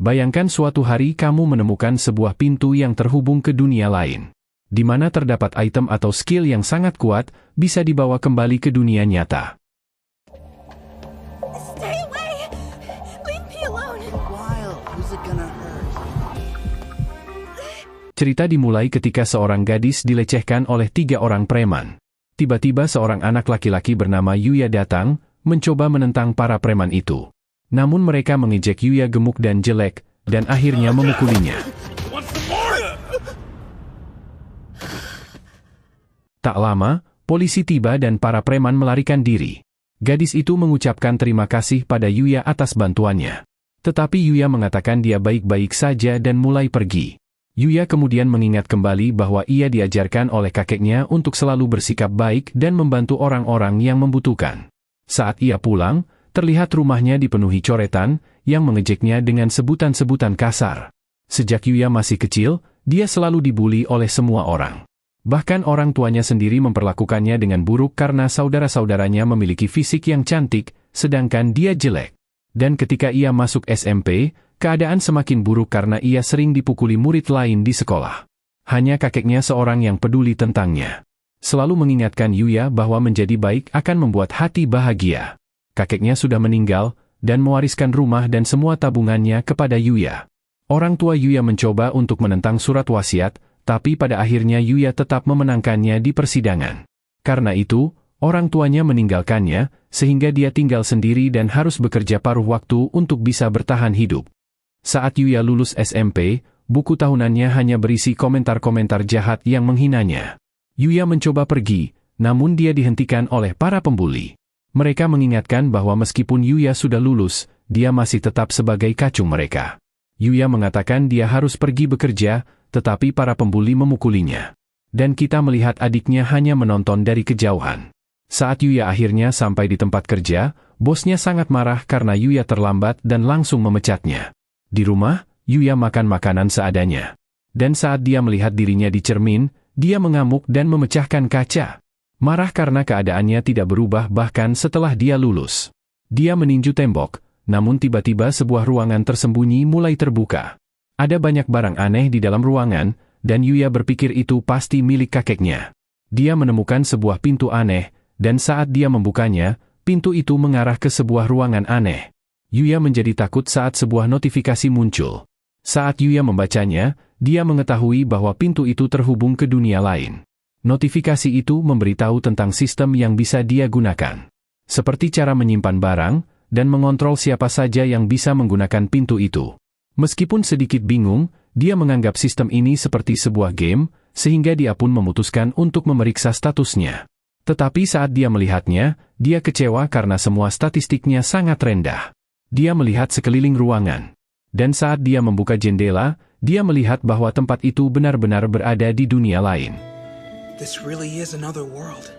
Bayangkan suatu hari kamu menemukan sebuah pintu yang terhubung ke dunia lain, di mana terdapat item atau skill yang sangat kuat, bisa dibawa kembali ke dunia nyata. Stay away! Leave me alone! Wild, who's it gonna hurt? Cerita dimulai ketika seorang gadis dilecehkan oleh 3 orang preman. Tiba-tiba seorang anak laki-laki bernama Yuya datang, mencoba menentang para preman itu. Namun mereka mengejek Yuya gemuk dan jelek, dan akhirnya memukulinya. Tak lama, polisi tiba dan para preman melarikan diri. Gadis itu mengucapkan terima kasih pada Yuya atas bantuannya. Tetapi Yuya mengatakan dia baik-baik saja dan mulai pergi. Yuya kemudian mengingat kembali bahwa ia diajarkan oleh kakeknya untuk selalu bersikap baik dan membantu orang-orang yang membutuhkan. Saat ia pulang, terlihat rumahnya dipenuhi coretan, yang mengejeknya dengan sebutan-sebutan kasar. Sejak Yuya masih kecil, dia selalu dibuli oleh semua orang. Bahkan orang tuanya sendiri memperlakukannya dengan buruk karena saudara-saudaranya memiliki fisik yang cantik, sedangkan dia jelek. Dan ketika ia masuk SMP, keadaan semakin buruk karena ia sering dipukuli murid lain di sekolah. Hanya kakeknya seorang yang peduli tentangnya. Selalu mengingatkan Yuya bahwa menjadi baik akan membuat hati bahagia. Kakeknya sudah meninggal, dan mewariskan rumah dan semua tabungannya kepada Yuya. Orang tua Yuya mencoba untuk menentang surat wasiat, tapi pada akhirnya Yuya tetap memenangkannya di persidangan. Karena itu, orang tuanya meninggalkannya, sehingga dia tinggal sendiri dan harus bekerja paruh waktu untuk bisa bertahan hidup. Saat Yuya lulus SMP, buku tahunannya hanya berisi komentar-komentar jahat yang menghinanya. Yuya mencoba pergi, namun dia dihentikan oleh para pembuli. Mereka mengingatkan bahwa meskipun Yuya sudah lulus, dia masih tetap sebagai kacung mereka. Yuya mengatakan dia harus pergi bekerja, tetapi para pembuli memukulinya. Dan kita melihat adiknya hanya menonton dari kejauhan. Saat Yuya akhirnya sampai di tempat kerja, bosnya sangat marah karena Yuya terlambat dan langsung memecatnya. Di rumah, Yuya makan makanan seadanya. Dan saat dia melihat dirinya di cermin, dia mengamuk dan memecahkan kaca. Marah karena keadaannya tidak berubah bahkan setelah dia lulus. Dia meninju tembok, namun tiba-tiba sebuah ruangan tersembunyi mulai terbuka. Ada banyak barang aneh di dalam ruangan, dan Yuya berpikir itu pasti milik kakeknya. Dia menemukan sebuah pintu aneh, dan saat dia membukanya, pintu itu mengarah ke sebuah ruangan aneh. Yuya menjadi takut saat sebuah notifikasi muncul. Saat Yuya membacanya, dia mengetahui bahwa pintu itu terhubung ke dunia lain. Notifikasi itu memberitahu tentang sistem yang bisa dia gunakan. Seperti cara menyimpan barang, dan mengontrol siapa saja yang bisa menggunakan pintu itu. Meskipun sedikit bingung, dia menganggap sistem ini seperti sebuah game, sehingga dia pun memutuskan untuk memeriksa statusnya. Tetapi saat dia melihatnya, dia kecewa karena semua statistiknya sangat rendah. Dia melihat sekeliling ruangan. Dan saat dia membuka jendela, dia melihat bahwa tempat itu benar-benar berada di dunia lain. This really is another world.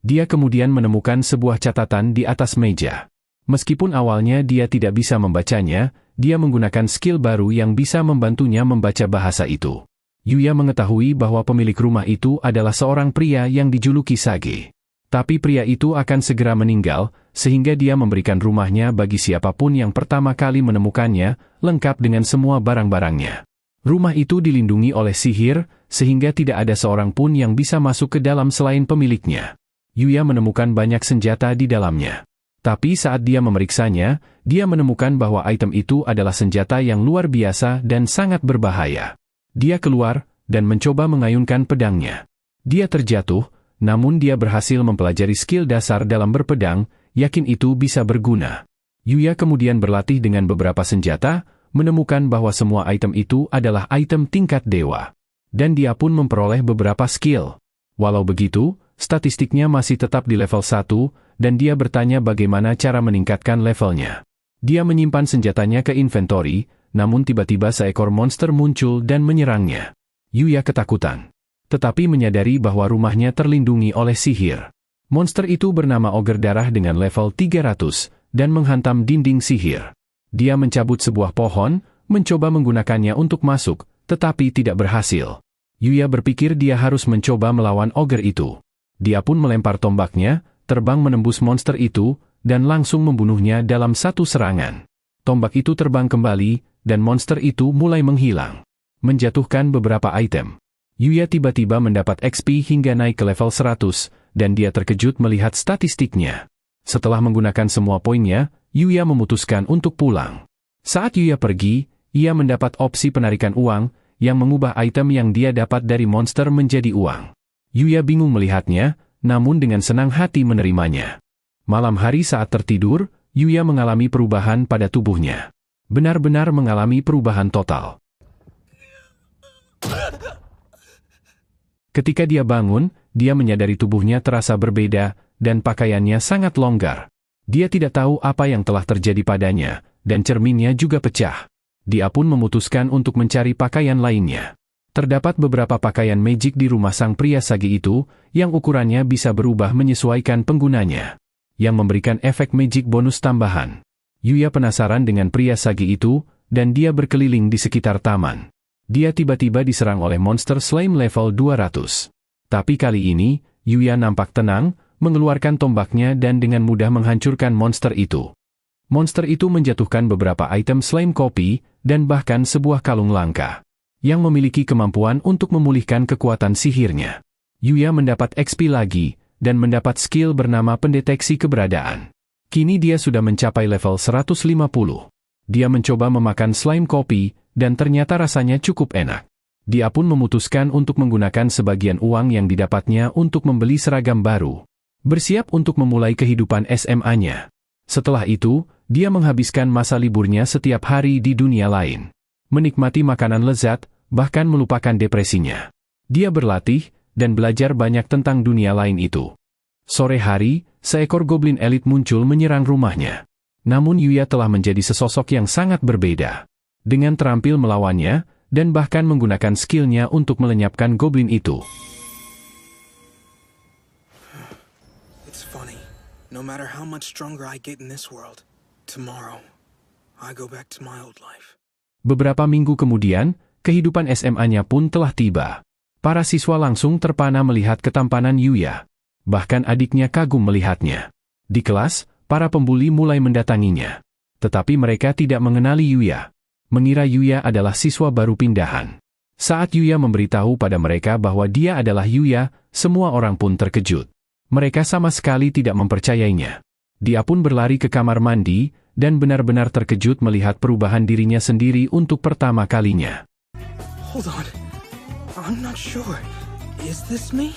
Dia kemudian menemukan sebuah catatan di atas meja. Meskipun awalnya dia tidak bisa membacanya, dia menggunakan skill baru yang bisa membantunya membaca bahasa itu. Yuya mengetahui bahwa pemilik rumah itu adalah seorang pria yang dijuluki Sage. Tapi pria itu akan segera meninggal, sehingga dia memberikan rumahnya bagi siapapun yang pertama kali menemukannya, lengkap dengan semua barang-barangnya. Rumah itu dilindungi oleh sihir, sehingga tidak ada seorang pun yang bisa masuk ke dalam selain pemiliknya. Yuya menemukan banyak senjata di dalamnya. Tapi saat dia memeriksanya, dia menemukan bahwa item itu adalah senjata yang luar biasa dan sangat berbahaya. Dia keluar, dan mencoba mengayunkan pedangnya. Dia terjatuh, namun dia berhasil mempelajari skill dasar dalam berpedang, yakin itu bisa berguna. Yuya kemudian berlatih dengan beberapa senjata, menemukan bahwa semua item itu adalah item tingkat dewa. Dan dia pun memperoleh beberapa skill. Walau begitu, statistiknya masih tetap di level 1, dan dia bertanya bagaimana cara meningkatkan levelnya. Dia menyimpan senjatanya ke inventory, namun tiba-tiba seekor monster muncul dan menyerangnya. Yuya ketakutan. Tetapi menyadari bahwa rumahnya terlindungi oleh sihir. Monster itu bernama Ogre Darah dengan level 300, dan menghantam dinding sihir. Dia mencabut sebuah pohon, mencoba menggunakannya untuk masuk, tetapi tidak berhasil. Yuya berpikir dia harus mencoba melawan ogre itu. Dia pun melempar tombaknya, terbang menembus monster itu, dan langsung membunuhnya dalam satu serangan. Tombak itu terbang kembali, dan monster itu mulai menghilang, menjatuhkan beberapa item. Yuya tiba-tiba mendapat XP hingga naik ke level 100, dan dia terkejut melihat statistiknya. Setelah menggunakan semua poinnya, Yuya memutuskan untuk pulang. Saat Yuya pergi, ia mendapat opsi penarikan uang, yang mengubah item yang dia dapat dari monster menjadi uang. Yuya bingung melihatnya, namun dengan senang hati menerimanya. Malam hari saat tertidur, Yuya mengalami perubahan pada tubuhnya. Benar-benar mengalami perubahan total. Ketika dia bangun, dia menyadari tubuhnya terasa berbeda, dan pakaiannya sangat longgar. Dia tidak tahu apa yang telah terjadi padanya, dan cerminnya juga pecah. Dia pun memutuskan untuk mencari pakaian lainnya. Terdapat beberapa pakaian magic di rumah sang pria sagi itu, yang ukurannya bisa berubah menyesuaikan penggunanya, yang memberikan efek magic bonus tambahan. Yuya penasaran dengan pria sagi itu, dan dia berkeliling di sekitar taman. Dia tiba-tiba diserang oleh monster slime level 200. Tapi kali ini, Yuya nampak tenang, mengeluarkan tombaknya dan dengan mudah menghancurkan monster itu. Monster itu menjatuhkan beberapa item slime kopi, dan bahkan sebuah kalung langka, yang memiliki kemampuan untuk memulihkan kekuatan sihirnya. Yuya mendapat XP lagi, dan mendapat skill bernama pendeteksi keberadaan. Kini dia sudah mencapai level 150. Dia mencoba memakan slime kopi, dan ternyata rasanya cukup enak. Dia pun memutuskan untuk menggunakan sebagian uang yang didapatnya untuk membeli seragam baru. Bersiap untuk memulai kehidupan SMA-nya. Setelah itu, dia menghabiskan masa liburnya setiap hari di dunia lain. Menikmati makanan lezat, bahkan melupakan depresinya. Dia berlatih, dan belajar banyak tentang dunia lain itu. Sore hari, seekor goblin elit muncul menyerang rumahnya. Namun Yuya telah menjadi sesosok yang sangat berbeda. Dengan terampil melawannya, dan bahkan menggunakan skillnya untuk melenyapkan goblin itu. It's funny. No matter how much stronger I get in this world, tomorrow, I go back to my old life. Beberapa minggu kemudian, kehidupan SMA-nya pun telah tiba. Para siswa langsung terpana melihat ketampanan Yuya. Bahkan adiknya kagum melihatnya. Di kelas, para pembuli mulai mendatanginya. Tetapi mereka tidak mengenali Yuya. Mengira Yuya adalah siswa baru pindahan. Saat Yuya memberitahu pada mereka bahwa dia adalah Yuya, semua orang pun terkejut. Mereka sama sekali tidak mempercayainya. Dia pun berlari ke kamar mandi, dan benar-benar terkejut melihat perubahan dirinya sendiri untuk pertama kalinya. Hold on. I'm not sure. Is this me?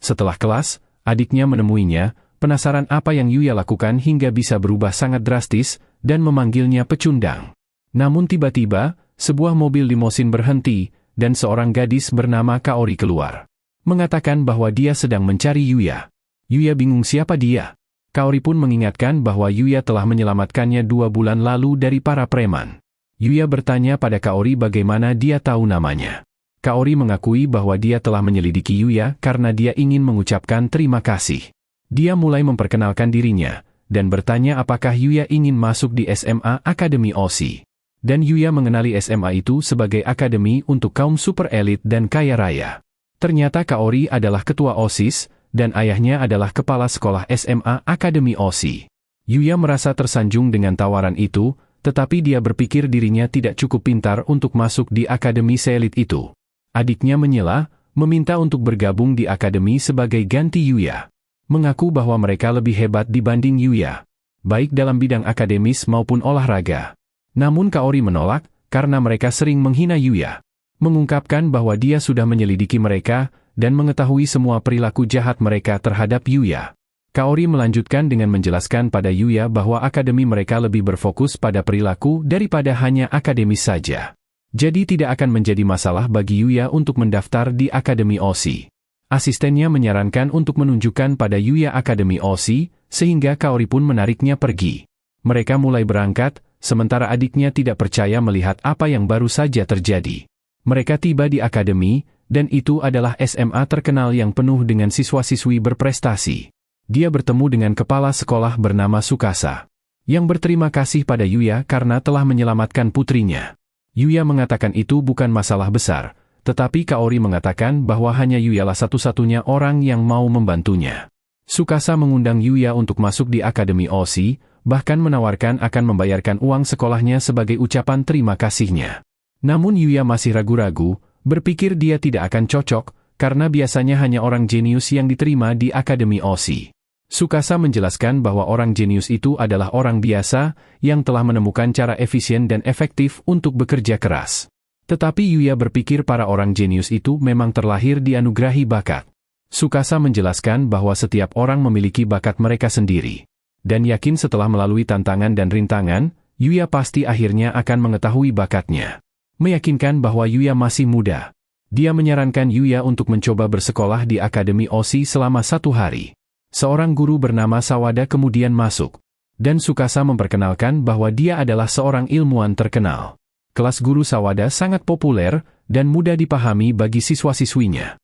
Setelah kelas, adiknya menemuinya, penasaran apa yang Yuya lakukan hingga bisa berubah sangat drastis, dan memanggilnya pecundang. Namun tiba-tiba, sebuah mobil limosin berhenti, dan seorang gadis bernama Kaori keluar. Mengatakan bahwa dia sedang mencari Yuya. Yuya bingung siapa dia. Kaori pun mengingatkan bahwa Yuya telah menyelamatkannya 2 bulan lalu dari para preman. Yuya bertanya pada Kaori bagaimana dia tahu namanya. Kaori mengakui bahwa dia telah menyelidiki Yuya karena dia ingin mengucapkan terima kasih. Dia mulai memperkenalkan dirinya, dan bertanya apakah Yuya ingin masuk di SMA Akademi OSI. Dan Yuya mengenali SMA itu sebagai akademi untuk kaum super elit dan kaya raya. Ternyata Kaori adalah ketua OSIS, dan ayahnya adalah kepala sekolah SMA Akademi OSI. Yuya merasa tersanjung dengan tawaran itu, tetapi dia berpikir dirinya tidak cukup pintar untuk masuk di akademi seelit itu. Adiknya menyela, meminta untuk bergabung di akademi sebagai ganti Yuya. Mengaku bahwa mereka lebih hebat dibanding Yuya, baik dalam bidang akademis maupun olahraga. Namun Kaori menolak, karena mereka sering menghina Yuya. Mengungkapkan bahwa dia sudah menyelidiki mereka, dan mengetahui semua perilaku jahat mereka terhadap Yuya. Kaori melanjutkan dengan menjelaskan pada Yuya bahwa akademi mereka lebih berfokus pada perilaku daripada hanya akademis saja. Jadi tidak akan menjadi masalah bagi Yuya untuk mendaftar di Akademi OSI. Asistennya menyarankan untuk menunjukkan pada Yuya Akademi OSI, sehingga Kaori pun menariknya pergi. Mereka mulai berangkat, sementara adiknya tidak percaya melihat apa yang baru saja terjadi. Mereka tiba di akademi, dan itu adalah SMA terkenal yang penuh dengan siswa-siswi berprestasi. Dia bertemu dengan kepala sekolah bernama Tsukasa, yang berterima kasih pada Yuya karena telah menyelamatkan putrinya. Yuya mengatakan itu bukan masalah besar, tetapi Kaori mengatakan bahwa hanya Yuyalah satu-satunya orang yang mau membantunya. Tsukasa mengundang Yuya untuk masuk di Akademi OSI, bahkan menawarkan akan membayarkan uang sekolahnya sebagai ucapan terima kasihnya. Namun Yuya masih ragu-ragu, berpikir dia tidak akan cocok, karena biasanya hanya orang jenius yang diterima di Akademi OSI. Tsukasa menjelaskan bahwa orang jenius itu adalah orang biasa, yang telah menemukan cara efisien dan efektif untuk bekerja keras. Tetapi Yuya berpikir para orang jenius itu memang terlahir dianugerahi bakat. Tsukasa menjelaskan bahwa setiap orang memiliki bakat mereka sendiri. Dan yakin setelah melalui tantangan dan rintangan, Yuya pasti akhirnya akan mengetahui bakatnya. Meyakinkan bahwa Yuya masih muda. Dia menyarankan Yuya untuk mencoba bersekolah di Akademi OSI selama 1 hari. Seorang guru bernama Sawada kemudian masuk. Dan Tsukasa memperkenalkan bahwa dia adalah seorang ilmuwan terkenal. Kelas guru Sawada sangat populer dan mudah dipahami bagi siswa-siswinya.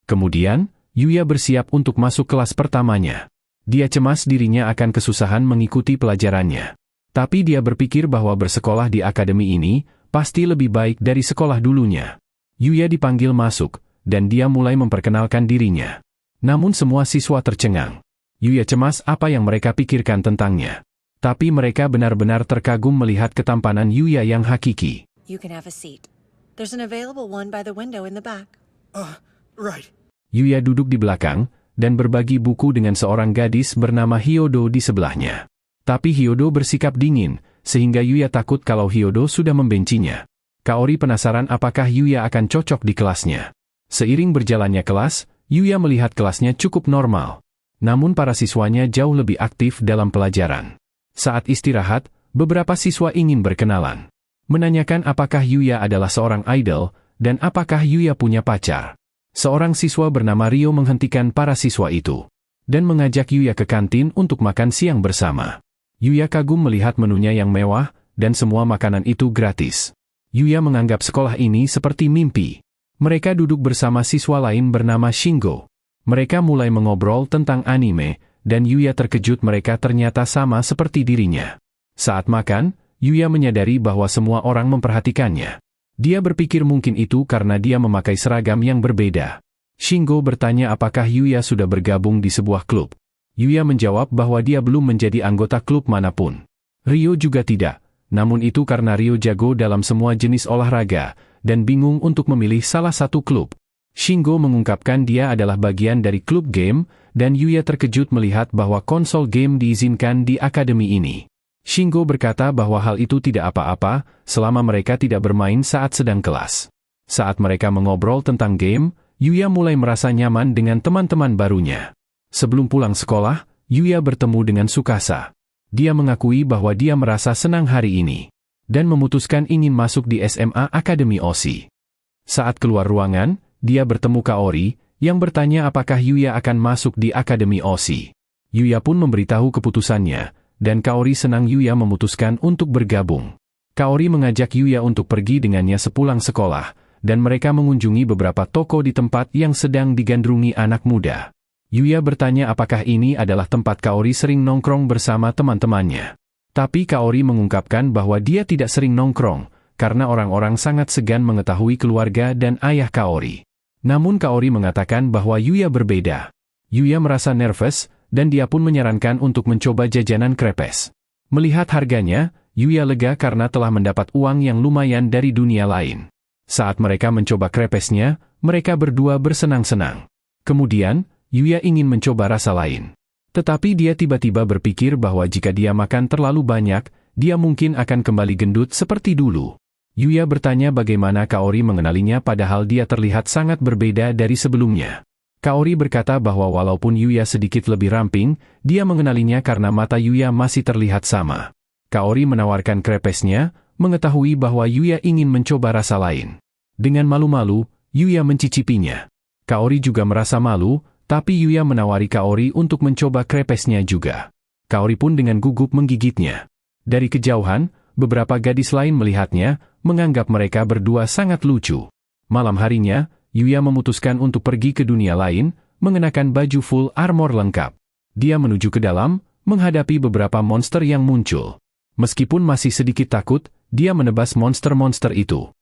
Kemudian, Yuya bersiap untuk masuk kelas pertamanya. Dia cemas dirinya akan kesusahan mengikuti pelajarannya. Tapi dia berpikir bahwa bersekolah di akademi ini pasti lebih baik dari sekolah dulunya. Yuya dipanggil masuk, dan dia mulai memperkenalkan dirinya. Namun semua siswa tercengang. Yuya cemas apa yang mereka pikirkan tentangnya. Tapi mereka benar-benar terkagum melihat ketampanan Yuya yang hakiki. You can have a seat. There's an available one by the window in the back. Right. Yuya duduk di belakang, dan berbagi buku dengan seorang gadis bernama Hyodo di sebelahnya. Tapi Hyodo bersikap dingin, sehingga Yuya takut kalau Hyodo sudah membencinya. Kaori penasaran apakah Yuya akan cocok di kelasnya. Seiring berjalannya kelas, Yuya melihat kelasnya cukup normal. Namun para siswanya jauh lebih aktif dalam pelajaran. Saat istirahat, beberapa siswa ingin berkenalan. Menanyakan apakah Yuya adalah seorang idol, dan apakah Yuya punya pacar. Seorang siswa bernama Ryo menghentikan para siswa itu. Dan mengajak Yuya ke kantin untuk makan siang bersama. Yuya kagum melihat menunya yang mewah, dan semua makanan itu gratis. Yuya menganggap sekolah ini seperti mimpi. Mereka duduk bersama siswa lain bernama Shingo. Mereka mulai mengobrol tentang anime, dan Yuya terkejut mereka ternyata sama seperti dirinya. Saat makan, Yuya menyadari bahwa semua orang memperhatikannya. Dia berpikir mungkin itu karena dia memakai seragam yang berbeda. Shingo bertanya apakah Yuya sudah bergabung di sebuah klub. Yuya menjawab bahwa dia belum menjadi anggota klub manapun. Ryo juga tidak. Namun itu karena Ryo jago dalam semua jenis olahraga, dan bingung untuk memilih salah satu klub. Shingo mengungkapkan dia adalah bagian dari klub game, dan Yuya terkejut melihat bahwa konsol game diizinkan di akademi ini. Shingo berkata bahwa hal itu tidak apa-apa, selama mereka tidak bermain saat sedang kelas. Saat mereka mengobrol tentang game, Yuya mulai merasa nyaman dengan teman-teman barunya. Sebelum pulang sekolah, Yuya bertemu dengan Tsukasa. Dia mengakui bahwa dia merasa senang hari ini, dan memutuskan ingin masuk di SMA Akademi OSI. Saat keluar ruangan, dia bertemu Kaori, yang bertanya apakah Yuya akan masuk di Akademi OSI. Yuya pun memberitahu keputusannya, dan Kaori senang Yuya memutuskan untuk bergabung. Kaori mengajak Yuya untuk pergi dengannya sepulang sekolah, dan mereka mengunjungi beberapa toko di tempat yang sedang digandrungi anak muda. Yuya bertanya apakah ini adalah tempat Kaori sering nongkrong bersama teman-temannya. Tapi Kaori mengungkapkan bahwa dia tidak sering nongkrong, karena orang-orang sangat segan mengetahui keluarga dan ayah Kaori. Namun Kaori mengatakan bahwa Yuya berbeda. Yuya merasa nervous, dan dia pun menyarankan untuk mencoba jajanan krepes. Melihat harganya, Yuya lega karena telah mendapat uang yang lumayan dari dunia lain. Saat mereka mencoba krepesnya, mereka berdua bersenang-senang. Kemudian, Yuya ingin mencoba rasa lain. Tetapi dia tiba-tiba berpikir bahwa jika dia makan terlalu banyak, dia mungkin akan kembali gendut seperti dulu. Yuya bertanya bagaimana Kaori mengenalinya padahal dia terlihat sangat berbeda dari sebelumnya. Kaori berkata bahwa walaupun Yuya sedikit lebih ramping, dia mengenalinya karena mata Yuya masih terlihat sama. Kaori menawarkan krepesnya, mengetahui bahwa Yuya ingin mencoba rasa lain. Dengan malu-malu, Yuya mencicipinya. Kaori juga merasa malu, tapi Yuya menawari Kaori untuk mencoba krepesnya juga. Kaori pun dengan gugup menggigitnya. Dari kejauhan, beberapa gadis lain melihatnya, menganggap mereka berdua sangat lucu. Malam harinya, Yuya memutuskan untuk pergi ke dunia lain, mengenakan baju full armor lengkap. Dia menuju ke dalam, menghadapi beberapa monster yang muncul. Meskipun masih sedikit takut, dia menebas monster-monster itu.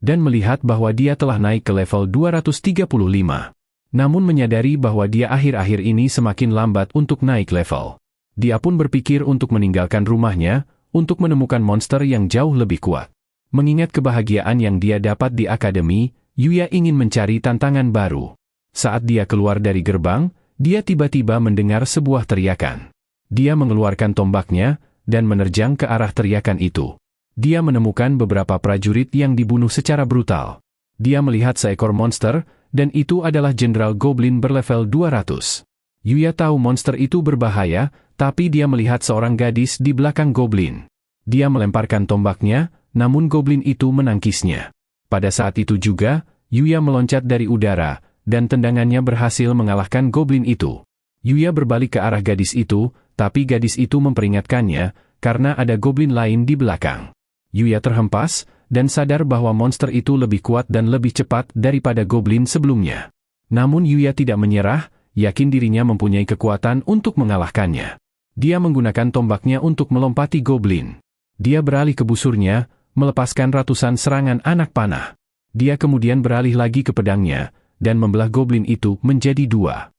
Dan melihat bahwa dia telah naik ke level 235. Namun menyadari bahwa dia akhir-akhir ini semakin lambat untuk naik level. Dia pun berpikir untuk meninggalkan rumahnya, untuk menemukan monster yang jauh lebih kuat. Mengingat kebahagiaan yang dia dapat di akademi, Yuya ingin mencari tantangan baru. Saat dia keluar dari gerbang, dia tiba-tiba mendengar sebuah teriakan. Dia mengeluarkan tombaknya, dan menerjang ke arah teriakan itu. Dia menemukan beberapa prajurit yang dibunuh secara brutal. Dia melihat seekor monster, dan itu adalah Jenderal Goblin berlevel 200. Yuya tahu monster itu berbahaya, tapi dia melihat seorang gadis di belakang Goblin. Dia melemparkan tombaknya, namun Goblin itu menangkisnya. Pada saat itu juga, Yuya meloncat dari udara, dan tendangannya berhasil mengalahkan Goblin itu. Yuya berbalik ke arah gadis itu, tapi gadis itu memperingatkannya, karena ada Goblin lain di belakang. Yuya terhempas, dan sadar bahwa monster itu lebih kuat dan lebih cepat daripada Goblin sebelumnya. Namun Yuya tidak menyerah, yakin dirinya mempunyai kekuatan untuk mengalahkannya. Dia menggunakan tombaknya untuk melompati Goblin. Dia beralih ke busurnya, melepaskan ratusan serangan anak panah. Dia kemudian beralih lagi ke pedangnya, dan membelah Goblin itu menjadi dua.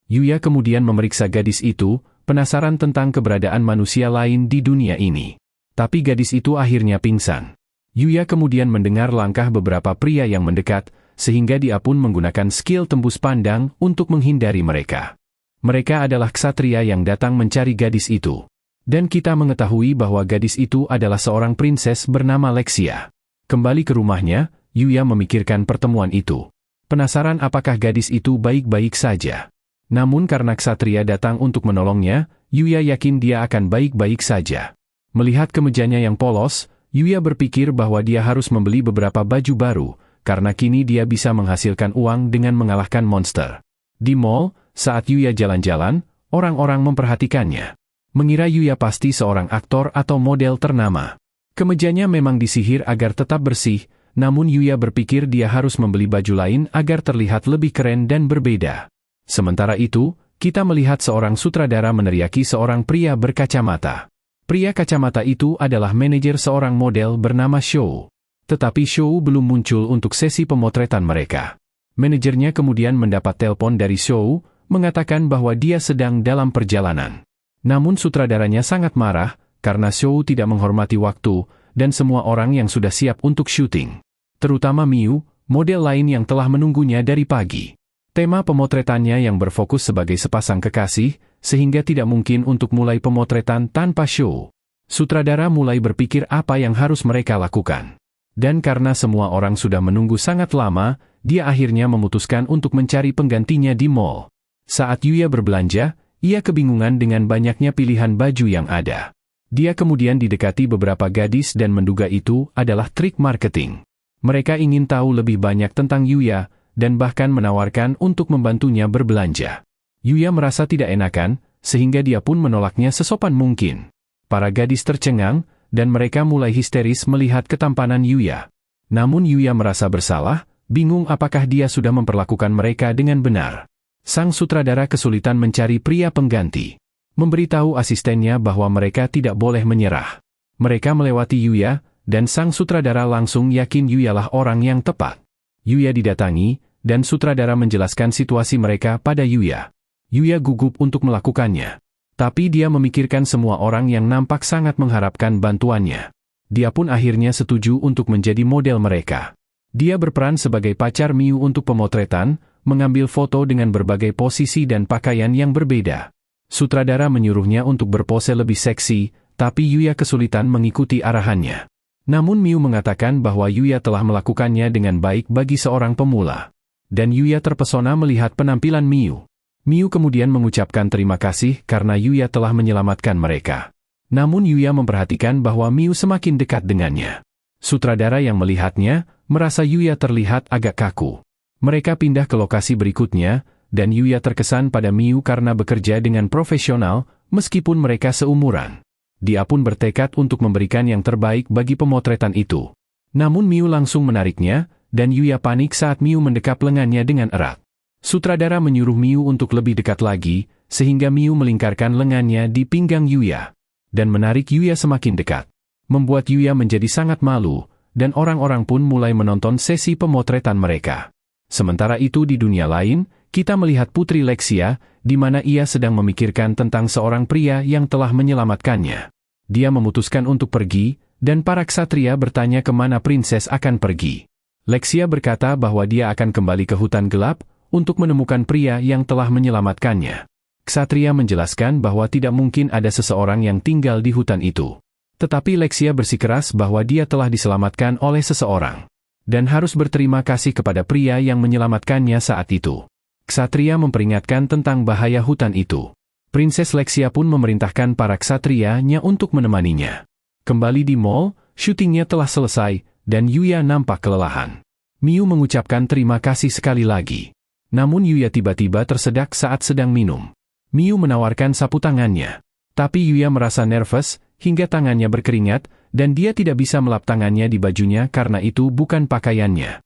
Yuya kemudian memeriksa gadis itu, penasaran tentang keberadaan manusia lain di dunia ini. Tapi gadis itu akhirnya pingsan. Yuya kemudian mendengar langkah beberapa pria yang mendekat, sehingga dia pun menggunakan skill tembus pandang untuk menghindari mereka. Mereka adalah ksatria yang datang mencari gadis itu. Dan kita mengetahui bahwa gadis itu adalah seorang prinses bernama Lexia. Kembali ke rumahnya, Yuya memikirkan pertemuan itu. Penasaran apakah gadis itu baik-baik saja. Namun karena ksatria datang untuk menolongnya, Yuya yakin dia akan baik-baik saja. Melihat kemejanya yang polos, Yuya berpikir bahwa dia harus membeli beberapa baju baru, karena kini dia bisa menghasilkan uang dengan mengalahkan monster. Di mall, saat Yuya jalan-jalan, orang-orang memperhatikannya. Mengira Yuya pasti seorang aktor atau model ternama. Kemejanya memang disihir agar tetap bersih, namun Yuya berpikir dia harus membeli baju lain agar terlihat lebih keren dan berbeda. Sementara itu, kita melihat seorang sutradara meneriaki seorang pria berkacamata. Pria kacamata itu adalah manajer seorang model bernama Shou. Tetapi Shou belum muncul untuk sesi pemotretan mereka. Manajernya kemudian mendapat telepon dari Shou, mengatakan bahwa dia sedang dalam perjalanan. Namun sutradaranya sangat marah, karena Shou tidak menghormati waktu, dan semua orang yang sudah siap untuk syuting. Terutama Miu, model lain yang telah menunggunya dari pagi. Tema pemotretannya yang berfokus sebagai sepasang kekasih, sehingga tidak mungkin untuk mulai pemotretan tanpa Shou. Sutradara mulai berpikir apa yang harus mereka lakukan. Dan karena semua orang sudah menunggu sangat lama, dia akhirnya memutuskan untuk mencari penggantinya di mall. Saat Yuya berbelanja, ia kebingungan dengan banyaknya pilihan baju yang ada. Dia kemudian didekati beberapa gadis dan menduga itu adalah trik marketing. Mereka ingin tahu lebih banyak tentang Yuya, dan bahkan menawarkan untuk membantunya berbelanja. Yuya merasa tidak enakan, sehingga dia pun menolaknya sesopan mungkin. Para gadis tercengang, dan mereka mulai histeris melihat ketampanan Yuya. Namun Yuya merasa bersalah, bingung apakah dia sudah memperlakukan mereka dengan benar. Sang sutradara kesulitan mencari pria pengganti. Memberitahu asistennya bahwa mereka tidak boleh menyerah. Mereka melewati Yuya, dan sang sutradara langsung yakin Yuyalah orang yang tepat. Yuya didatangi, dan sutradara menjelaskan situasi mereka pada Yuya. Yuya gugup untuk melakukannya. Tapi dia memikirkan semua orang yang nampak sangat mengharapkan bantuannya. Dia pun akhirnya setuju untuk menjadi model mereka. Dia berperan sebagai pacar Miu untuk pemotretan, mengambil foto dengan berbagai posisi dan pakaian yang berbeda. Sutradara menyuruhnya untuk berpose lebih seksi, tapi Yuya kesulitan mengikuti arahannya. Namun Miu mengatakan bahwa Yuya telah melakukannya dengan baik bagi seorang pemula. Dan Yuya terpesona melihat penampilan Miu. Miu kemudian mengucapkan terima kasih karena Yuya telah menyelamatkan mereka. Namun Yuya memperhatikan bahwa Miu semakin dekat dengannya. Sutradara yang melihatnya, merasa Yuya terlihat agak kaku. Mereka pindah ke lokasi berikutnya, dan Yuya terkesan pada Miu karena bekerja dengan profesional, meskipun mereka seumuran. Dia pun bertekad untuk memberikan yang terbaik bagi pemotretan itu. Namun Miu langsung menariknya, dan Yuya panik saat Miu mendekap lengannya dengan erat. Sutradara menyuruh Miu untuk lebih dekat lagi, sehingga Miu melingkarkan lengannya di pinggang Yuya, dan menarik Yuya semakin dekat. Membuat Yuya menjadi sangat malu, dan orang-orang pun mulai menonton sesi pemotretan mereka. Sementara itu di dunia lain, kita melihat Putri Lexia, di mana ia sedang memikirkan tentang seorang pria yang telah menyelamatkannya. Dia memutuskan untuk pergi, dan para ksatria bertanya kemana prinses akan pergi. Lexia berkata bahwa dia akan kembali ke hutan gelap untuk menemukan pria yang telah menyelamatkannya. Ksatria menjelaskan bahwa tidak mungkin ada seseorang yang tinggal di hutan itu. Tetapi Lexia bersikeras bahwa dia telah diselamatkan oleh seseorang, dan harus berterima kasih kepada pria yang menyelamatkannya saat itu. Ksatria memperingatkan tentang bahaya hutan itu. Prinses Lexia pun memerintahkan para ksatrianya untuk menemaninya. Kembali di mall, syutingnya telah selesai, dan Yuya nampak kelelahan. Miu mengucapkan terima kasih sekali lagi. Namun Yuya tiba-tiba tersedak saat sedang minum. Miu menawarkan sapu tangannya. Tapi Yuya merasa nervous, hingga tangannya berkeringat, dan dia tidak bisa melap tangannya di bajunya karena itu bukan pakaiannya.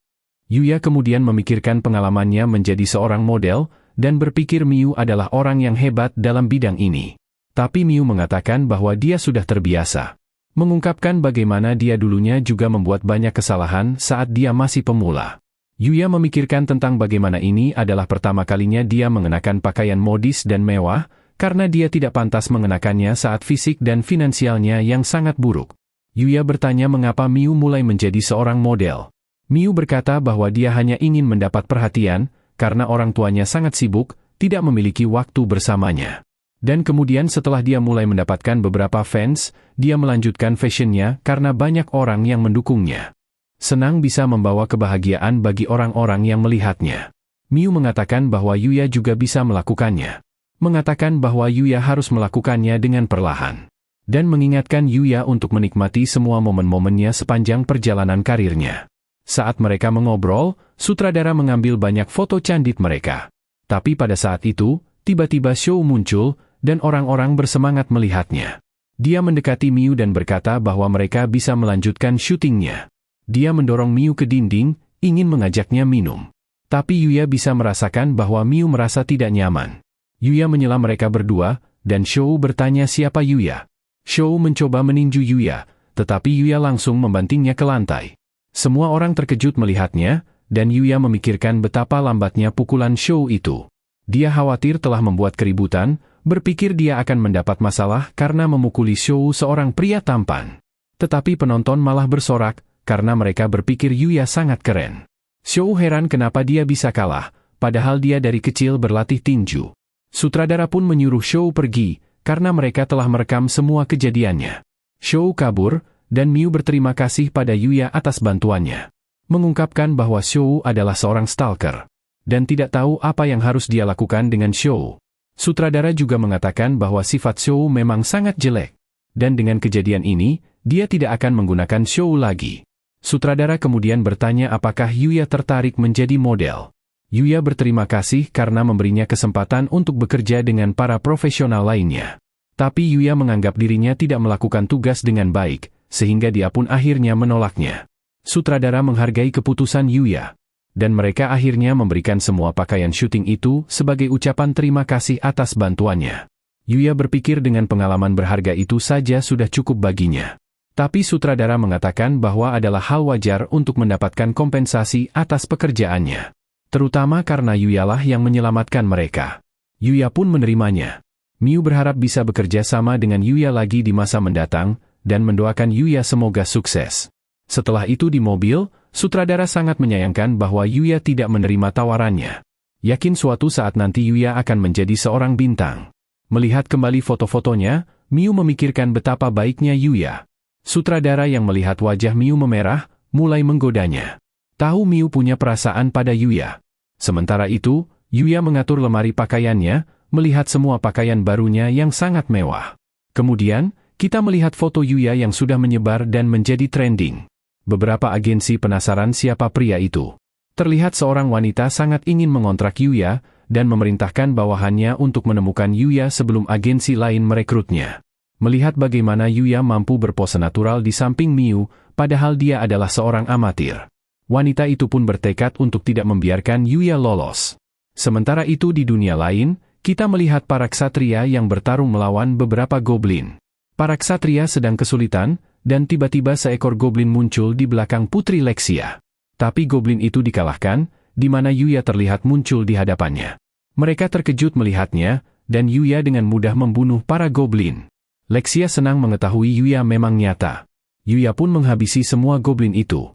Yuya kemudian memikirkan pengalamannya menjadi seorang model, dan berpikir Miu adalah orang yang hebat dalam bidang ini. Tapi Miu mengatakan bahwa dia sudah terbiasa. Mengungkapkan bagaimana dia dulunya juga membuat banyak kesalahan saat dia masih pemula. Yuya memikirkan tentang bagaimana ini adalah pertama kalinya dia mengenakan pakaian modis dan mewah, karena dia tidak pantas mengenakannya saat fisik dan finansialnya yang sangat buruk. Yuya bertanya mengapa Miu mulai menjadi seorang model. Miu berkata bahwa dia hanya ingin mendapat perhatian, karena orang tuanya sangat sibuk, tidak memiliki waktu bersamanya. Dan kemudian setelah dia mulai mendapatkan beberapa fans, dia melanjutkan fashionnya karena banyak orang yang mendukungnya. Senang bisa membawa kebahagiaan bagi orang-orang yang melihatnya. Miu mengatakan bahwa Yuya juga bisa melakukannya. Mengatakan bahwa Yuya harus melakukannya dengan perlahan. Dan mengingatkan Yuya untuk menikmati semua momen-momennya sepanjang perjalanan karirnya. Saat mereka mengobrol, sutradara mengambil banyak foto candid mereka. Tapi pada saat itu, tiba-tiba Shou muncul, dan orang-orang bersemangat melihatnya. Dia mendekati Miu dan berkata bahwa mereka bisa melanjutkan syutingnya. Dia mendorong Miu ke dinding, ingin mengajaknya minum. Tapi Yuya bisa merasakan bahwa Miu merasa tidak nyaman. Yuya menyela mereka berdua, dan Shou bertanya siapa Yuya. Shou mencoba meninju Yuya, tetapi Yuya langsung membantingnya ke lantai. Semua orang terkejut melihatnya, dan Yuya memikirkan betapa lambatnya pukulan Shou itu. Dia khawatir telah membuat keributan, berpikir dia akan mendapat masalah karena memukuli Shou seorang pria tampan. Tetapi penonton malah bersorak, karena mereka berpikir Yuya sangat keren. Shou heran kenapa dia bisa kalah, padahal dia dari kecil berlatih tinju. Sutradara pun menyuruh Shou pergi, karena mereka telah merekam semua kejadiannya. Shou kabur, dan Miu berterima kasih pada Yuya atas bantuannya. Mengungkapkan bahwa Shou adalah seorang stalker, dan tidak tahu apa yang harus dia lakukan dengan Shou. Sutradara juga mengatakan bahwa sifat Shou memang sangat jelek, dan dengan kejadian ini, dia tidak akan menggunakan Shou lagi. Sutradara kemudian bertanya apakah Yuya tertarik menjadi model. Yuya berterima kasih karena memberinya kesempatan untuk bekerja dengan para profesional lainnya. Tapi Yuya menganggap dirinya tidak melakukan tugas dengan baik, sehingga dia pun akhirnya menolaknya. Sutradara menghargai keputusan Yuya, dan mereka akhirnya memberikan semua pakaian syuting itu sebagai ucapan terima kasih atas bantuannya. Yuya berpikir dengan pengalaman berharga itu saja sudah cukup baginya. Tapi sutradara mengatakan bahwa adalah hal wajar untuk mendapatkan kompensasi atas pekerjaannya. Terutama karena Yuyalah yang menyelamatkan mereka. Yuya pun menerimanya. Miu berharap bisa bekerja sama dengan Yuya lagi di masa mendatang, dan mendoakan Yuya semoga sukses. Setelah itu di mobil, sutradara sangat menyayangkan bahwa Yuya tidak menerima tawarannya. Yakin suatu saat nanti Yuya akan menjadi seorang bintang. Melihat kembali foto-fotonya, Miu memikirkan betapa baiknya Yuya. Sutradara yang melihat wajah Miu memerah, mulai menggodanya. Tahu Miu punya perasaan pada Yuya. Sementara itu, Yuya mengatur lemari pakaiannya, melihat semua pakaian barunya yang sangat mewah. Kemudian, kita melihat foto Yuya yang sudah menyebar dan menjadi trending. Beberapa agensi penasaran siapa pria itu. Terlihat seorang wanita sangat ingin mengontrak Yuya, dan memerintahkan bawahannya untuk menemukan Yuya sebelum agensi lain merekrutnya. Melihat bagaimana Yuya mampu berpose natural di samping Miu, padahal dia adalah seorang amatir. Wanita itu pun bertekad untuk tidak membiarkan Yuya lolos. Sementara itu di dunia lain, kita melihat para ksatria yang bertarung melawan beberapa goblin. Para ksatria sedang kesulitan, dan tiba-tiba seekor goblin muncul di belakang Putri Lexia. Tapi goblin itu dikalahkan, di mana Yuya terlihat muncul di hadapannya. Mereka terkejut melihatnya, dan Yuya dengan mudah membunuh para goblin. Lexia senang mengetahui Yuya memang nyata. Yuya pun menghabisi semua goblin itu.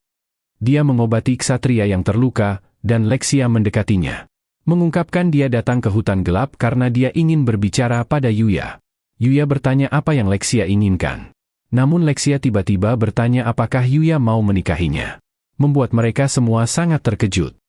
Dia mengobati ksatria yang terluka, dan Lexia mendekatinya. Mengungkapkan dia datang ke hutan gelap karena dia ingin berbicara pada Yuya. Yuya bertanya apa yang Lexia inginkan. Namun Lexia tiba-tiba bertanya apakah Yuya mau menikahinya. Membuat mereka semua sangat terkejut.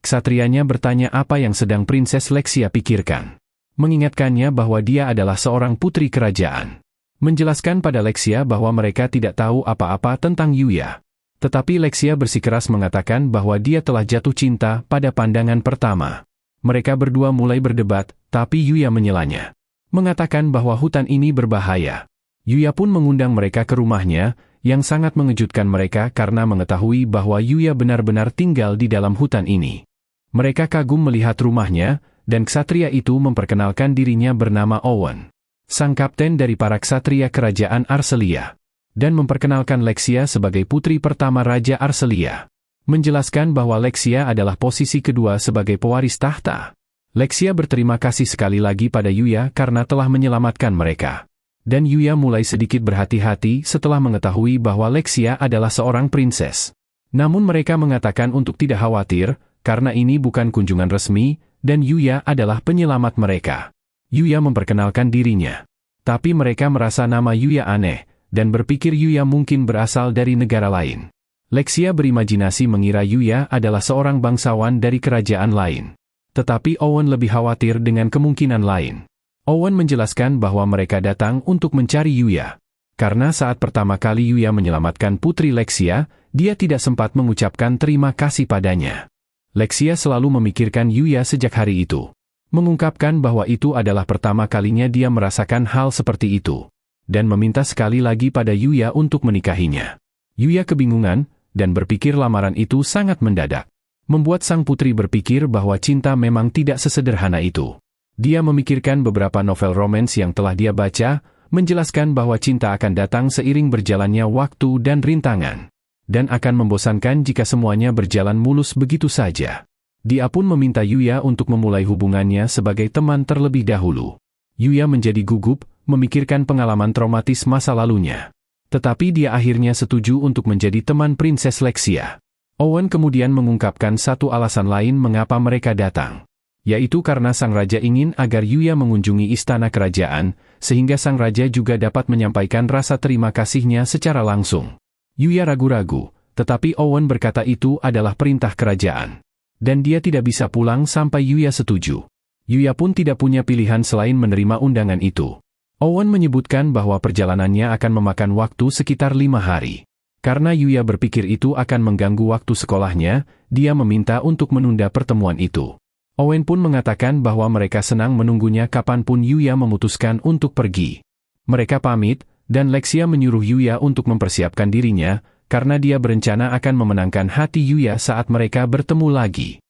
Ksatrianya bertanya apa yang sedang Prinses Lexia pikirkan. Mengingatkannya bahwa dia adalah seorang putri kerajaan. Menjelaskan pada Lexia bahwa mereka tidak tahu apa-apa tentang Yuya. Tetapi Lexia bersikeras mengatakan bahwa dia telah jatuh cinta pada pandangan pertama. Mereka berdua mulai berdebat, tapi Yuya menyelanya. Mengatakan bahwa hutan ini berbahaya. Yuya pun mengundang mereka ke rumahnya, yang sangat mengejutkan mereka karena mengetahui bahwa Yuya benar-benar tinggal di dalam hutan ini. Mereka kagum melihat rumahnya, dan ksatria itu memperkenalkan dirinya bernama Owen, sang kapten dari para ksatria kerajaan Arcelia. Dan memperkenalkan Lexia sebagai putri pertama Raja Arcelia. Menjelaskan bahwa Lexia adalah posisi kedua sebagai pewaris tahta. Lexia berterima kasih sekali lagi pada Yuya karena telah menyelamatkan mereka. Dan Yuya mulai sedikit berhati-hati setelah mengetahui bahwa Lexia adalah seorang prinses. Namun mereka mengatakan untuk tidak khawatir, karena ini bukan kunjungan resmi, dan Yuya adalah penyelamat mereka. Yuya memperkenalkan dirinya. Tapi mereka merasa nama Yuya aneh, dan berpikir Yuya mungkin berasal dari negara lain. Lexia berimajinasi mengira Yuya adalah seorang bangsawan dari kerajaan lain. Tetapi Owen lebih khawatir dengan kemungkinan lain. Owen menjelaskan bahwa mereka datang untuk mencari Yuya. Karena saat pertama kali Yuya menyelamatkan putri Lexia, dia tidak sempat mengucapkan terima kasih padanya. Lexia selalu memikirkan Yuya sejak hari itu. Mengungkapkan bahwa itu adalah pertama kalinya dia merasakan hal seperti itu. Dan meminta sekali lagi pada Yuya untuk menikahinya. Yuya kebingungan, dan berpikir lamaran itu sangat mendadak. Membuat sang putri berpikir bahwa cinta memang tidak sesederhana itu. Dia memikirkan beberapa novel romans yang telah dia baca, menjelaskan bahwa cinta akan datang seiring berjalannya waktu dan rintangan. Dan akan membosankan jika semuanya berjalan mulus begitu saja. Dia pun meminta Yuya untuk memulai hubungannya sebagai teman terlebih dahulu. Yuya menjadi gugup, memikirkan pengalaman traumatis masa lalunya. Tetapi dia akhirnya setuju untuk menjadi teman Prinses Lexia. Owen kemudian mengungkapkan satu alasan lain mengapa mereka datang. Yaitu karena sang raja ingin agar Yuya mengunjungi istana kerajaan, sehingga sang raja juga dapat menyampaikan rasa terima kasihnya secara langsung. Yuya ragu-ragu, tetapi Owen berkata itu adalah perintah kerajaan. Dan dia tidak bisa pulang sampai Yuya setuju. Yuya pun tidak punya pilihan selain menerima undangan itu. Owen menyebutkan bahwa perjalanannya akan memakan waktu sekitar 5 hari. Karena Yuya berpikir itu akan mengganggu waktu sekolahnya, dia meminta untuk menunda pertemuan itu. Owen pun mengatakan bahwa mereka senang menunggunya kapanpun Yuya memutuskan untuk pergi. Mereka pamit, dan Lexia menyuruh Yuya untuk mempersiapkan dirinya, karena dia berencana akan memenangkan hati Yuya saat mereka bertemu lagi.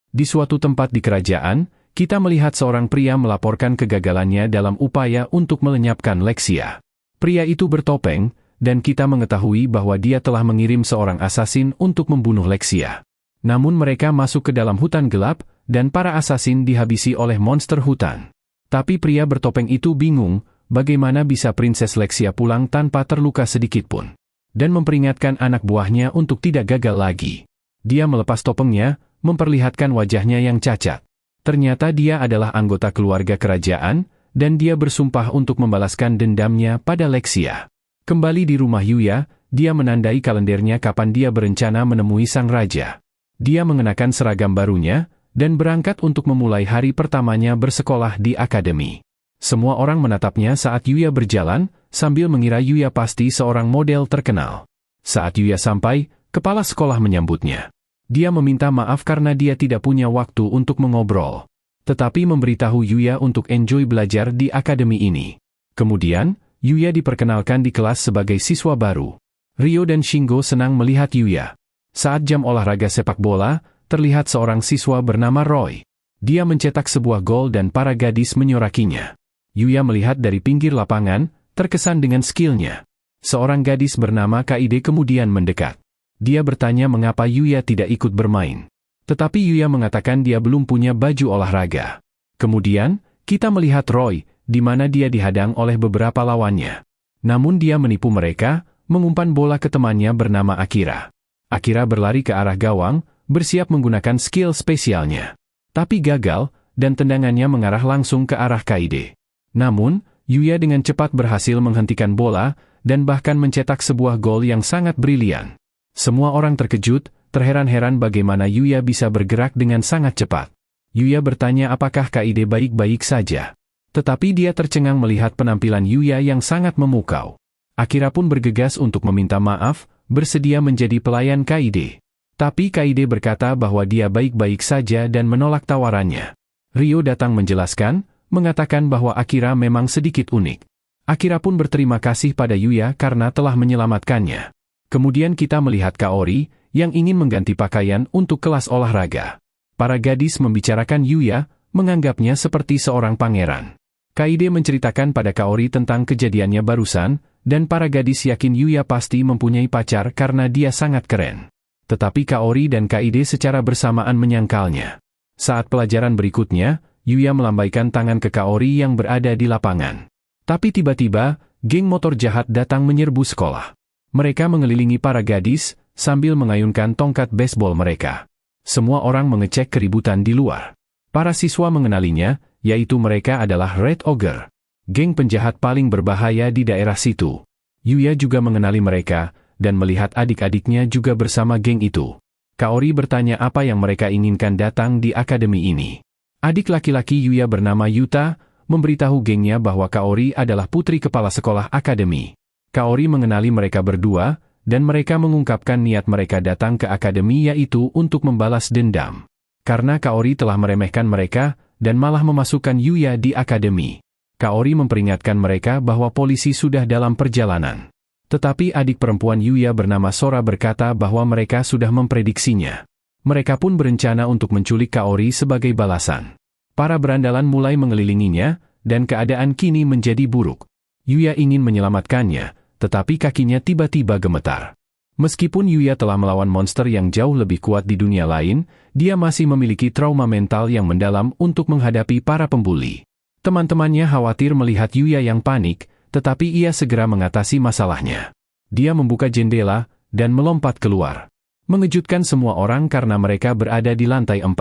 Di suatu tempat di kerajaan, kita melihat seorang pria melaporkan kegagalannya dalam upaya untuk melenyapkan Lexia. Pria itu bertopeng, dan kita mengetahui bahwa dia telah mengirim seorang asasin untuk membunuh Lexia. Namun mereka masuk ke dalam hutan gelap, dan para asasin dihabisi oleh monster hutan. Tapi pria bertopeng itu bingung, bagaimana bisa Prinses Lexia pulang tanpa terluka sedikitpun. Dan memperingatkan anak buahnya untuk tidak gagal lagi. Dia melepas topengnya, memperlihatkan wajahnya yang cacat. Ternyata dia adalah anggota keluarga kerajaan, dan dia bersumpah untuk membalaskan dendamnya pada Lexia. Kembali di rumah Yuya, dia menandai kalendernya kapan dia berencana menemui sang raja. Dia mengenakan seragam barunya, dan berangkat untuk memulai hari pertamanya bersekolah di akademi. Semua orang menatapnya saat Yuya berjalan, sambil mengira Yuya pasti seorang model terkenal. Saat Yuya sampai, kepala sekolah menyambutnya. Dia meminta maaf karena dia tidak punya waktu untuk mengobrol. Tetapi memberitahu Yuya untuk enjoy belajar di akademi ini. Kemudian, Yuya diperkenalkan di kelas sebagai siswa baru. Ryo dan Shingo senang melihat Yuya. Saat jam olahraga sepak bola, terlihat seorang siswa bernama Roy. Dia mencetak sebuah gol dan para gadis menyorakinya. Yuya melihat dari pinggir lapangan, terkesan dengan skillnya. Seorang gadis bernama Kaide kemudian mendekat. Dia bertanya mengapa Yuya tidak ikut bermain. Tetapi Yuya mengatakan dia belum punya baju olahraga. Kemudian, kita melihat Roy, di mana dia dihadang oleh beberapa lawannya. Namun dia menipu mereka, mengumpan bola ke temannya bernama Akira. Akira berlari ke arah gawang, bersiap menggunakan skill spesialnya. Tapi gagal, dan tendangannya mengarah langsung ke arah Kaide. Namun, Yuya dengan cepat berhasil menghentikan bola, dan bahkan mencetak sebuah gol yang sangat brilian. Semua orang terkejut, terheran-heran bagaimana Yuya bisa bergerak dengan sangat cepat. Yuya bertanya apakah Kaide baik-baik saja. Tetapi dia tercengang melihat penampilan Yuya yang sangat memukau. Akira pun bergegas untuk meminta maaf, bersedia menjadi pelayan Kaide. Tapi Kaide berkata bahwa dia baik-baik saja dan menolak tawarannya. Ryo datang menjelaskan, mengatakan bahwa Akira memang sedikit unik. Akira pun berterima kasih pada Yuya karena telah menyelamatkannya. Kemudian kita melihat Kaori, yang ingin mengganti pakaian untuk kelas olahraga. Para gadis membicarakan Yuya, menganggapnya seperti seorang pangeran. Kaide menceritakan pada Kaori tentang kejadiannya barusan, dan para gadis yakin Yuya pasti mempunyai pacar karena dia sangat keren. Tetapi Kaori dan Kaide secara bersamaan menyangkalnya. Saat pelajaran berikutnya, Yuya melambaikan tangan ke Kaori yang berada di lapangan. Tapi tiba-tiba, geng motor jahat datang menyerbu sekolah. Mereka mengelilingi para gadis, sambil mengayunkan tongkat baseball mereka. Semua orang mengecek keributan di luar. Para siswa mengenalinya, yaitu mereka adalah Red Ogre, geng penjahat paling berbahaya di daerah situ. Yuya juga mengenali mereka, dan melihat adik-adiknya juga bersama geng itu. Kaori bertanya apa yang mereka inginkan datang di akademi ini. Adik laki-laki Yuya bernama Yuta, memberitahu gengnya bahwa Kaori adalah putri kepala sekolah akademi. Kaori mengenali mereka berdua, dan mereka mengungkapkan niat mereka datang ke akademi yaitu untuk membalas dendam. Karena Kaori telah meremehkan mereka, dan malah memasukkan Yuya di akademi. Kaori memperingatkan mereka bahwa polisi sudah dalam perjalanan. Tetapi adik perempuan Yuya bernama Sora berkata bahwa mereka sudah memprediksinya. Mereka pun berencana untuk menculik Kaori sebagai balasan. Para berandalan mulai mengelilinginya, dan keadaan kini menjadi buruk. Yuya ingin menyelamatkannya, tetapi kakinya tiba-tiba gemetar. Meskipun Yuya telah melawan monster yang jauh lebih kuat di dunia lain, dia masih memiliki trauma mental yang mendalam untuk menghadapi para pembuli. Teman-temannya khawatir melihat Yuya yang panik, tetapi ia segera mengatasi masalahnya. Dia membuka jendela, dan melompat keluar. Mengejutkan semua orang karena mereka berada di lantai 4.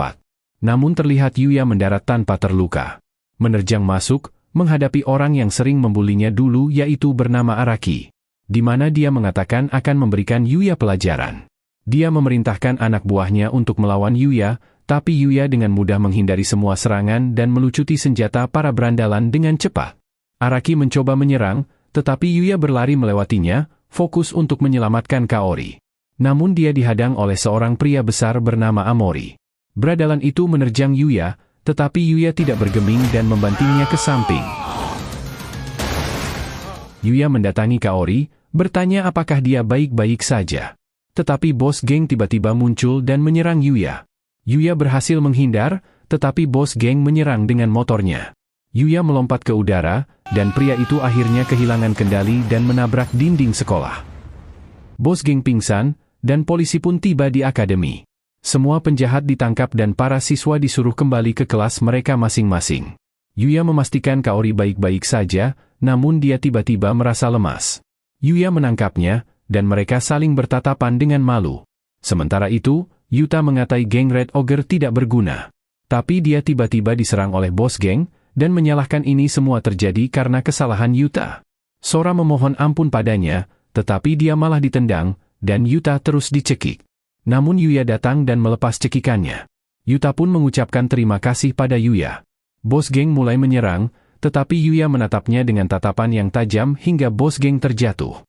Namun terlihat Yuya mendarat tanpa terluka. Menerjang masuk, menghadapi orang yang sering membulinya dulu yaitu bernama Araki, di mana dia mengatakan akan memberikan Yuya pelajaran. Dia memerintahkan anak buahnya untuk melawan Yuya, tapi Yuya dengan mudah menghindari semua serangan dan melucuti senjata para berandalan dengan cepat. Araki mencoba menyerang, tetapi Yuya berlari melewatinya, fokus untuk menyelamatkan Kaori. Namun dia dihadang oleh seorang pria besar bernama Amori. Berandalan itu menerjang Yuya, tetapi Yuya tidak bergeming dan membantingnya ke samping. Yuya mendatangi Kaori, bertanya apakah dia baik-baik saja. Tetapi bos geng tiba-tiba muncul dan menyerang Yuya. Yuya berhasil menghindar, tetapi bos geng menyerang dengan motornya. Yuya melompat ke udara, dan pria itu akhirnya kehilangan kendali dan menabrak dinding sekolah. Bos geng pingsan, dan polisi pun tiba di akademi. Semua penjahat ditangkap dan para siswa disuruh kembali ke kelas mereka masing-masing. Yuya memastikan Kaori baik-baik saja, namun dia tiba-tiba merasa lemas. Yuya menangkapnya, dan mereka saling bertatapan dengan malu. Sementara itu, Yuta mengatai geng Red Ogre tidak berguna. Tapi dia tiba-tiba diserang oleh bos geng, dan menyalahkan ini semua terjadi karena kesalahan Yuta. Sora memohon ampun padanya, tetapi dia malah ditendang, dan Yuta terus dicekik. Namun Yuya datang dan melepas cekikannya. Yuta pun mengucapkan terima kasih pada Yuya. Bos geng mulai menyerang, tetapi Yuya menatapnya dengan tatapan yang tajam hingga bos geng terjatuh.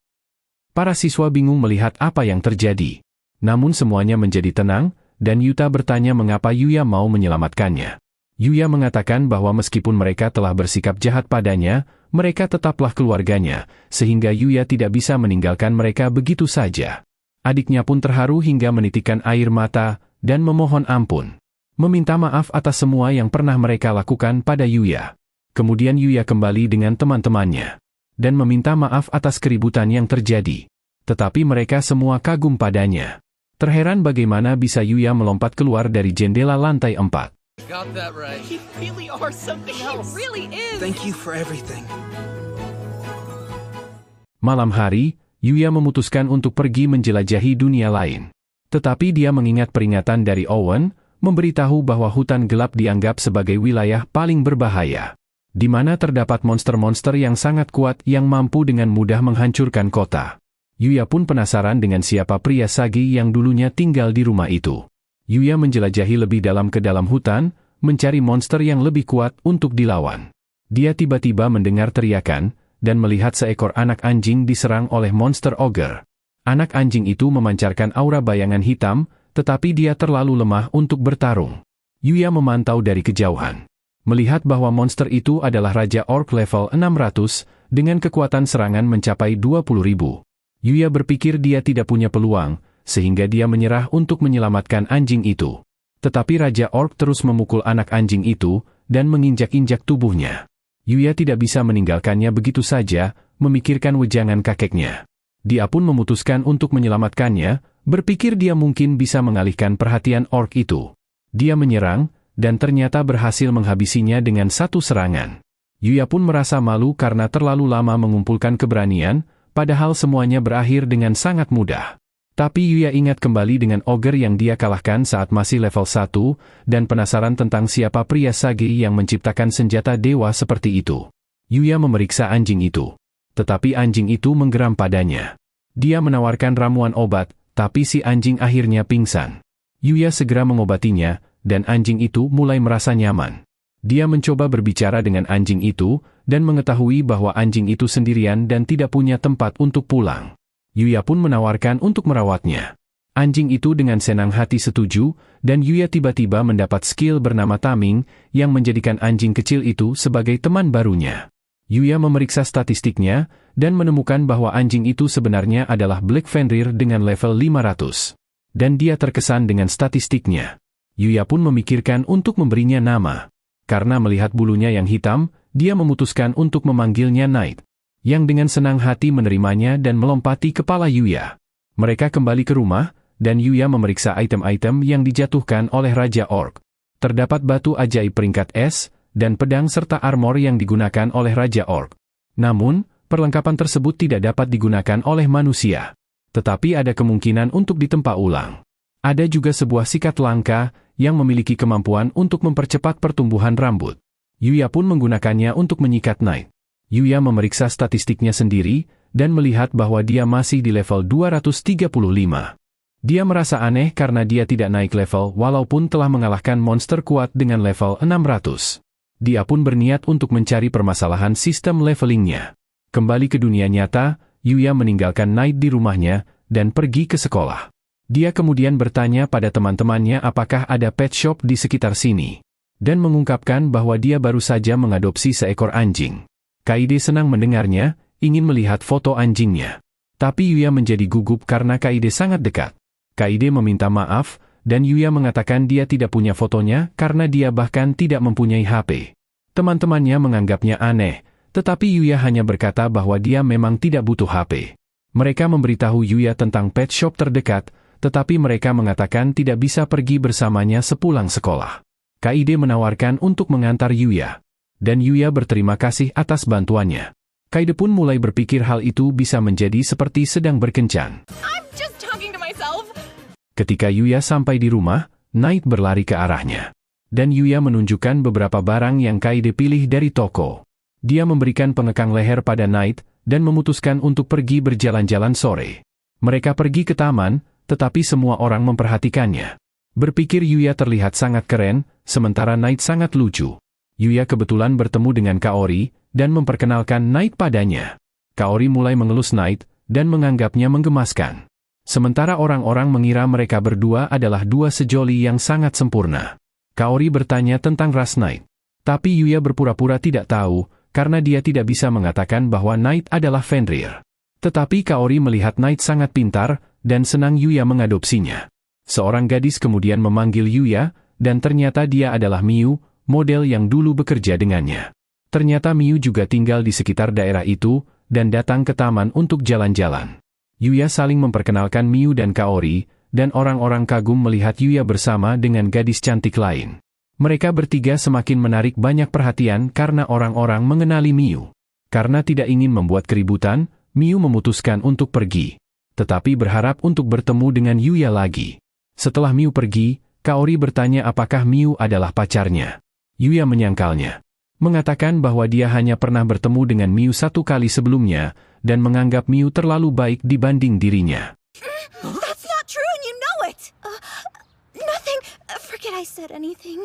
Para siswa bingung melihat apa yang terjadi. Namun semuanya menjadi tenang, dan Yuta bertanya mengapa Yuya mau menyelamatkannya. Yuya mengatakan bahwa meskipun mereka telah bersikap jahat padanya, mereka tetaplah keluarganya, sehingga Yuya tidak bisa meninggalkan mereka begitu saja. Adiknya pun terharu hingga menitikkan air mata, dan memohon ampun. Meminta maaf atas semua yang pernah mereka lakukan pada Yuya. Kemudian Yuya kembali dengan teman-temannya, dan meminta maaf atas keributan yang terjadi. Tetapi mereka semua kagum padanya. Terheran bagaimana bisa Yuya melompat keluar dari jendela lantai 4. Got that right. You really are something else. He really is. Thank you for everything. Malam hari, Yuya memutuskan untuk pergi menjelajahi dunia lain. Tetapi dia mengingat peringatan dari Owen, memberitahu bahwa hutan gelap dianggap sebagai wilayah paling berbahaya, di mana terdapat monster-monster yang sangat kuat yang mampu dengan mudah menghancurkan kota. Yuya pun penasaran dengan siapa pria Sagi yang dulunya tinggal di rumah itu. Yuya menjelajahi lebih dalam ke dalam hutan, mencari monster yang lebih kuat untuk dilawan. Dia tiba-tiba mendengar teriakan, dan melihat seekor anak anjing diserang oleh monster ogre. Anak anjing itu memancarkan aura bayangan hitam, tetapi dia terlalu lemah untuk bertarung. Yuya memantau dari kejauhan. Melihat bahwa monster itu adalah Raja Orc level 600, dengan kekuatan serangan mencapai 20.000. Yuya berpikir dia tidak punya peluang, sehingga dia menyerah untuk menyelamatkan anjing itu. Tetapi Raja Orc terus memukul anak anjing itu, dan menginjak-injak tubuhnya. Yuya tidak bisa meninggalkannya begitu saja, memikirkan wejangan kakeknya. Dia pun memutuskan untuk menyelamatkannya, berpikir dia mungkin bisa mengalihkan perhatian orc itu. Dia menyerang, dan ternyata berhasil menghabisinya dengan satu serangan. Yuya pun merasa malu karena terlalu lama mengumpulkan keberanian, padahal semuanya berakhir dengan sangat mudah. Tapi Yuya ingat kembali dengan ogre yang dia kalahkan saat masih level 1, dan penasaran tentang siapa pria Sagi yang menciptakan senjata dewa seperti itu. Yuya memeriksa anjing itu. Tetapi anjing itu menggeram padanya. Dia menawarkan ramuan obat, tapi si anjing akhirnya pingsan. Yuya segera mengobatinya, dan anjing itu mulai merasa nyaman. Dia mencoba berbicara dengan anjing itu, dan mengetahui bahwa anjing itu sendirian dan tidak punya tempat untuk pulang. Yuya pun menawarkan untuk merawatnya. Anjing itu dengan senang hati setuju, dan Yuya tiba-tiba mendapat skill bernama Taming, yang menjadikan anjing kecil itu sebagai teman barunya. Yuya memeriksa statistiknya, dan menemukan bahwa anjing itu sebenarnya adalah Black Fenrir dengan level 500. Dan dia terkesan dengan statistiknya. Yuya pun memikirkan untuk memberinya nama. Karena melihat bulunya yang hitam, dia memutuskan untuk memanggilnya Knight, yang dengan senang hati menerimanya dan melompati kepala Yuya. Mereka kembali ke rumah, dan Yuya memeriksa item-item yang dijatuhkan oleh Raja Orc. Terdapat batu ajaib peringkat S, dan pedang serta armor yang digunakan oleh Raja Orc. Namun, perlengkapan tersebut tidak dapat digunakan oleh manusia. Tetapi ada kemungkinan untuk ditempa ulang. Ada juga sebuah sikat langka, yang memiliki kemampuan untuk mempercepat pertumbuhan rambut. Yuya pun menggunakannya untuk menyikat Knight. Yuya memeriksa statistiknya sendiri, dan melihat bahwa dia masih di level 235. Dia merasa aneh karena dia tidak naik level walaupun telah mengalahkan monster kuat dengan level 600. Dia pun berniat untuk mencari permasalahan sistem levelingnya. Kembali ke dunia nyata, Yuya meninggalkan Knight di rumahnya, dan pergi ke sekolah. Dia kemudian bertanya pada teman-temannya apakah ada pet shop di sekitar sini, dan mengungkapkan bahwa dia baru saja mengadopsi seekor anjing. Kaide senang mendengarnya, ingin melihat foto anjingnya. Tapi Yuya menjadi gugup karena Kaide sangat dekat. Kaide meminta maaf, dan Yuya mengatakan dia tidak punya fotonya karena dia bahkan tidak mempunyai HP. Teman-temannya menganggapnya aneh, tetapi Yuya hanya berkata bahwa dia memang tidak butuh HP. Mereka memberitahu Yuya tentang pet shop terdekat, tetapi mereka mengatakan tidak bisa pergi bersamanya sepulang sekolah. Kaide menawarkan untuk mengantar Yuya, dan Yuya berterima kasih atas bantuannya. Kaide pun mulai berpikir hal itu bisa menjadi seperti sedang berkencan. I'm just talking to myself. Ketika Yuya sampai di rumah, Knight berlari ke arahnya. Dan Yuya menunjukkan beberapa barang yang Kaide pilih dari toko. Dia memberikan pengekang leher pada Knight, dan memutuskan untuk pergi berjalan-jalan sore. Mereka pergi ke taman, tetapi semua orang memperhatikannya. Berpikir Yuya terlihat sangat keren, sementara Knight sangat lucu. Yuya kebetulan bertemu dengan Kaori, dan memperkenalkan Knight padanya. Kaori mulai mengelus Knight, dan menganggapnya menggemaskan. Sementara orang-orang mengira mereka berdua adalah dua sejoli yang sangat sempurna. Kaori bertanya tentang ras Knight. Tapi Yuya berpura-pura tidak tahu, karena dia tidak bisa mengatakan bahwa Knight adalah Fenrir. Tetapi Kaori melihat Knight sangat pintar, dan senang Yuya mengadopsinya. Seorang gadis kemudian memanggil Yuya, dan ternyata dia adalah Miu, model yang dulu bekerja dengannya. Ternyata Miu juga tinggal di sekitar daerah itu, dan datang ke taman untuk jalan-jalan. Yuya saling memperkenalkan Miu dan Kaori, dan orang-orang kagum melihat Yuya bersama dengan gadis cantik lain. Mereka bertiga semakin menarik banyak perhatian karena orang-orang mengenali Miu. Karena tidak ingin membuat keributan, Miu memutuskan untuk pergi. Tetapi berharap untuk bertemu dengan Yuya lagi. Setelah Miu pergi, Kaori bertanya apakah Miu adalah pacarnya. Yuya menyangkalnya. Mengatakan bahwa dia hanya pernah bertemu dengan Miu 1 kali sebelumnya, dan menganggap Miu terlalu baik dibanding dirinya. That's not true and you know it! Nothing. Forget I said anything.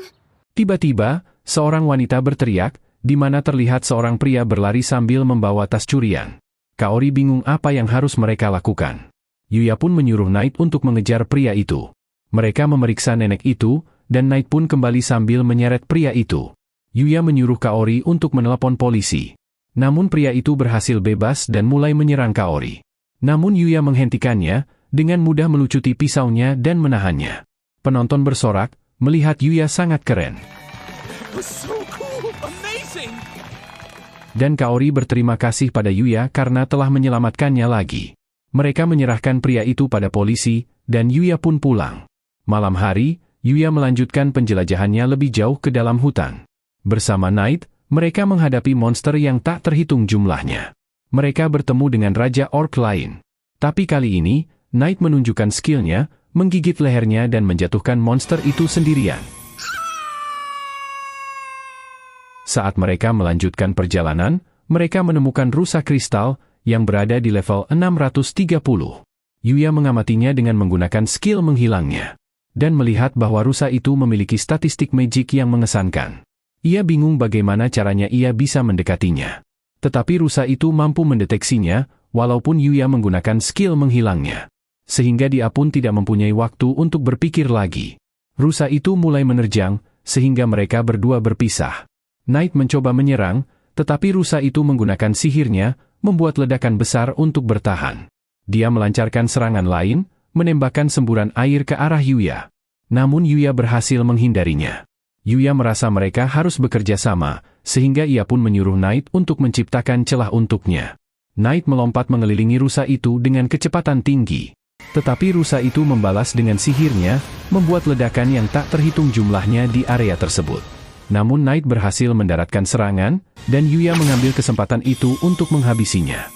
Tiba-tiba, seorang wanita berteriak, di mana terlihat seorang pria berlari sambil membawa tas curian. Kaori bingung apa yang harus mereka lakukan. Yuya pun menyuruh Knight untuk mengejar pria itu. Mereka memeriksa nenek itu, dan Knight pun kembali sambil menyeret pria itu. Yuya menyuruh Kaori untuk menelepon polisi. Namun pria itu berhasil bebas dan mulai menyerang Kaori. Namun Yuya menghentikannya, dengan mudah melucuti pisaunya dan menahannya. Penonton bersorak, melihat Yuya sangat keren. So cool! Amazing! Dan Kaori berterima kasih pada Yuya karena telah menyelamatkannya lagi. Mereka menyerahkan pria itu pada polisi, dan Yuya pun pulang. Malam hari, Yuya melanjutkan penjelajahannya lebih jauh ke dalam hutan. Bersama Knight, mereka menghadapi monster yang tak terhitung jumlahnya. Mereka bertemu dengan Raja Orc lain. Tapi kali ini, Knight menunjukkan skillnya, menggigit lehernya dan menjatuhkan monster itu sendirian. Saat mereka melanjutkan perjalanan, mereka menemukan rusa kristal yang berada di level 630. Yuya mengamatinya dengan menggunakan skill menghilangnya, dan melihat bahwa rusa itu memiliki statistik magic yang mengesankan. Ia bingung bagaimana caranya ia bisa mendekatinya. Tetapi rusa itu mampu mendeteksinya, walaupun Yuya menggunakan skill menghilangnya. Sehingga dia pun tidak mempunyai waktu untuk berpikir lagi. Rusa itu mulai menerjang, sehingga mereka berdua berpisah. Knight mencoba menyerang, tetapi rusa itu menggunakan sihirnya, membuat ledakan besar untuk bertahan. Dia melancarkan serangan lain, menembakkan semburan air ke arah Yuya. Namun Yuya berhasil menghindarinya. Yuya merasa mereka harus bekerja sama, sehingga ia pun menyuruh Knight untuk menciptakan celah untuknya. Knight melompat mengelilingi rusa itu dengan kecepatan tinggi. Tetapi rusa itu membalas dengan sihirnya, membuat ledakan yang tak terhitung jumlahnya di area tersebut. Namun Knight berhasil mendaratkan serangan, dan Yuya mengambil kesempatan itu untuk menghabisinya.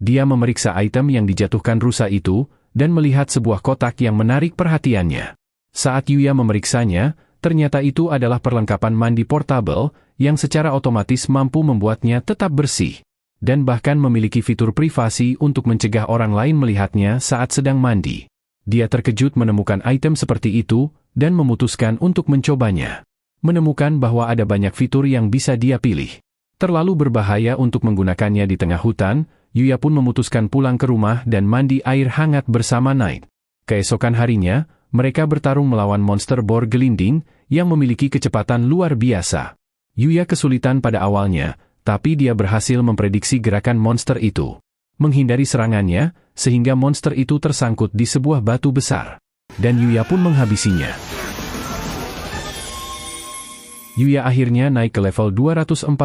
Dia memeriksa item yang dijatuhkan rusa itu, dan melihat sebuah kotak yang menarik perhatiannya. Saat Yuya memeriksanya, ternyata itu adalah perlengkapan mandi portable, yang secara otomatis mampu membuatnya tetap bersih, dan bahkan memiliki fitur privasi untuk mencegah orang lain melihatnya saat sedang mandi. Dia terkejut menemukan item seperti itu, dan memutuskan untuk mencobanya. Menemukan bahwa ada banyak fitur yang bisa dia pilih. Terlalu berbahaya untuk menggunakannya di tengah hutan, Yuya pun memutuskan pulang ke rumah dan mandi air hangat bersama Knight. Keesokan harinya, mereka bertarung melawan monster bor gelinding, yang memiliki kecepatan luar biasa. Yuya kesulitan pada awalnya, tapi dia berhasil memprediksi gerakan monster itu. Menghindari serangannya, sehingga monster itu tersangkut di sebuah batu besar. Dan Yuya pun menghabisinya. Yuya akhirnya naik ke level 240,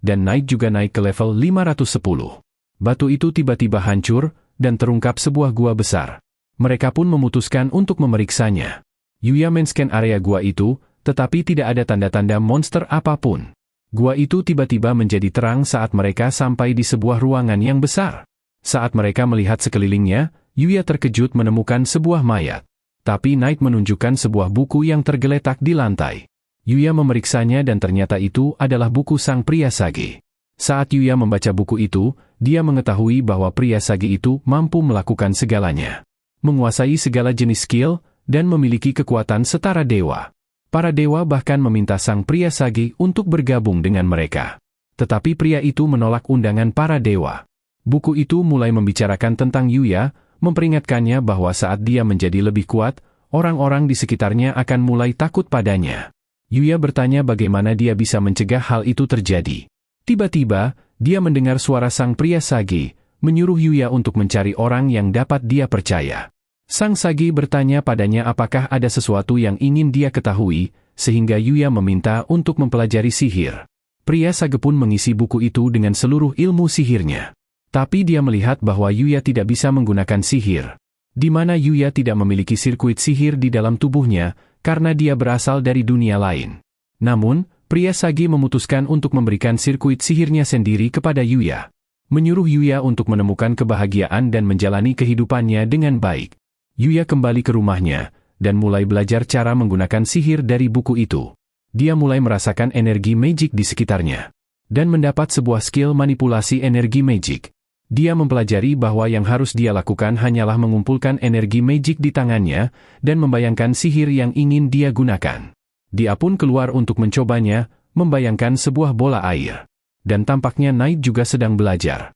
dan Knight juga naik ke level 510. Batu itu tiba-tiba hancur, dan terungkap sebuah gua besar. Mereka pun memutuskan untuk memeriksanya. Yuya men-scan area gua itu, tetapi tidak ada tanda-tanda monster apapun. Gua itu tiba-tiba menjadi terang saat mereka sampai di sebuah ruangan yang besar. Saat mereka melihat sekelilingnya, Yuya terkejut menemukan sebuah mayat. Tapi Knight menunjukkan sebuah buku yang tergeletak di lantai. Yuya memeriksanya dan ternyata itu adalah buku sang pria Sage. Saat Yuya membaca buku itu, dia mengetahui bahwa pria Sage itu mampu melakukan segalanya. Menguasai segala jenis skill, dan memiliki kekuatan setara dewa. Para dewa bahkan meminta sang pria Sage untuk bergabung dengan mereka. Tetapi pria itu menolak undangan para dewa. Buku itu mulai membicarakan tentang Yuya, memperingatkannya bahwa saat dia menjadi lebih kuat, orang-orang di sekitarnya akan mulai takut padanya. Yuya bertanya bagaimana dia bisa mencegah hal itu terjadi. Tiba-tiba, dia mendengar suara sang pria Sage, menyuruh Yuya untuk mencari orang yang dapat dia percaya. Sang Sage bertanya padanya apakah ada sesuatu yang ingin dia ketahui, sehingga Yuya meminta untuk mempelajari sihir. Pria Sage pun mengisi buku itu dengan seluruh ilmu sihirnya. Tapi dia melihat bahwa Yuya tidak bisa menggunakan sihir. di mana Yuya tidak memiliki sirkuit sihir di dalam tubuhnya karena dia berasal dari dunia lain. Namun, pria Sagi memutuskan untuk memberikan sirkuit sihirnya sendiri kepada Yuya, menyuruh Yuya untuk menemukan kebahagiaan dan menjalani kehidupannya dengan baik. Yuya kembali ke rumahnya dan mulai belajar cara menggunakan sihir dari buku itu. Dia mulai merasakan energi magic di sekitarnya dan mendapat sebuah skill manipulasi energi magic. Dia mempelajari bahwa yang harus dia lakukan hanyalah mengumpulkan energi magic di tangannya dan membayangkan sihir yang ingin dia gunakan. Dia pun keluar untuk mencobanya, membayangkan sebuah bola air. Dan tampaknya Knight juga sedang belajar.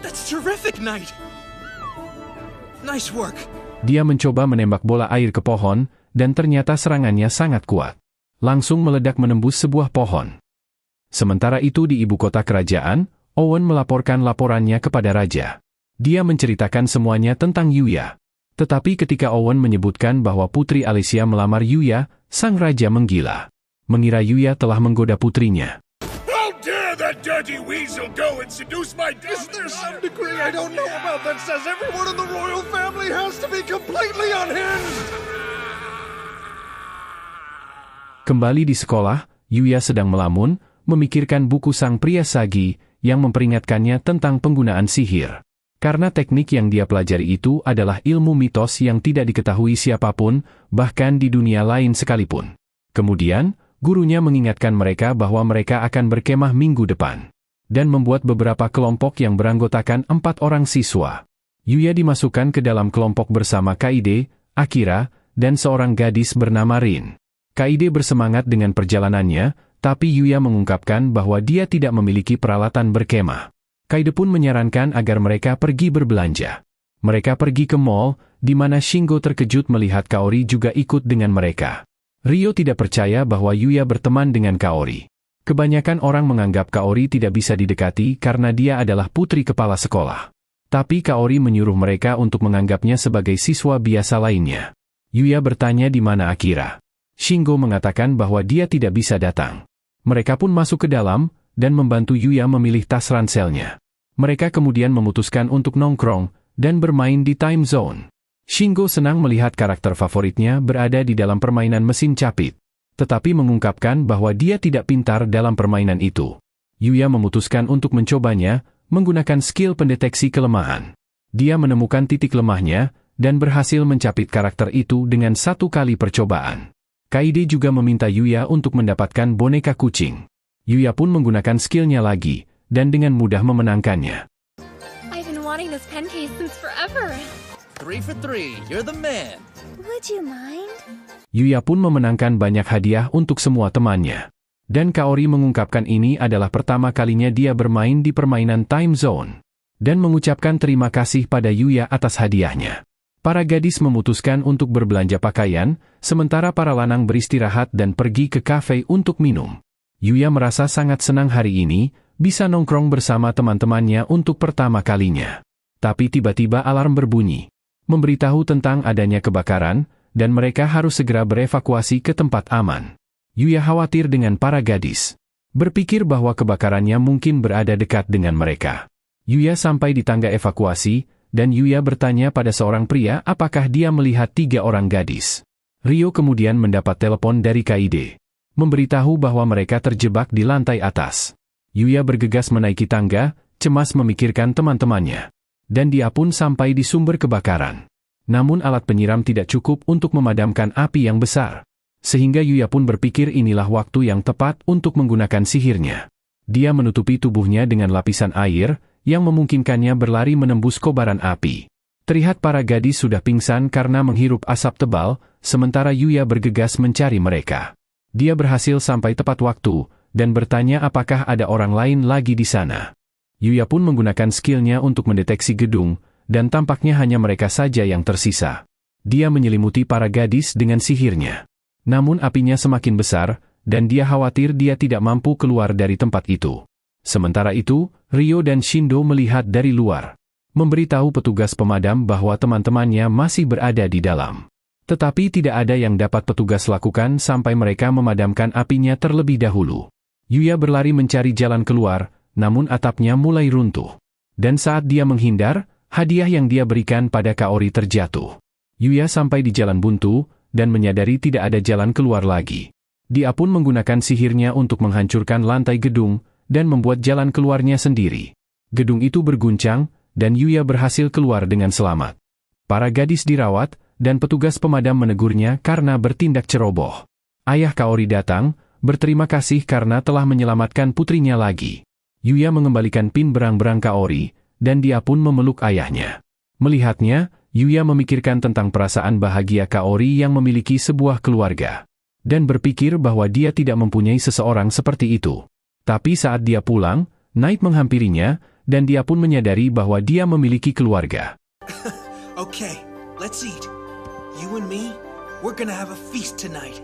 That's terrific, Knight! Nice work! Dia mencoba menembak bola air ke pohon, dan ternyata serangannya sangat kuat. Langsung meledak menembus sebuah pohon. Sementara itu di ibu kota kerajaan, Owen melaporkan laporannya kepada raja. Dia menceritakan semuanya tentang Yuya. Tetapi ketika Owen menyebutkan bahwa Putri Alicia melamar Yuya, sang raja menggila. Mengira Yuya telah menggoda putrinya. How dare that dirty weasel go and seduce my daughter? Is there some degree I don't know about that says everyone in the royal family has to be completely unhinged? Kembali di sekolah, Yuya sedang melamun, memikirkan buku sang pria Sagi, yang memperingatkannya tentang penggunaan sihir. Karena teknik yang dia pelajari itu adalah ilmu mitos yang tidak diketahui siapapun, bahkan di dunia lain sekalipun. Kemudian, gurunya mengingatkan mereka bahwa mereka akan berkemah minggu depan, dan membuat beberapa kelompok yang beranggotakan 4 orang siswa. Yuya dimasukkan ke dalam kelompok bersama Kaide, Akira, dan seorang gadis bernama Rin. Kaide bersemangat dengan perjalanannya, tapi Yuya mengungkapkan bahwa dia tidak memiliki peralatan berkemah. Kaide pun menyarankan agar mereka pergi berbelanja. Mereka pergi ke mall, di mana Shingo terkejut melihat Kaori juga ikut dengan mereka. Ryo tidak percaya bahwa Yuya berteman dengan Kaori. Kebanyakan orang menganggap Kaori tidak bisa didekati karena dia adalah putri kepala sekolah. Tapi Kaori menyuruh mereka untuk menganggapnya sebagai siswa biasa lainnya. Yuya bertanya di mana Akira. Shingo mengatakan bahwa dia tidak bisa datang. Mereka pun masuk ke dalam, dan membantu Yuya memilih tas ranselnya. Mereka kemudian memutuskan untuk nongkrong, dan bermain di time zone. Shingo senang melihat karakter favoritnya berada di dalam permainan mesin capit, tetapi mengungkapkan bahwa dia tidak pintar dalam permainan itu. Yuya memutuskan untuk mencobanya, menggunakan skill pendeteksi kelemahan. Dia menemukan titik lemahnya, dan berhasil mencapit karakter itu dengan 1 kali percobaan. Kaide juga meminta Yuya untuk mendapatkan boneka kucing. Yuya pun menggunakan skillnya lagi, dan dengan mudah memenangkannya. I've been wanting this pen case since forever. 3 for 3, you're the man. Would you mind? Yuya pun memenangkan banyak hadiah untuk semua temannya. Dan Kaori mengungkapkan ini adalah pertama kalinya dia bermain di permainan time zone. Dan mengucapkan terima kasih pada Yuya atas hadiahnya. Para gadis memutuskan untuk berbelanja pakaian, sementara para lanang beristirahat dan pergi ke kafe untuk minum. Yuya merasa sangat senang hari ini, bisa nongkrong bersama teman-temannya untuk pertama kalinya. Tapi tiba-tiba alarm berbunyi, memberitahu tentang adanya kebakaran, dan mereka harus segera berevakuasi ke tempat aman. Yuya khawatir dengan para gadis. Berpikir bahwa kebakarannya mungkin berada dekat dengan mereka. Yuya sampai di tangga evakuasi, dan Yuya bertanya pada seorang pria apakah dia melihat 3 orang gadis. Ryo kemudian mendapat telepon dari Kaide, memberitahu bahwa mereka terjebak di lantai atas. Yuya bergegas menaiki tangga, cemas memikirkan teman-temannya. Dan dia pun sampai di sumber kebakaran. Namun alat penyiram tidak cukup untuk memadamkan api yang besar. Sehingga Yuya pun berpikir inilah waktu yang tepat untuk menggunakan sihirnya. Dia menutupi tubuhnya dengan lapisan air, yang memungkinkannya berlari menembus kobaran api. Terlihat para gadis sudah pingsan karena menghirup asap tebal, sementara Yuya bergegas mencari mereka. Dia berhasil sampai tepat waktu, dan bertanya apakah ada orang lain lagi di sana. Yuya pun menggunakan skillnya untuk mendeteksi gedung, dan tampaknya hanya mereka saja yang tersisa. Dia menyelimuti para gadis dengan sihirnya. Namun apinya semakin besar, dan dia khawatir dia tidak mampu keluar dari tempat itu. Sementara itu, Ryo dan Shindo melihat dari luar, memberitahu petugas pemadam bahwa teman-temannya masih berada di dalam. Tetapi tidak ada yang dapat petugas lakukan sampai mereka memadamkan apinya terlebih dahulu. Yuya berlari mencari jalan keluar, namun atapnya mulai runtuh. Dan saat dia menghindar, hadiah yang dia berikan pada Kaori terjatuh. Yuya sampai di jalan buntu, dan menyadari tidak ada jalan keluar lagi. Dia pun menggunakan sihirnya untuk menghancurkan lantai gedung, dan membuat jalan keluarnya sendiri. Gedung itu berguncang, dan Yuya berhasil keluar dengan selamat. Para gadis dirawat, dan petugas pemadam menegurnya karena bertindak ceroboh. Ayah Kaori datang, berterima kasih karena telah menyelamatkan putrinya lagi. Yuya mengembalikan pin berang-berang Kaori, dan dia pun memeluk ayahnya. Melihatnya, Yuya memikirkan tentang perasaan bahagia Kaori yang memiliki sebuah keluarga. Dan berpikir bahwa dia tidak mempunyai seseorang seperti itu. Tapi saat dia pulang, Knight menghampirinya, dan dia pun menyadari bahwa dia memiliki keluarga. Okay, let's eat. You and me, we're gonna have a feast tonight.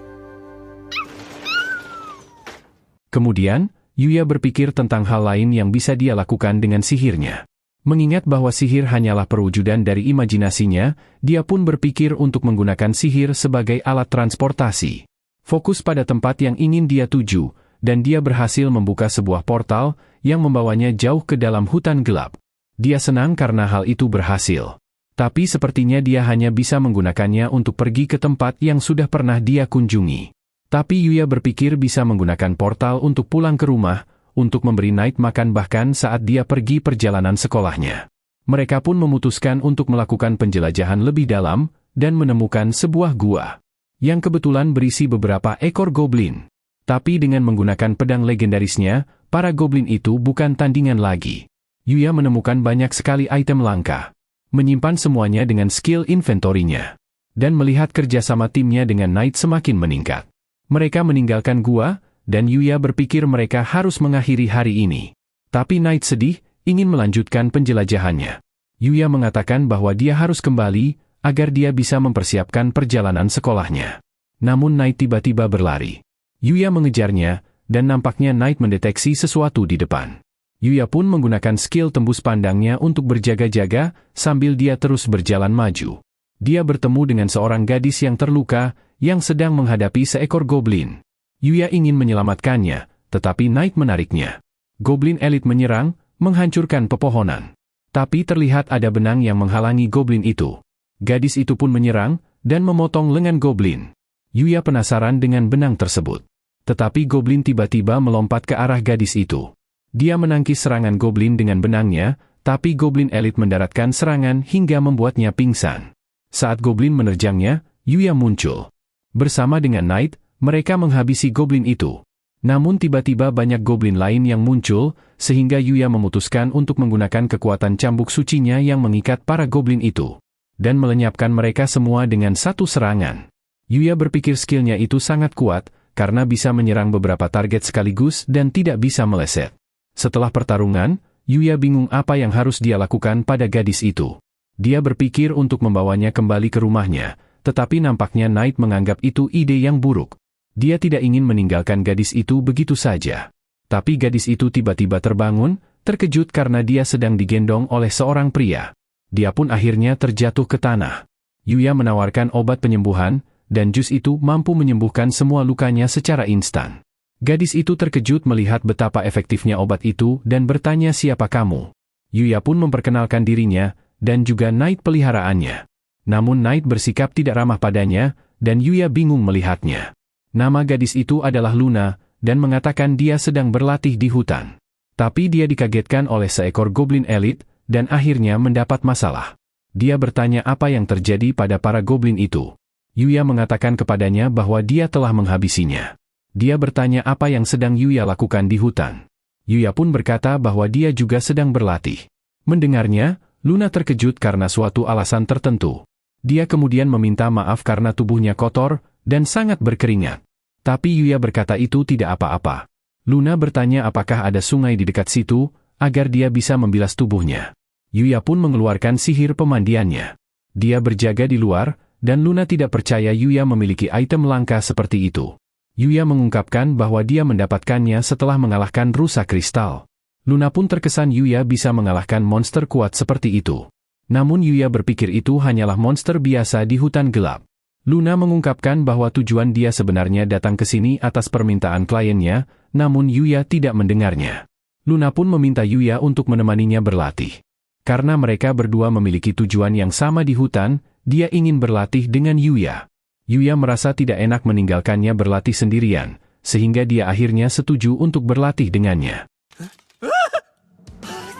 Kemudian, Yuya berpikir tentang hal lain yang bisa dia lakukan dengan sihirnya. Mengingat bahwa sihir hanyalah perwujudan dari imajinasinya, dia pun berpikir untuk menggunakan sihir sebagai alat transportasi. Fokus pada tempat yang ingin dia tuju, dan dia berhasil membuka sebuah portal yang membawanya jauh ke dalam hutan gelap. Dia senang karena hal itu berhasil. Tapi sepertinya dia hanya bisa menggunakannya untuk pergi ke tempat yang sudah pernah dia kunjungi. Tapi Yuya berpikir bisa menggunakan portal untuk pulang ke rumah, untuk memberi Knight makan bahkan saat dia pergi perjalanan sekolahnya. Mereka pun memutuskan untuk melakukan penjelajahan lebih dalam, dan menemukan sebuah gua yang kebetulan berisi beberapa ekor goblin. Tapi dengan menggunakan pedang legendarisnya, para goblin itu bukan tandingan lagi. Yuya menemukan banyak sekali item langka. Menyimpan semuanya dengan skill inventorinya. Dan melihat kerjasama timnya dengan Knight semakin meningkat. Mereka meninggalkan gua, dan Yuya berpikir mereka harus mengakhiri hari ini. Tapi Knight sedih, ingin melanjutkan penjelajahannya. Yuya mengatakan bahwa dia harus kembali, agar dia bisa mempersiapkan perjalanan sekolahnya. Namun Knight tiba-tiba berlari. Yuya mengejarnya, dan nampaknya Knight mendeteksi sesuatu di depan. Yuya pun menggunakan skill tembus pandangnya untuk berjaga-jaga, sambil dia terus berjalan maju. Dia bertemu dengan seorang gadis yang terluka, yang sedang menghadapi seekor goblin. Yuya ingin menyelamatkannya, tetapi Knight menariknya. Goblin elit menyerang, menghancurkan pepohonan. Tapi terlihat ada benang yang menghalangi goblin itu. Gadis itu pun menyerang, dan memotong lengan goblin. Yuya penasaran dengan benang tersebut. Tetapi goblin tiba-tiba melompat ke arah gadis itu. Dia menangkis serangan goblin dengan benangnya, tapi goblin elit mendaratkan serangan hingga membuatnya pingsan. Saat goblin menerjangnya, Yuya muncul. Bersama dengan Knight, mereka menghabisi goblin itu. Namun tiba-tiba banyak goblin lain yang muncul, sehingga Yuya memutuskan untuk menggunakan kekuatan cambuk sucinya yang mengikat para goblin itu. Dan melenyapkan mereka semua dengan satu serangan. Yuya berpikir skillnya itu sangat kuat, karena bisa menyerang beberapa target sekaligus dan tidak bisa meleset. Setelah pertarungan, Yuya bingung apa yang harus dia lakukan pada gadis itu. Dia berpikir untuk membawanya kembali ke rumahnya, tetapi nampaknya Knight menganggap itu ide yang buruk. Dia tidak ingin meninggalkan gadis itu begitu saja. Tapi gadis itu tiba-tiba terbangun, terkejut karena dia sedang digendong oleh seorang pria. Dia pun akhirnya terjatuh ke tanah. Yuya menawarkan obat penyembuhan, dan jus itu mampu menyembuhkan semua lukanya secara instan. Gadis itu terkejut melihat betapa efektifnya obat itu dan bertanya siapa kamu. Yuya pun memperkenalkan dirinya, dan juga Knight peliharaannya. Namun Knight bersikap tidak ramah padanya, dan Yuya bingung melihatnya. Nama gadis itu adalah Luna, dan mengatakan dia sedang berlatih di hutan. Tapi dia dikagetkan oleh seekor goblin elit, dan akhirnya mendapat masalah. Dia bertanya apa yang terjadi pada para goblin itu. Yuya mengatakan kepadanya bahwa dia telah menghabisinya. Dia bertanya apa yang sedang Yuya lakukan di hutan. Yuya pun berkata bahwa dia juga sedang berlatih. Mendengarnya, Luna terkejut karena suatu alasan tertentu. Dia kemudian meminta maaf karena tubuhnya kotor, dan sangat berkeringat. Tapi Yuya berkata itu tidak apa-apa. Luna bertanya apakah ada sungai di dekat situ, agar dia bisa membilas tubuhnya. Yuya pun mengeluarkan sihir pemandiannya. Dia berjaga di luar, dan Luna tidak percaya Yuya memiliki item langka seperti itu. Yuya mengungkapkan bahwa dia mendapatkannya setelah mengalahkan rusa kristal. Luna pun terkesan Yuya bisa mengalahkan monster kuat seperti itu. Namun Yuya berpikir itu hanyalah monster biasa di hutan gelap. Luna mengungkapkan bahwa tujuan dia sebenarnya datang ke sini atas permintaan kliennya, namun Yuya tidak mendengarnya. Luna pun meminta Yuya untuk menemaninya berlatih. Karena mereka berdua memiliki tujuan yang sama di hutan, dia ingin berlatih dengan Yuya. Yuya merasa tidak enak meninggalkannya berlatih sendirian, sehingga dia akhirnya setuju untuk berlatih dengannya.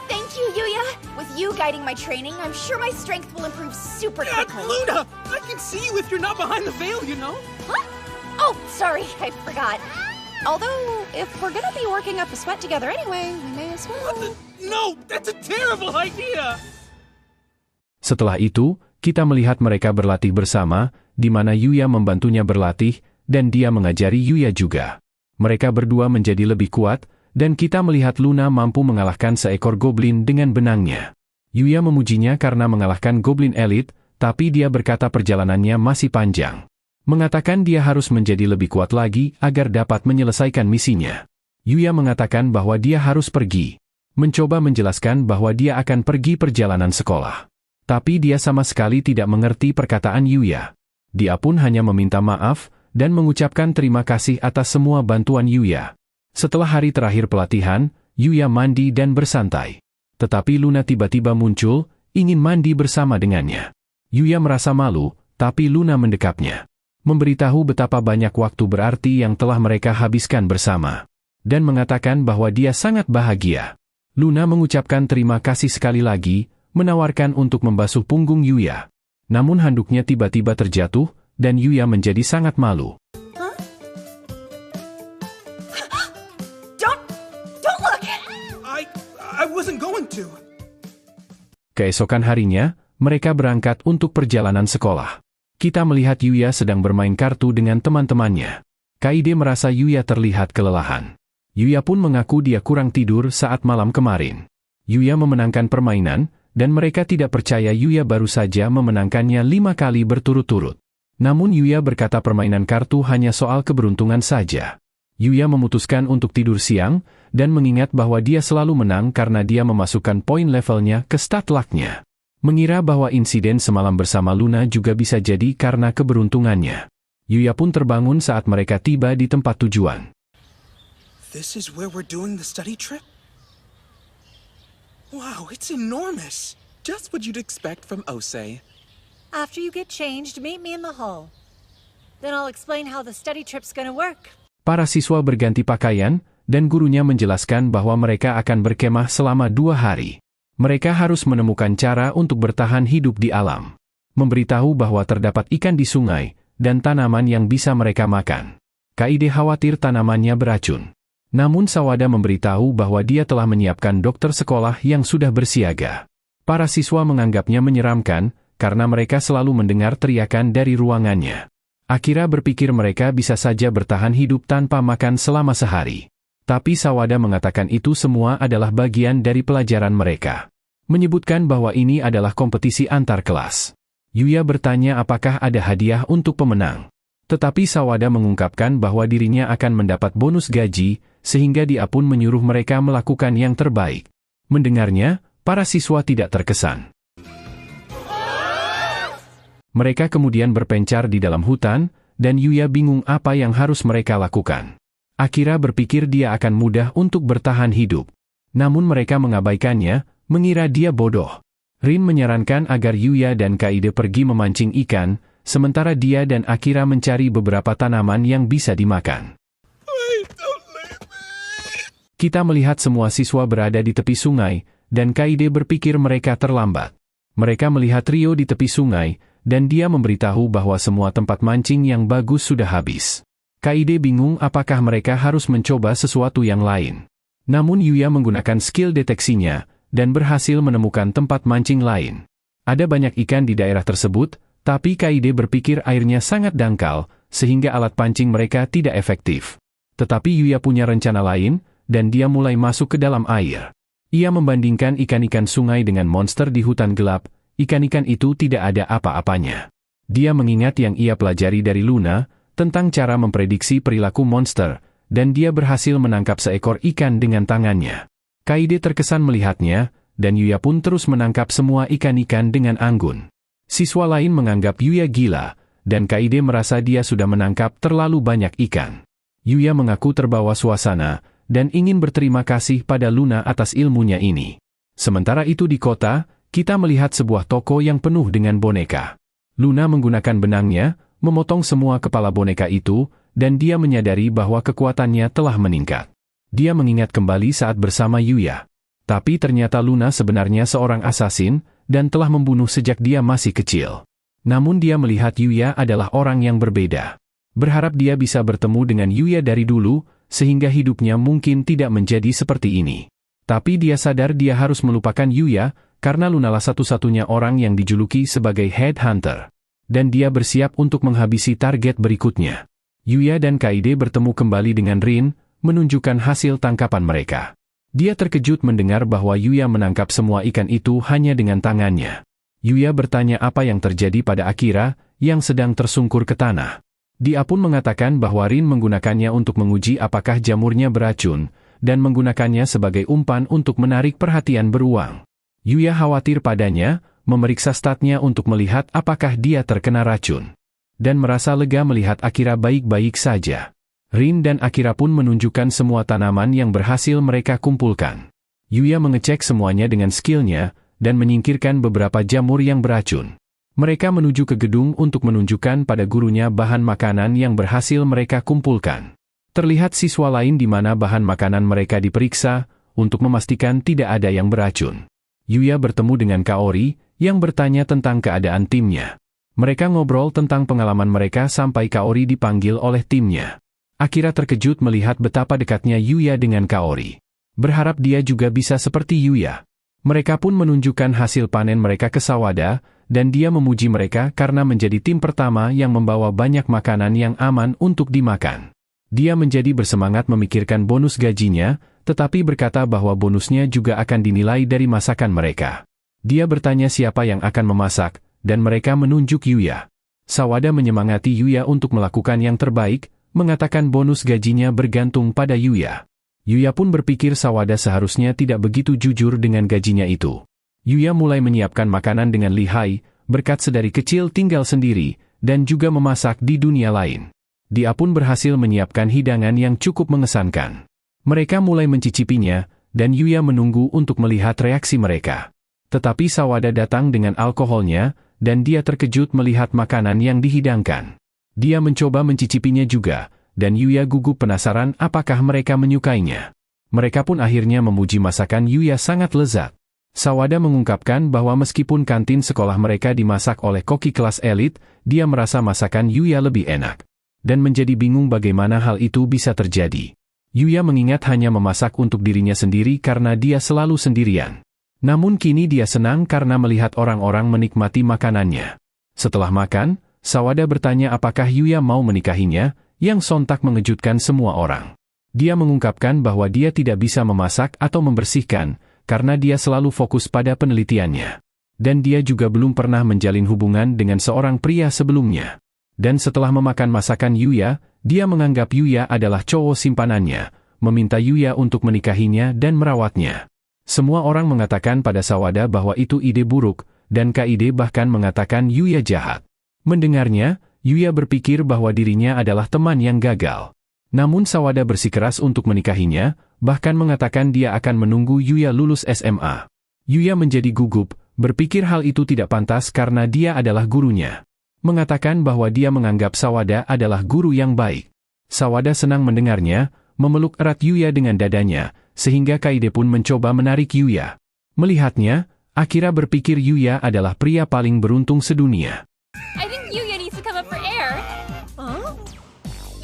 Thank you, Yuya. With you guiding my training, I'm sure my strength will improve super quickly. Luna! I can see you if you're not behind the veil, you know? Huh? Oh, sorry, I forgot. Although, if we're gonna be working up a sweat together anyway, we may as well. No, that's a terrible idea! Setelah itu, kita melihat mereka berlatih bersama, di mana Yuya membantunya berlatih, dan dia mengajari Yuya juga. Mereka berdua menjadi lebih kuat, dan kita melihat Luna mampu mengalahkan seekor goblin dengan benangnya. Yuya memujinya karena mengalahkan goblin elit, tapi dia berkata perjalanannya masih panjang. Mengatakan dia harus menjadi lebih kuat lagi agar dapat menyelesaikan misinya. Yuya mengatakan bahwa dia harus pergi. Mencoba menjelaskan bahwa dia akan pergi perjalanan sekolah. Tapi dia sama sekali tidak mengerti perkataan Yuya. Dia pun hanya meminta maaf, dan mengucapkan terima kasih atas semua bantuan Yuya. Setelah hari terakhir pelatihan, Yuya mandi dan bersantai. Tetapi Luna tiba-tiba muncul, ingin mandi bersama dengannya. Yuya merasa malu, tapi Luna mendekapnya. Memberitahu betapa banyak waktu berarti yang telah mereka habiskan bersama. Dan mengatakan bahwa dia sangat bahagia. Luna mengucapkan terima kasih sekali lagi, menawarkan untuk membasuh punggung Yuya. Namun handuknya tiba-tiba terjatuh, dan Yuya menjadi sangat malu. Huh? Don't look! I wasn't going to. Keesokan harinya, mereka berangkat untuk perjalanan sekolah. Kita melihat Yuya sedang bermain kartu dengan teman-temannya. Kaide merasa Yuya terlihat kelelahan. Yuya pun mengaku dia kurang tidur saat malam kemarin. Yuya memenangkan permainan, dan mereka tidak percaya Yuya baru saja memenangkannya 5 kali berturut-turut. Namun Yuya berkata permainan kartu hanya soal keberuntungan saja. Yuya memutuskan untuk tidur siang, dan mengingat bahwa dia selalu menang karena dia memasukkan poin levelnya ke stat luck-nya. Mengira bahwa insiden semalam bersama Luna juga bisa jadi karena keberuntungannya. Yuya pun terbangun saat mereka tiba di tempat tujuan. This is where we're doing the study trip? Wow, it's enormous. Just what you'd expect from Osei. After you get changed, meet me in the hall. Then I'll explain how the study trip's gonna work. Para siswa berganti pakaian, dan gurunya menjelaskan bahwa mereka akan berkemah selama 2 hari. Mereka harus menemukan cara untuk bertahan hidup di alam. Memberitahu bahwa terdapat ikan di sungai, dan tanaman yang bisa mereka makan. Kaide khawatir tanamannya beracun. Namun Sawada memberitahu bahwa dia telah menyiapkan dokter sekolah yang sudah bersiaga. Para siswa menganggapnya menyeramkan, karena mereka selalu mendengar teriakan dari ruangannya. Akira berpikir mereka bisa saja bertahan hidup tanpa makan selama sehari. Tapi Sawada mengatakan itu semua adalah bagian dari pelajaran mereka. Menyebutkan bahwa ini adalah kompetisi antar kelas. Yuya bertanya apakah ada hadiah untuk pemenang. Tetapi Sawada mengungkapkan bahwa dirinya akan mendapat bonus gaji, sehingga dia pun menyuruh mereka melakukan yang terbaik. Mendengarnya, para siswa tidak terkesan. Mereka kemudian berpencar di dalam hutan, dan Yuya bingung apa yang harus mereka lakukan. Akira berpikir dia akan mudah untuk bertahan hidup. Namun mereka mengabaikannya, mengira dia bodoh. Rin menyarankan agar Yuya dan Kaide pergi memancing ikan, sementara dia dan Akira mencari beberapa tanaman yang bisa dimakan. Kita melihat semua siswa berada di tepi sungai, dan Kaide berpikir mereka terlambat. Mereka melihat Rio di tepi sungai, dan dia memberitahu bahwa semua tempat mancing yang bagus sudah habis. Kaide bingung apakah mereka harus mencoba sesuatu yang lain. Namun Yuya menggunakan skill deteksinya, dan berhasil menemukan tempat mancing lain. Ada banyak ikan di daerah tersebut, tapi Kaide berpikir airnya sangat dangkal, sehingga alat pancing mereka tidak efektif. Tetapi Yuya punya rencana lain, dan dia mulai masuk ke dalam air. Ia membandingkan ikan-ikan sungai dengan monster di hutan gelap, ikan-ikan itu tidak ada apa-apanya. Dia mengingat yang ia pelajari dari Luna, tentang cara memprediksi perilaku monster, dan dia berhasil menangkap seekor ikan dengan tangannya. Kaide terkesan melihatnya, dan Yuya pun terus menangkap semua ikan-ikan dengan anggun. Siswa lain menganggap Yuya gila, dan Kaide merasa dia sudah menangkap terlalu banyak ikan. Yuya mengaku terbawa suasana, dan ingin berterima kasih pada Luna atas ilmunya ini. Sementara itu di kota, kita melihat sebuah toko yang penuh dengan boneka. Luna menggunakan benangnya, memotong semua kepala boneka itu, dan dia menyadari bahwa kekuatannya telah meningkat. Dia mengingat kembali saat bersama Yuya. Tapi ternyata Luna sebenarnya seorang asasin, dan telah membunuh sejak dia masih kecil. Namun dia melihat Yuya adalah orang yang berbeda. Berharap dia bisa bertemu dengan Yuya dari dulu, sehingga hidupnya mungkin tidak menjadi seperti ini. Tapi dia sadar dia harus melupakan Yuya, karena Lunalah satu-satunya orang yang dijuluki sebagai headhunter. Dan dia bersiap untuk menghabisi target berikutnya. Yuya dan Kaede bertemu kembali dengan Rin, menunjukkan hasil tangkapan mereka. Dia terkejut mendengar bahwa Yuya menangkap semua ikan itu hanya dengan tangannya. Yuya bertanya apa yang terjadi pada Akira, yang sedang tersungkur ke tanah. Dia pun mengatakan bahwa Rin menggunakannya untuk menguji apakah jamurnya beracun, dan menggunakannya sebagai umpan untuk menarik perhatian beruang. Yuya khawatir padanya, memeriksa statnya untuk melihat apakah dia terkena racun. Dan merasa lega melihat Akira baik-baik saja. Rin dan Akira pun menunjukkan semua tanaman yang berhasil mereka kumpulkan. Yuya mengecek semuanya dengan skillnya, dan menyingkirkan beberapa jamur yang beracun. Mereka menuju ke gedung untuk menunjukkan pada gurunya bahan makanan yang berhasil mereka kumpulkan. Terlihat siswa lain di mana bahan makanan mereka diperiksa, untuk memastikan tidak ada yang beracun. Yuya bertemu dengan Kaori, yang bertanya tentang keadaan timnya. Mereka ngobrol tentang pengalaman mereka sampai Kaori dipanggil oleh timnya. Akira terkejut melihat betapa dekatnya Yuya dengan Kaori. Berharap dia juga bisa seperti Yuya. Mereka pun menunjukkan hasil panen mereka ke Sawada, dan dia memuji mereka karena menjadi tim pertama yang membawa banyak makanan yang aman untuk dimakan. Dia menjadi bersemangat memikirkan bonus gajinya, tetapi berkata bahwa bonusnya juga akan dinilai dari masakan mereka. Dia bertanya siapa yang akan memasak, dan mereka menunjuk Yuya. Sawada menyemangati Yuya untuk melakukan yang terbaik, mengatakan bonus gajinya bergantung pada Yuya. Yuya pun berpikir Sawada seharusnya tidak begitu jujur dengan gajinya itu. Yuya mulai menyiapkan makanan dengan lihai, berkat sedari kecil tinggal sendiri, dan juga memasak di dunia lain. Dia pun berhasil menyiapkan hidangan yang cukup mengesankan. Mereka mulai mencicipinya, dan Yuya menunggu untuk melihat reaksi mereka. Tetapi Sawada datang dengan alkoholnya, dan dia terkejut melihat makanan yang dihidangkan. Dia mencoba mencicipinya juga, dan Yuya gugup penasaran apakah mereka menyukainya. Mereka pun akhirnya memuji masakan Yuya sangat lezat. Sawada mengungkapkan bahwa meskipun kantin sekolah mereka dimasak oleh koki kelas elit, dia merasa masakan Yuya lebih enak. Dan menjadi bingung bagaimana hal itu bisa terjadi. Yuya mengingat hanya memasak untuk dirinya sendiri karena dia selalu sendirian. Namun kini dia senang karena melihat orang-orang menikmati makanannya. Setelah makan, Sawada bertanya apakah Yuya mau menikahinya, yang sontak mengejutkan semua orang. Dia mengungkapkan bahwa dia tidak bisa memasak atau membersihkan, karena dia selalu fokus pada penelitiannya. Dan dia juga belum pernah menjalin hubungan dengan seorang pria sebelumnya. Dan setelah memakan masakan Yuya, dia menganggap Yuya adalah cowok simpanannya, meminta Yuya untuk menikahinya dan merawatnya. Semua orang mengatakan pada Sawada bahwa itu ide buruk, dan Kaede bahkan mengatakan Yuya jahat. Mendengarnya, Yuya berpikir bahwa dirinya adalah teman yang gagal. Namun Sawada bersikeras untuk menikahinya, bahkan mengatakan dia akan menunggu Yuya lulus SMA. Yuya menjadi gugup, berpikir hal itu tidak pantas karena dia adalah gurunya. Mengatakan bahwa dia menganggap Sawada adalah guru yang baik. Sawada senang mendengarnya, memeluk erat Yuya dengan dadanya, sehingga Kaede pun mencoba menarik Yuya. Melihatnya, Akira berpikir Yuya adalah pria paling beruntung sedunia. I think Yuya needs to come up for air. Huh?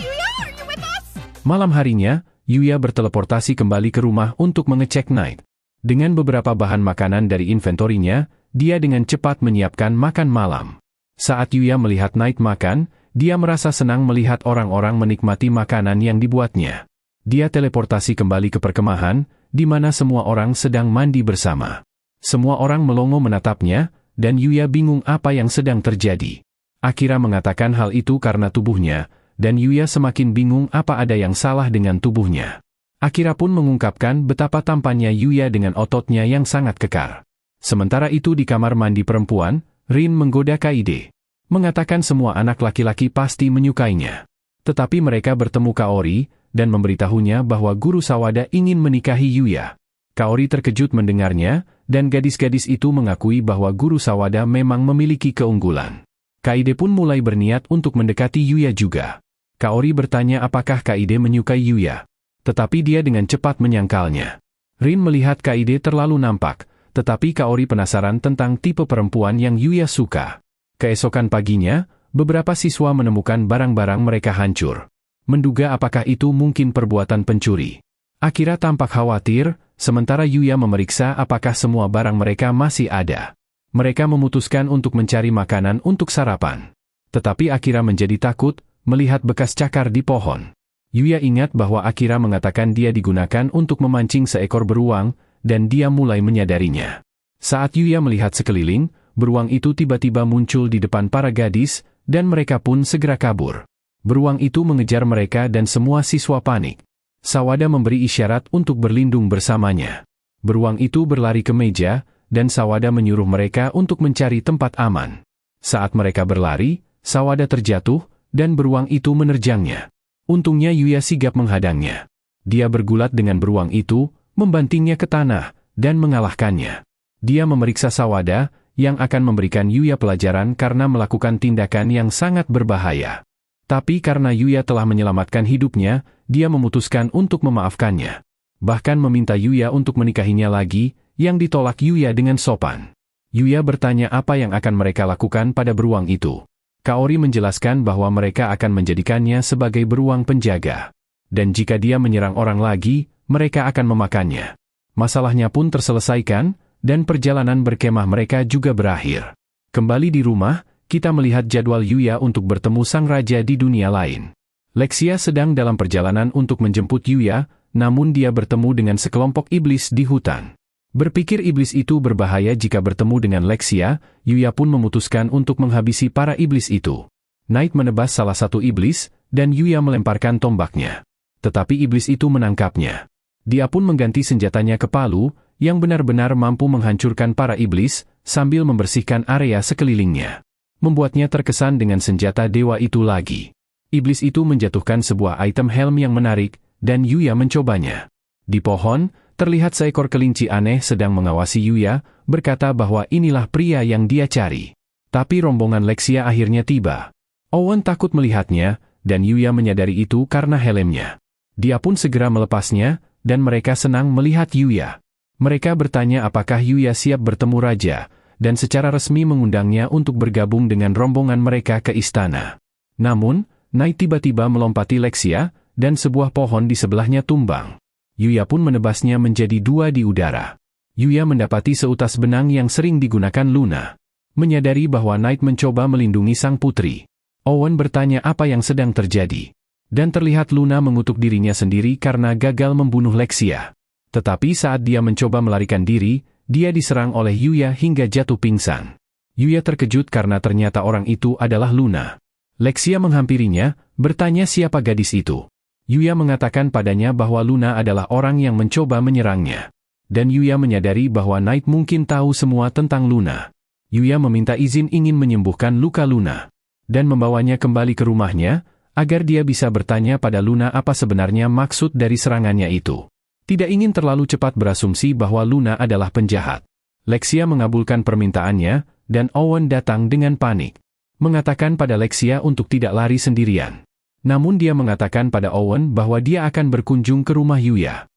Yuya, are you with us? Malam harinya, Yuya berteleportasi kembali ke rumah untuk mengecek Knight. Dengan beberapa bahan makanan dari inventorinya, dia dengan cepat menyiapkan makan malam. Saat Yuya melihat Knight makan, dia merasa senang melihat orang-orang menikmati makanan yang dibuatnya. Dia teleportasi kembali ke perkemahan, di mana semua orang sedang mandi bersama. Semua orang melongo menatapnya, dan Yuya bingung apa yang sedang terjadi. Akira mengatakan hal itu karena tubuhnya, dan Yuya semakin bingung apa ada yang salah dengan tubuhnya. Akira pun mengungkapkan betapa tampannya Yuya dengan ototnya yang sangat kekar. Sementara itu di kamar mandi perempuan, Rin menggoda Kaede. Mengatakan semua anak laki-laki pasti menyukainya. Tetapi mereka bertemu Kaori, dan memberitahunya bahwa guru Sawada ingin menikahi Yuya. Kaori terkejut mendengarnya, dan gadis-gadis itu mengakui bahwa Guru Sawada memang memiliki keunggulan. Kaede pun mulai berniat untuk mendekati Yuya juga. Kaori bertanya apakah Kaede menyukai Yuya. Tetapi dia dengan cepat menyangkalnya. Rin melihat Kaede terlalu nampak, tetapi Kaori penasaran tentang tipe perempuan yang Yuya suka. Keesokan paginya, beberapa siswa menemukan barang-barang mereka hancur. Menduga apakah itu mungkin perbuatan pencuri. Akira tampak khawatir, sementara Yuya memeriksa apakah semua barang mereka masih ada. Mereka memutuskan untuk mencari makanan untuk sarapan. Tetapi Akira menjadi takut melihat bekas cakar di pohon. Yuya ingat bahwa Akira mengatakan dia digunakan untuk memancing seekor beruang, dan dia mulai menyadarinya. Saat Yuya melihat sekeliling, beruang itu tiba-tiba muncul di depan para gadis, dan mereka pun segera kabur. Beruang itu mengejar mereka dan semua siswa panik. Sawada memberi isyarat untuk berlindung bersamanya. Beruang itu berlari ke meja, dan Sawada menyuruh mereka untuk mencari tempat aman. Saat mereka berlari, Sawada terjatuh, dan beruang itu menerjangnya. Untungnya Yuya sigap menghadangnya. Dia bergulat dengan beruang itu, membantingnya ke tanah, dan mengalahkannya. Dia memeriksa Sawada, yang akan memberikan Yuya pelajaran karena melakukan tindakan yang sangat berbahaya. Tapi karena Yuya telah menyelamatkan hidupnya, dia memutuskan untuk memaafkannya. Bahkan meminta Yuya untuk menikahinya lagi, yang ditolak Yuya dengan sopan. Yuya bertanya apa yang akan mereka lakukan pada beruang itu. Kaori menjelaskan bahwa mereka akan menjadikannya sebagai beruang penjaga. Dan jika dia menyerang orang lagi, mereka akan memakannya. Masalahnya pun terselesaikan, dan perjalanan berkemah mereka juga berakhir. Kembali di rumah, kita melihat jadwal Yuya untuk bertemu sang raja di dunia lain. Lexia sedang dalam perjalanan untuk menjemput Yuya, namun dia bertemu dengan sekelompok iblis di hutan. Berpikir iblis itu berbahaya jika bertemu dengan Lexia, Yuya pun memutuskan untuk menghabisi para iblis itu. Knight menebas salah satu iblis, dan Yuya melemparkan tombaknya. Tetapi iblis itu menangkapnya. Dia pun mengganti senjatanya ke palu, yang benar-benar mampu menghancurkan para iblis, sambil membersihkan area sekelilingnya. Membuatnya terkesan dengan senjata dewa itu lagi. Iblis itu menjatuhkan sebuah item helm yang menarik, dan Yuya mencobanya. Di pohon, terlihat seekor kelinci aneh sedang mengawasi Yuya, berkata bahwa inilah pria yang dia cari. Tapi rombongan Lexia akhirnya tiba. Owen takut melihatnya, dan Yuya menyadari itu karena helmnya. Dia pun segera melepasnya, dan mereka senang melihat Yuya. Mereka bertanya apakah Yuya siap bertemu raja, dan secara resmi mengundangnya untuk bergabung dengan rombongan mereka ke istana. Namun, Knight tiba-tiba melompati Lexia, dan sebuah pohon di sebelahnya tumbang. Yuya pun menebasnya menjadi dua di udara. Yuya mendapati seutas benang yang sering digunakan Luna. Menyadari bahwa Knight mencoba melindungi sang putri. Owen bertanya apa yang sedang terjadi. Dan terlihat Luna mengutuk dirinya sendiri karena gagal membunuh Lexia. Tetapi saat dia mencoba melarikan diri, dia diserang oleh Yuya hingga jatuh pingsan. Yuya terkejut karena ternyata orang itu adalah Luna. Lexia menghampirinya, bertanya siapa gadis itu. Yuya mengatakan padanya bahwa Luna adalah orang yang mencoba menyerangnya. Dan Yuya menyadari bahwa Knight mungkin tahu semua tentang Luna. Yuya meminta izin ingin menyembuhkan luka Luna. Dan membawanya kembali ke rumahnya, agar dia bisa bertanya pada Luna apa sebenarnya maksud dari serangannya itu. Tidak ingin terlalu cepat berasumsi bahwa Luna adalah penjahat. Lexia mengabulkan permintaannya, dan Owen datang dengan panik. Mengatakan pada Lexia untuk tidak lari sendirian. Namun dia mengatakan pada Owen bahwa dia akan berkunjung ke rumah Yuya.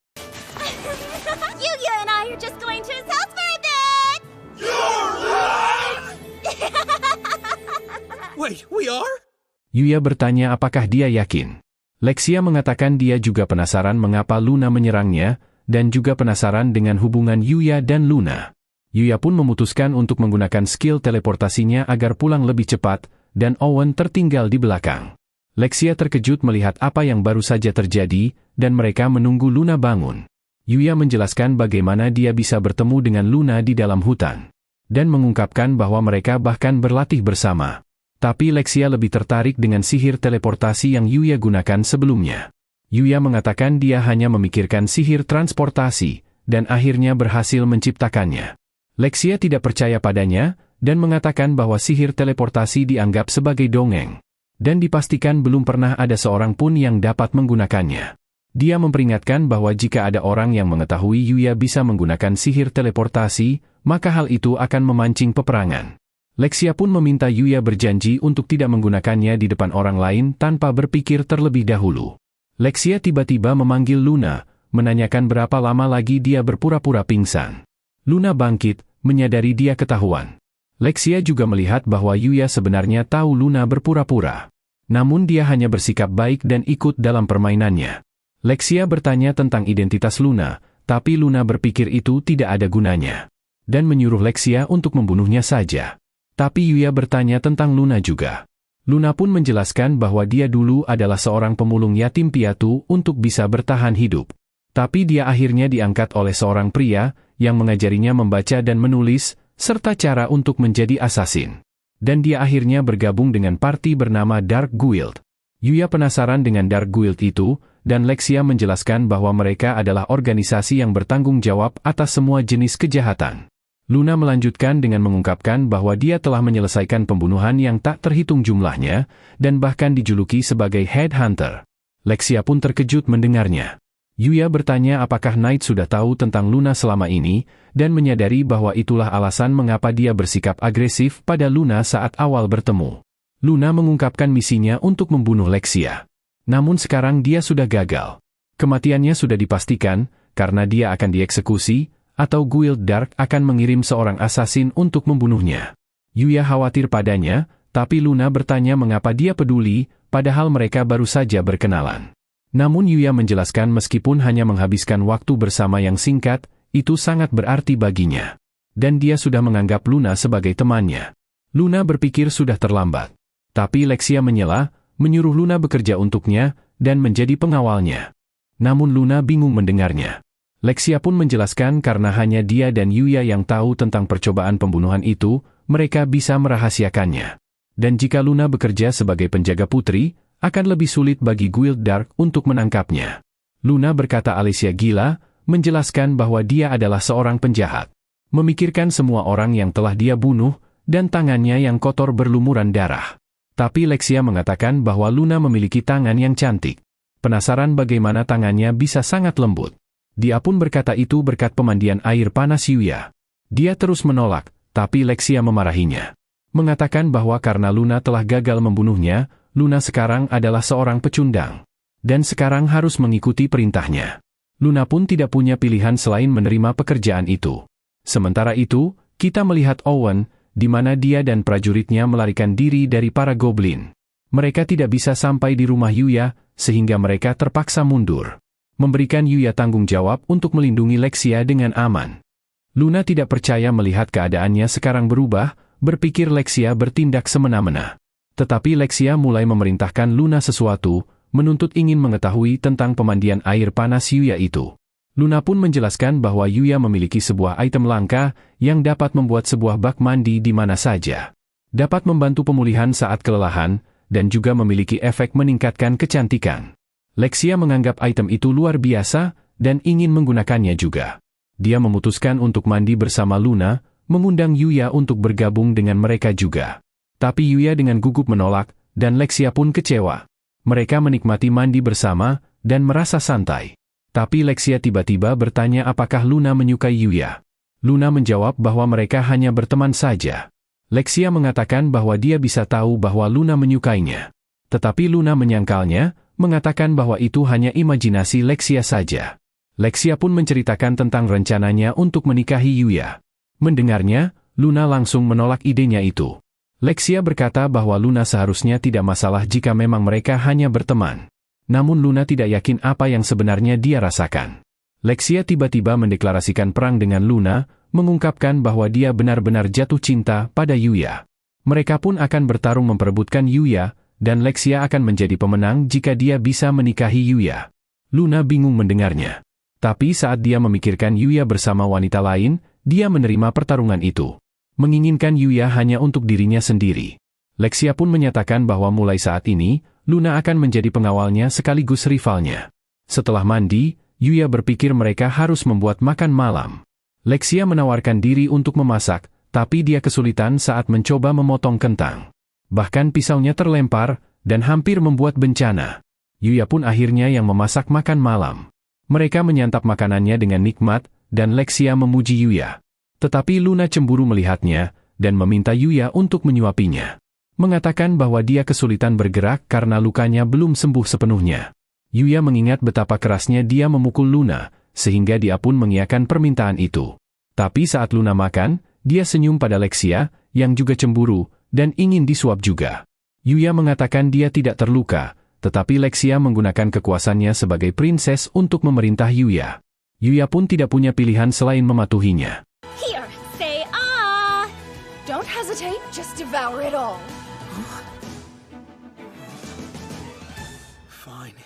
Yuya and I are just going to his house for a bit! Wait, we are? Yuya bertanya apakah dia yakin. Lexia mengatakan dia juga penasaran mengapa Luna menyerangnya, dan juga penasaran dengan hubungan Yuya dan Luna. Yuya pun memutuskan untuk menggunakan skill teleportasinya agar pulang lebih cepat, dan Owen tertinggal di belakang. Lexia terkejut melihat apa yang baru saja terjadi, dan mereka menunggu Luna bangun. Yuya menjelaskan bagaimana dia bisa bertemu dengan Luna di dalam hutan. Dan mengungkapkan bahwa mereka bahkan berlatih bersama. Tapi Lexia lebih tertarik dengan sihir teleportasi yang Yuya gunakan sebelumnya. Yuya mengatakan dia hanya memikirkan sihir transportasi, dan akhirnya berhasil menciptakannya. Lexia tidak percaya padanya, dan mengatakan bahwa sihir teleportasi dianggap sebagai dongeng. Dan dipastikan belum pernah ada seorang pun yang dapat menggunakannya. Dia memperingatkan bahwa jika ada orang yang mengetahui Yuya bisa menggunakan sihir teleportasi, maka hal itu akan memancing peperangan. Lexia pun meminta Yuya berjanji untuk tidak menggunakannya di depan orang lain tanpa berpikir terlebih dahulu. Lexia tiba-tiba memanggil Luna, menanyakan berapa lama lagi dia berpura-pura pingsan. Luna bangkit, menyadari dia ketahuan. Lexia juga melihat bahwa Yuya sebenarnya tahu Luna berpura-pura. Namun dia hanya bersikap baik dan ikut dalam permainannya. Lexia bertanya tentang identitas Luna, tapi Luna berpikir itu tidak ada gunanya. Dan menyuruh Lexia untuk membunuhnya saja. Tapi Yuya bertanya tentang Luna juga. Luna pun menjelaskan bahwa dia dulu adalah seorang pemulung yatim piatu untuk bisa bertahan hidup. Tapi dia akhirnya diangkat oleh seorang pria yang mengajarinya membaca dan menulis, serta cara untuk menjadi asasin. Dan dia akhirnya bergabung dengan parti bernama Dark Guild. Yuya penasaran dengan Dark Guild itu, dan Lexia menjelaskan bahwa mereka adalah organisasi yang bertanggung jawab atas semua jenis kejahatan. Luna melanjutkan dengan mengungkapkan bahwa dia telah menyelesaikan pembunuhan yang tak terhitung jumlahnya, dan bahkan dijuluki sebagai Headhunter. Lexia pun terkejut mendengarnya. Yuya bertanya apakah Knight sudah tahu tentang Luna selama ini, dan menyadari bahwa itulah alasan mengapa dia bersikap agresif pada Luna saat awal bertemu. Luna mengungkapkan misinya untuk membunuh Lexia. Namun sekarang dia sudah gagal. Kematiannya sudah dipastikan, karena dia akan dieksekusi, atau Guild Dark akan mengirim seorang asasin untuk membunuhnya. Yuya khawatir padanya, tapi Luna bertanya mengapa dia peduli, padahal mereka baru saja berkenalan. Namun Yuya menjelaskan meskipun hanya menghabiskan waktu bersama yang singkat, itu sangat berarti baginya. Dan dia sudah menganggap Luna sebagai temannya. Luna berpikir sudah terlambat. Tapi Lexia menyela, menyuruh Luna bekerja untuknya, dan menjadi pengawalnya. Namun Luna bingung mendengarnya. Lexia pun menjelaskan karena hanya dia dan Yuya yang tahu tentang percobaan pembunuhan itu, mereka bisa merahasiakannya. Dan jika Luna bekerja sebagai penjaga putri, akan lebih sulit bagi Guild Dark untuk menangkapnya. Luna berkata Alicia gila, menjelaskan bahwa dia adalah seorang penjahat. Memikirkan semua orang yang telah dia bunuh, dan tangannya yang kotor berlumuran darah. Tapi Lexia mengatakan bahwa Luna memiliki tangan yang cantik. Penasaran bagaimana tangannya bisa sangat lembut. Dia pun berkata itu berkat pemandian air panas Yuya. Dia terus menolak, tapi Lexia memarahinya. Mengatakan bahwa karena Luna telah gagal membunuhnya, Luna sekarang adalah seorang pecundang. Dan sekarang harus mengikuti perintahnya. Luna pun tidak punya pilihan selain menerima pekerjaan itu. Sementara itu, kita melihat Owen, di mana dia dan prajuritnya melarikan diri dari para goblin. Mereka tidak bisa sampai di rumah Yuya, sehingga mereka terpaksa mundur. Memberikan Yuya tanggung jawab untuk melindungi Lexia dengan aman. Luna tidak percaya melihat keadaannya sekarang berubah, berpikir Lexia bertindak semena-mena. Tetapi Lexia mulai memerintahkan Luna sesuatu, menuntut ingin mengetahui tentang pemandian air panas Yuya itu. Luna pun menjelaskan bahwa Yuya memiliki sebuah item langka yang dapat membuat sebuah bak mandi di mana saja. Dapat membantu pemulihan saat kelelahan, dan juga memiliki efek meningkatkan kecantikan. Lexia menganggap item itu luar biasa, dan ingin menggunakannya juga. Dia memutuskan untuk mandi bersama Luna, mengundang Yuya untuk bergabung dengan mereka juga. Tapi Yuya dengan gugup menolak, dan Lexia pun kecewa. Mereka menikmati mandi bersama, dan merasa santai. Tapi Lexia tiba-tiba bertanya apakah Luna menyukai Yuya. Luna menjawab bahwa mereka hanya berteman saja. Lexia mengatakan bahwa dia bisa tahu bahwa Luna menyukainya. Tetapi Luna menyangkalnya, mengatakan bahwa itu hanya imajinasi Lexia saja. Lexia pun menceritakan tentang rencananya untuk menikahi Yuya. Mendengarnya, Luna langsung menolak idenya itu. Lexia berkata bahwa Luna seharusnya tidak masalah jika memang mereka hanya berteman. Namun Luna tidak yakin apa yang sebenarnya dia rasakan. Lexia tiba-tiba mendeklarasikan perang dengan Luna, mengungkapkan bahwa dia benar-benar jatuh cinta pada Yuya. Mereka pun akan bertarung memperebutkan Yuya, dan Lexia akan menjadi pemenang jika dia bisa menikahi Yuya. Luna bingung mendengarnya. Tapi saat dia memikirkan Yuya bersama wanita lain, dia menerima pertarungan itu. Menginginkan Yuya hanya untuk dirinya sendiri. Lexia pun menyatakan bahwa mulai saat ini, Luna akan menjadi pengawalnya sekaligus rivalnya. Setelah mandi, Yuya berpikir mereka harus membuat makan malam. Lexia menawarkan diri untuk memasak, tapi dia kesulitan saat mencoba memotong kentang. Bahkan pisaunya terlempar, dan hampir membuat bencana. Yuya pun akhirnya yang memasak makan malam. Mereka menyantap makanannya dengan nikmat, dan Lexia memuji Yuya. Tetapi Luna cemburu melihatnya, dan meminta Yuya untuk menyuapinya. Mengatakan bahwa dia kesulitan bergerak karena lukanya belum sembuh sepenuhnya. Yuya mengingat betapa kerasnya dia memukul Luna, sehingga dia pun mengiyakan permintaan itu. Tapi saat Luna makan, dia senyum pada Lexia, yang juga cemburu, dan ingin disuap juga. Yuya mengatakan dia tidak terluka, tetapi Lexia menggunakan kekuasaannya sebagai prinses untuk memerintah Yuya. Yuya pun tidak punya pilihan selain mematuhinya. Here, say ah! Don't hesitate, just devour it all. Fine.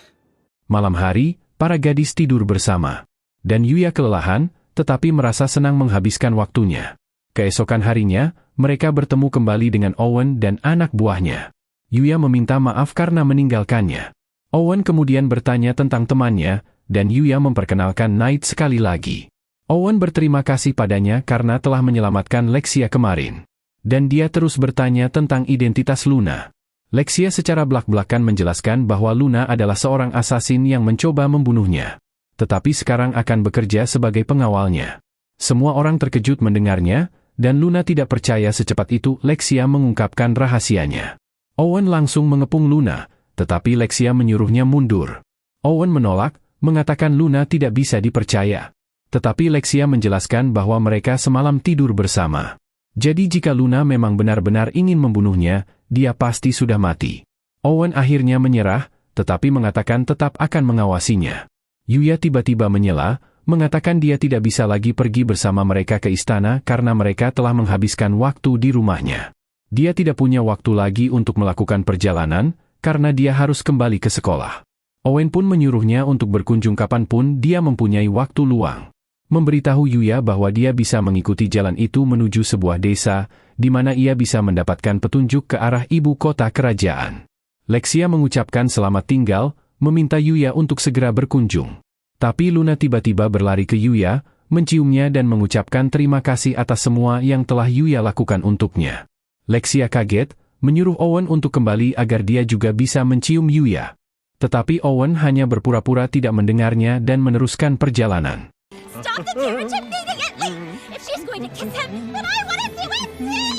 Malam hari, para gadis tidur bersama. Dan Yuya kelelahan, tetapi merasa senang menghabiskan waktunya. Keesokan harinya, mereka bertemu kembali dengan Owen dan anak buahnya. Yuya meminta maaf karena meninggalkannya. Owen kemudian bertanya tentang temannya, dan Yuya memperkenalkan Knight sekali lagi. Owen berterima kasih padanya karena telah menyelamatkan Lexia kemarin. Dan dia terus bertanya tentang identitas Luna. Lexia secara belak-belakan menjelaskan bahwa Luna adalah seorang asasin yang mencoba membunuhnya. Tetapi sekarang akan bekerja sebagai pengawalnya. Semua orang terkejut mendengarnya, dan Luna tidak percaya secepat itu Lexia mengungkapkan rahasianya. Owen langsung mengepung Luna, tetapi Lexia menyuruhnya mundur. Owen menolak, mengatakan Luna tidak bisa dipercaya. Tetapi Lexia menjelaskan bahwa mereka semalam tidur bersama. Jadi jika Luna memang benar-benar ingin membunuhnya, dia pasti sudah mati. Owen akhirnya menyerah, tetapi mengatakan tetap akan mengawasinya. Yuya tiba-tiba menyela, mengatakan dia tidak bisa lagi pergi bersama mereka ke istana karena mereka telah menghabiskan waktu di rumahnya. Dia tidak punya waktu lagi untuk melakukan perjalanan, karena dia harus kembali ke sekolah. Owen pun menyuruhnya untuk berkunjung kapanpun dia mempunyai waktu luang. Memberitahu Yuya bahwa dia bisa mengikuti jalan itu menuju sebuah desa, di mana ia bisa mendapatkan petunjuk ke arah ibu kota kerajaan. Lexia mengucapkan selamat tinggal, meminta Yuya untuk segera berkunjung. Tapi Luna tiba-tiba berlari ke Yuya, menciumnya dan mengucapkan terima kasih atas semua yang telah Yuya lakukan untuknya. Lexia kaget, menyuruh Owen untuk kembali agar dia juga bisa mencium Yuya. Tetapi Owen hanya berpura-pura tidak mendengarnya dan meneruskan perjalanan. Stop the carriage immediately! If she's going to kiss him, then I want to do it too!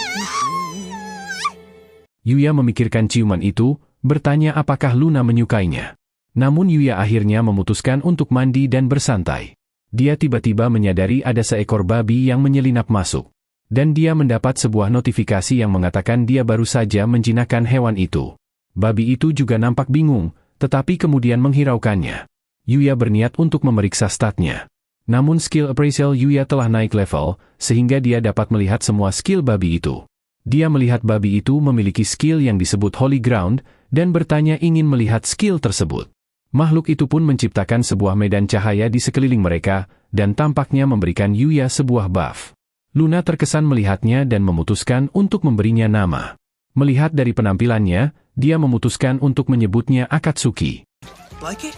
Yuya memikirkan ciuman itu, bertanya apakah Luna menyukainya. Namun Yuya akhirnya memutuskan untuk mandi dan bersantai. Dia tiba-tiba menyadari ada seekor babi yang menyelinap masuk. Dan dia mendapat sebuah notifikasi yang mengatakan dia baru saja menjinakkan hewan itu. Babi itu juga nampak bingung, tetapi kemudian menghiraukannya. Yuya berniat untuk memeriksa statnya. Namun skill appraisal Yuya telah naik level, sehingga dia dapat melihat semua skill babi itu. Dia melihat babi itu memiliki skill yang disebut Holy Ground, dan bertanya ingin melihat skill tersebut. Makhluk itu pun menciptakan sebuah medan cahaya di sekeliling mereka, dan tampaknya memberikan Yuya sebuah buff. Luna terkesan melihatnya dan memutuskan untuk memberinya nama. Melihat dari penampilannya, dia memutuskan untuk menyebutnya Akatsuki. Like it?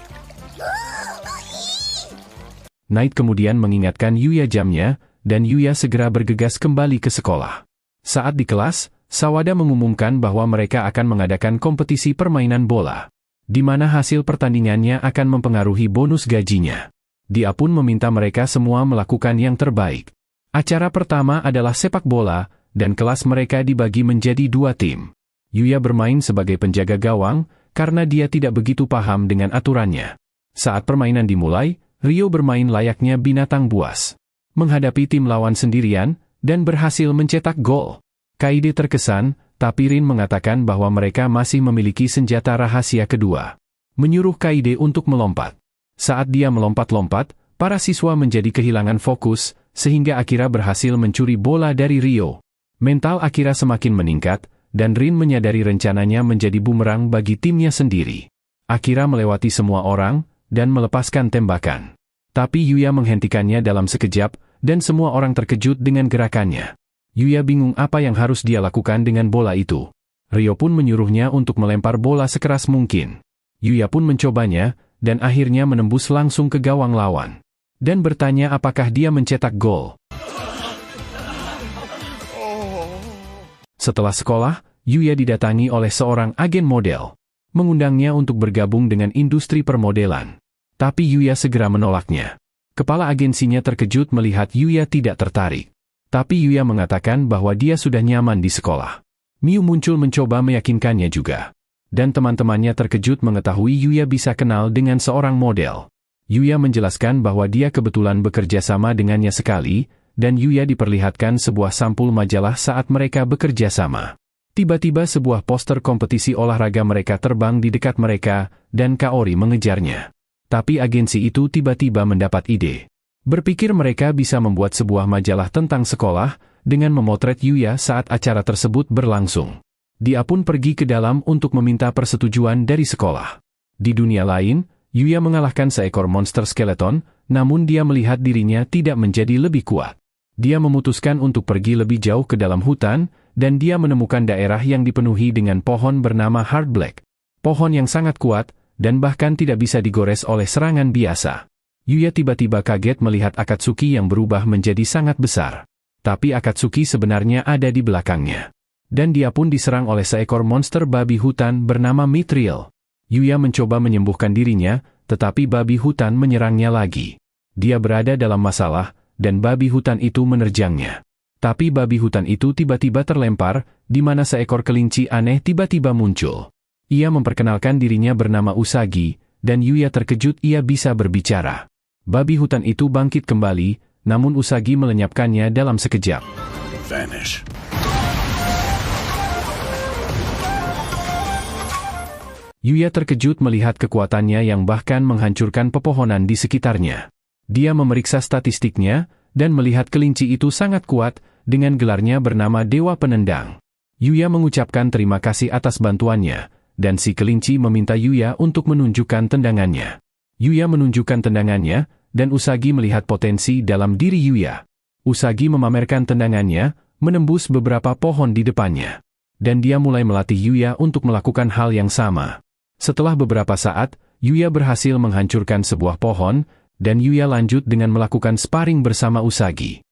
Knight kemudian mengingatkan Yuya jamnya, dan Yuya segera bergegas kembali ke sekolah. Saat di kelas, Sawada mengumumkan bahwa mereka akan mengadakan kompetisi permainan bola, di mana hasil pertandingannya akan mempengaruhi bonus gajinya. Dia pun meminta mereka semua melakukan yang terbaik. Acara pertama adalah sepak bola, dan kelas mereka dibagi menjadi 2 tim. Yuya bermain sebagai penjaga gawang, karena dia tidak begitu paham dengan aturannya. Saat permainan dimulai, Rio bermain layaknya binatang buas. Menghadapi tim lawan sendirian, dan berhasil mencetak gol. Kaide terkesan, tapi Rin mengatakan bahwa mereka masih memiliki senjata rahasia kedua. Menyuruh Kaide untuk melompat. Saat dia melompat-lompat, para siswa menjadi kehilangan fokus, sehingga Akira berhasil mencuri bola dari Rio. Mental Akira semakin meningkat, dan Rin menyadari rencananya menjadi bumerang bagi timnya sendiri. Akira melewati semua orang, dan melepaskan tembakan. Tapi Yuya menghentikannya dalam sekejap, dan semua orang terkejut dengan gerakannya. Yuya bingung apa yang harus dia lakukan dengan bola itu. Rio pun menyuruhnya untuk melempar bola sekeras mungkin. Yuya pun mencobanya, dan akhirnya menembus langsung ke gawang lawan. Dan bertanya apakah dia mencetak gol. Setelah sekolah, Yuya didatangi oleh seorang agen model. mengundangnya untuk bergabung dengan industri permodelan. Tapi Yuya segera menolaknya. Kepala agensinya terkejut melihat Yuya tidak tertarik. Tapi Yuya mengatakan bahwa dia sudah nyaman di sekolah. Miu muncul mencoba meyakinkannya juga. Dan teman-temannya terkejut mengetahui Yuya bisa kenal dengan seorang model. Yuya menjelaskan bahwa dia kebetulan bekerja sama dengannya sekali, dan Yuya diperlihatkan sebuah sampul majalah saat mereka bekerja sama. Tiba-tiba sebuah poster kompetisi olahraga mereka terbang di dekat mereka, dan Kaori mengejarnya. Tapi agensi itu tiba-tiba mendapat ide. Berpikir mereka bisa membuat sebuah majalah tentang sekolah, dengan memotret Yuya saat acara tersebut berlangsung. Dia pun pergi ke dalam untuk meminta persetujuan dari sekolah. Di dunia lain, Yuya mengalahkan seekor monster skeleton, namun dia melihat dirinya tidak menjadi lebih kuat. Dia memutuskan untuk pergi lebih jauh ke dalam hutan, dan dia menemukan daerah yang dipenuhi dengan pohon bernama Hard Black. Pohon yang sangat kuat, dan bahkan tidak bisa digores oleh serangan biasa. Yuya tiba-tiba kaget melihat Akatsuki yang berubah menjadi sangat besar. Tapi Akatsuki sebenarnya ada di belakangnya. Dan dia pun diserang oleh seekor monster babi hutan bernama Mithril. Yuya mencoba menyembuhkan dirinya, tetapi babi hutan menyerangnya lagi. Dia berada dalam masalah, dan babi hutan itu menerjangnya. Tapi babi hutan itu tiba-tiba terlempar, di mana seekor kelinci aneh tiba-tiba muncul. Ia memperkenalkan dirinya bernama Usagi, dan Yuya terkejut ia bisa berbicara. Babi hutan itu bangkit kembali, namun Usagi melenyapkannya dalam sekejap. Vanish. Yuya terkejut melihat kekuatannya yang bahkan menghancurkan pepohonan di sekitarnya. Dia memeriksa statistiknya, dan melihat kelinci itu sangat kuat, dengan gelarnya bernama Dewa Penendang. Yuya mengucapkan terima kasih atas bantuannya, dan si kelinci meminta Yuya untuk menunjukkan tendangannya. Yuya menunjukkan tendangannya, dan Usagi melihat potensi dalam diri Yuya. Usagi memamerkan tendangannya, menembus beberapa pohon di depannya. Dan dia mulai melatih Yuya untuk melakukan hal yang sama. Setelah beberapa saat, Yuya berhasil menghancurkan sebuah pohon, dan Yuya lanjut dengan melakukan sparring bersama Usagi.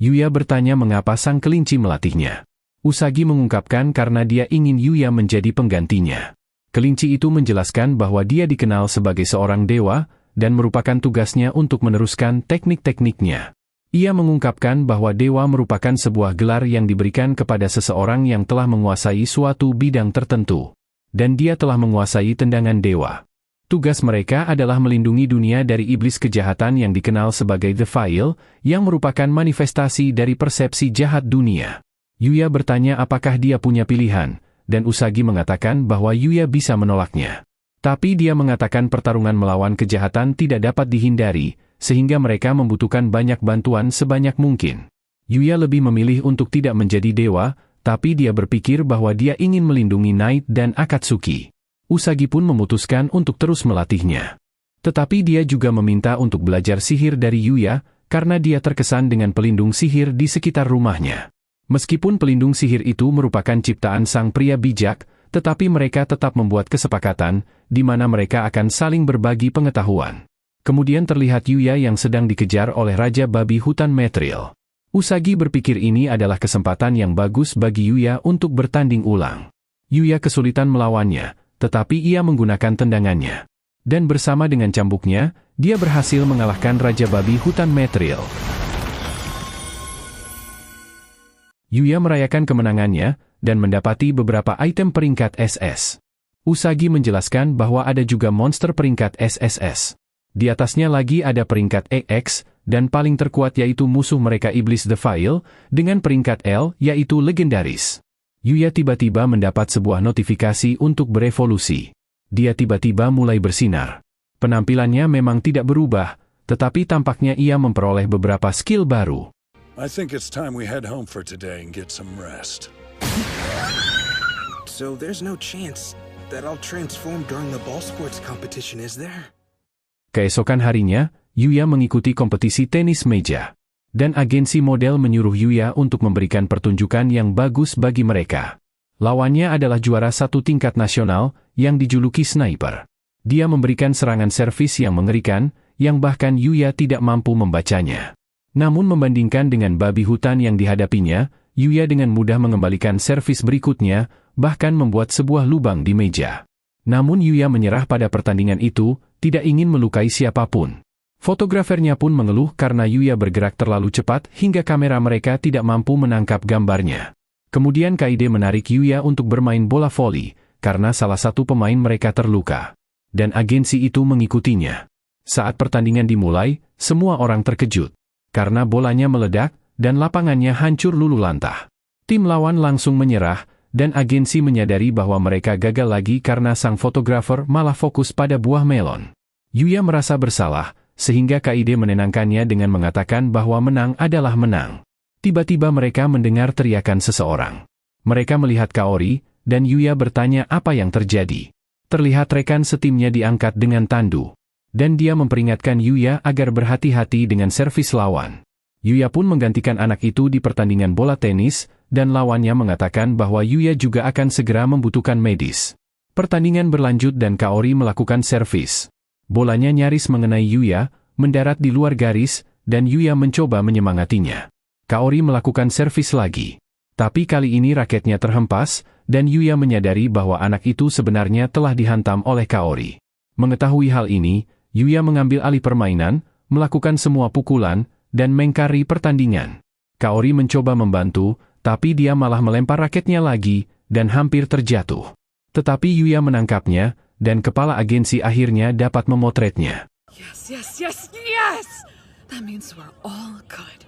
Yuya bertanya mengapa sang kelinci melatihnya. Usagi mengungkapkan karena dia ingin Yuya menjadi penggantinya. Kelinci itu menjelaskan bahwa dia dikenal sebagai seorang dewa, dan merupakan tugasnya untuk meneruskan teknik-tekniknya. Ia mengungkapkan bahwa dewa merupakan sebuah gelar yang diberikan kepada seseorang yang telah menguasai suatu bidang tertentu. Dan dia telah menguasai tendangan dewa. Tugas mereka adalah melindungi dunia dari iblis kejahatan yang dikenal sebagai The File, yang merupakan manifestasi dari persepsi jahat dunia. Yuya bertanya apakah dia punya pilihan, dan Usagi mengatakan bahwa Yuya bisa menolaknya. Tapi dia mengatakan pertarungan melawan kejahatan tidak dapat dihindari, sehingga mereka membutuhkan banyak bantuan sebanyak mungkin. Yuya lebih memilih untuk tidak menjadi dewa, tapi dia berpikir bahwa dia ingin melindungi Night dan Akatsuki. Usagi pun memutuskan untuk terus melatihnya. Tetapi dia juga meminta untuk belajar sihir dari Yuya, karena dia terkesan dengan pelindung sihir di sekitar rumahnya. Meskipun pelindung sihir itu merupakan ciptaan sang pria bijak, tetapi mereka tetap membuat kesepakatan, di mana mereka akan saling berbagi pengetahuan. Kemudian terlihat Yuya yang sedang dikejar oleh Raja Babi Hutan Mithril. Usagi berpikir ini adalah kesempatan yang bagus bagi Yuya untuk bertanding ulang. Yuya kesulitan melawannya, tetapi ia menggunakan tendangannya. Dan bersama dengan cambuknya, dia berhasil mengalahkan Raja Babi Hutan Mithril. Yuya merayakan kemenangannya, dan mendapati beberapa item peringkat SS. Usagi menjelaskan bahwa ada juga monster peringkat SSS. Di atasnya lagi ada peringkat EX, dan paling terkuat yaitu musuh mereka Iblis The File, dengan peringkat L yaitu legendaris. Yuya tiba-tiba mendapat sebuah notifikasi untuk berevolusi. Dia tiba-tiba mulai bersinar. Penampilannya memang tidak berubah, tetapi tampaknya ia memperoleh beberapa skill baru. I think it's time we head home for today and get some rest. So there's no chance that I'll transform during the ball sports competition, is there? Keesokan harinya, Yuya mengikuti kompetisi tenis meja. Dan agensi model menyuruh Yuya untuk memberikan pertunjukan yang bagus bagi mereka. Lawannya adalah juara satu tingkat nasional, yang dijuluki Sniper. Dia memberikan serangan servis yang mengerikan, yang bahkan Yuya tidak mampu membacanya. Namun membandingkan dengan babi hutan yang dihadapinya, Yuya dengan mudah mengembalikan servis berikutnya, bahkan membuat sebuah lubang di meja. Namun Yuya menyerah pada pertandingan itu, tidak ingin melukai siapapun. Fotografernya pun mengeluh karena Yuya bergerak terlalu cepat hingga kamera mereka tidak mampu menangkap gambarnya. Kemudian Kaide menarik Yuya untuk bermain bola voli, karena salah satu pemain mereka terluka. Dan agensi itu mengikutinya. Saat pertandingan dimulai, semua orang terkejut. Karena bolanya meledak, dan lapangannya hancur lulu lantah. Tim lawan langsung menyerah, dan agensi menyadari bahwa mereka gagal lagi karena sang fotografer malah fokus pada buah melon. Yuya merasa bersalah, sehingga Kaide menenangkannya dengan mengatakan bahwa menang adalah menang. Tiba-tiba mereka mendengar teriakan seseorang. Mereka melihat Kaori, dan Yuya bertanya apa yang terjadi. Terlihat rekan setimnya diangkat dengan tandu. Dan dia memperingatkan Yuya agar berhati-hati dengan servis lawan. Yuya pun menggantikan anak itu di pertandingan bola tenis, dan lawannya mengatakan bahwa Yuya juga akan segera membutuhkan medis. Pertandingan berlanjut dan Kaori melakukan servis. Bolanya nyaris mengenai Yuya, mendarat di luar garis, dan Yuya mencoba menyemangatinya. Kaori melakukan servis lagi. Tapi kali ini raketnya terhempas, dan Yuya menyadari bahwa anak itu sebenarnya telah dihantam oleh Kaori. Mengetahui hal ini, Yuya mengambil alih permainan, melakukan semua pukulan, dan mengkari pertandingan. Kaori mencoba membantu, tapi dia malah melempar raketnya lagi, dan hampir terjatuh. Tetapi Yuya menangkapnya, dan kepala agensi akhirnya dapat memotretnya. Yes! That means we're all good.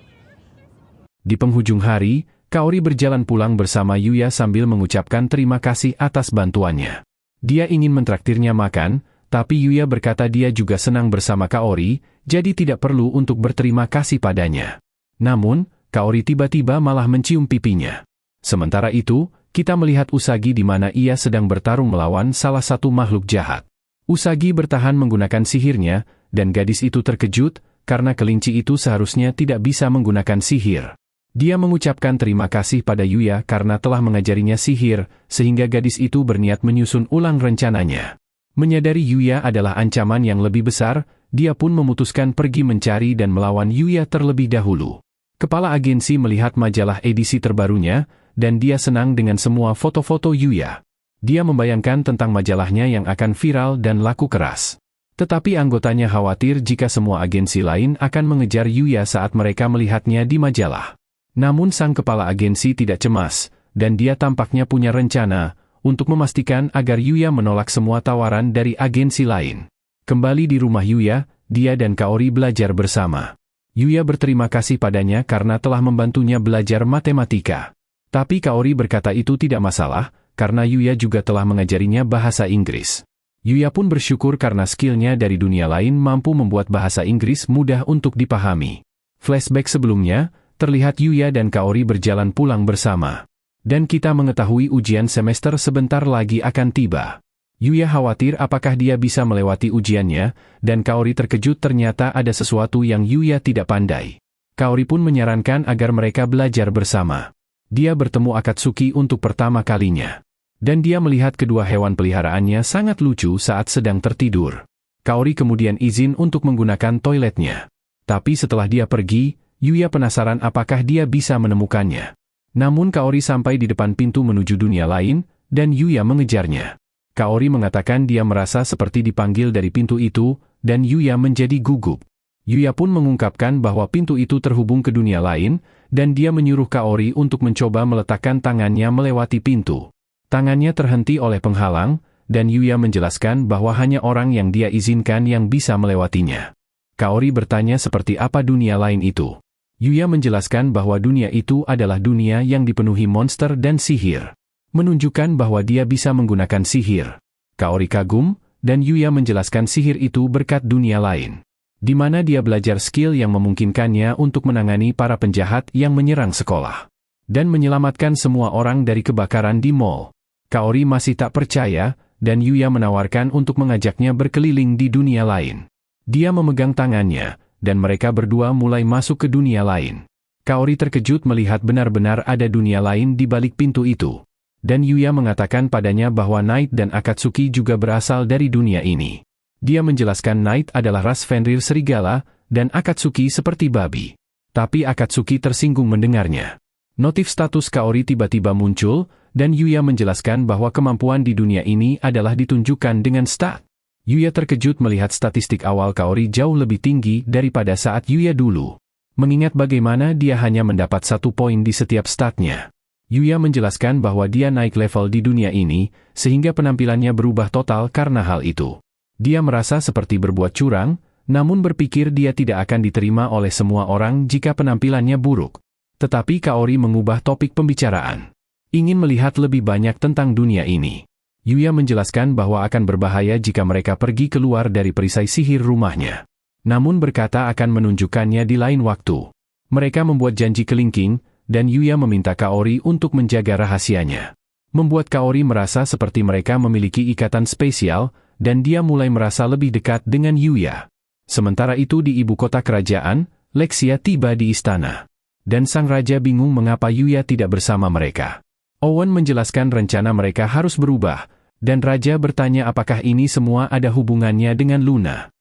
Di penghujung hari, Kaori berjalan pulang bersama Yuya sambil mengucapkan terima kasih atas bantuannya. Dia ingin mentraktirnya makan, tapi Yuya berkata dia juga senang bersama Kaori, jadi tidak perlu untuk berterima kasih padanya. Namun, Kaori tiba-tiba malah mencium pipinya. Sementara itu, kita melihat Usagi di mana ia sedang bertarung melawan salah satu makhluk jahat. Usagi bertahan menggunakan sihirnya, dan gadis itu terkejut, karena kelinci itu seharusnya tidak bisa menggunakan sihir. Dia mengucapkan terima kasih pada Yuya karena telah mengajarinya sihir, sehingga gadis itu berniat menyusun ulang rencananya. Menyadari Yuya adalah ancaman yang lebih besar, dia pun memutuskan pergi mencari dan melawan Yuya terlebih dahulu. Kepala agensi melihat majalah edisi terbarunya, dan dia senang dengan semua foto-foto Yuya. Dia membayangkan tentang majalahnya yang akan viral dan laku keras. Tetapi anggotanya khawatir jika semua agensi lain akan mengejar Yuya saat mereka melihatnya di majalah. Namun sang kepala agensi tidak cemas, dan dia tampaknya punya rencana untuk memastikan agar Yuya menolak semua tawaran dari agensi lain. Kembali di rumah Yuya, dia dan Kaori belajar bersama. Yuya berterima kasih padanya karena telah membantunya belajar matematika. Tapi Kaori berkata itu tidak masalah, karena Yuya juga telah mengajarinya bahasa Inggris. Yuya pun bersyukur karena skillnya dari dunia lain mampu membuat bahasa Inggris mudah untuk dipahami. Flashback sebelumnya, terlihat Yuya dan Kaori berjalan pulang bersama. Dan kita mengetahui ujian semester sebentar lagi akan tiba. Yuya khawatir apakah dia bisa melewati ujiannya, dan Kaori terkejut ternyata ada sesuatu yang Yuya tidak pandai. Kaori pun menyarankan agar mereka belajar bersama. Dia bertemu Akatsuki untuk pertama kalinya. Dan dia melihat kedua hewan peliharaannya sangat lucu saat sedang tertidur. Kaori kemudian izin untuk menggunakan toiletnya. Tapi setelah dia pergi, Yuya penasaran apakah dia bisa menemukannya. Namun Kaori sampai di depan pintu menuju dunia lain, dan Yuya mengejarnya. Kaori mengatakan dia merasa seperti dipanggil dari pintu itu, dan Yuya menjadi gugup. Yuya pun mengungkapkan bahwa pintu itu terhubung ke dunia lain, dan dia menyuruh Kaori untuk mencoba meletakkan tangannya melewati pintu. Tangannya terhenti oleh penghalang, dan Yuya menjelaskan bahwa hanya orang yang dia izinkan yang bisa melewatinya. Kaori bertanya seperti apa dunia lain itu. Yuya menjelaskan bahwa dunia itu adalah dunia yang dipenuhi monster dan sihir. Menunjukkan bahwa dia bisa menggunakan sihir. Kaori kagum, dan Yuya menjelaskan sihir itu berkat dunia lain. Di mana dia belajar skill yang memungkinkannya untuk menangani para penjahat yang menyerang sekolah. Dan menyelamatkan semua orang dari kebakaran di mall. Kaori masih tak percaya, dan Yuya menawarkan untuk mengajaknya berkeliling di dunia lain. Dia memegang tangannya, dan mereka berdua mulai masuk ke dunia lain. Kaori terkejut melihat benar-benar ada dunia lain di balik pintu itu. Dan Yuya mengatakan padanya bahwa Knight dan Akatsuki juga berasal dari dunia ini. Dia menjelaskan Knight adalah ras Fenrir serigala, dan Akatsuki seperti babi. Tapi Akatsuki tersinggung mendengarnya. Notif status Kaori tiba-tiba muncul, Dan Yuya menjelaskan bahwa kemampuan di dunia ini adalah ditunjukkan dengan stat. Yuya terkejut melihat statistik awal Kaori jauh lebih tinggi daripada saat Yuya dulu. Mengingat bagaimana dia hanya mendapat 1 poin di setiap statnya. Yuya menjelaskan bahwa dia naik level di dunia ini, sehingga penampilannya berubah total karena hal itu. Dia merasa seperti berbuat curang, namun berpikir dia tidak akan diterima oleh semua orang jika penampilannya buruk. Tetapi Kaori mengubah topik pembicaraan. Ingin melihat lebih banyak tentang dunia ini. Yuya menjelaskan bahwa akan berbahaya jika mereka pergi keluar dari perisai sihir rumahnya. Namun berkata akan menunjukkannya di lain waktu. Mereka membuat janji kelingking, dan Yuya meminta Kaori untuk menjaga rahasianya. Membuat Kaori merasa seperti mereka memiliki ikatan spesial, dan dia mulai merasa lebih dekat dengan Yuya. Sementara itu di ibu kota kerajaan, Lexia tiba di istana. Dan sang raja bingung mengapa Yuya tidak bersama mereka. Owen menjelaskan rencana mereka harus berubah, dan raja bertanya apakah ini semua ada hubungannya dengan Luna.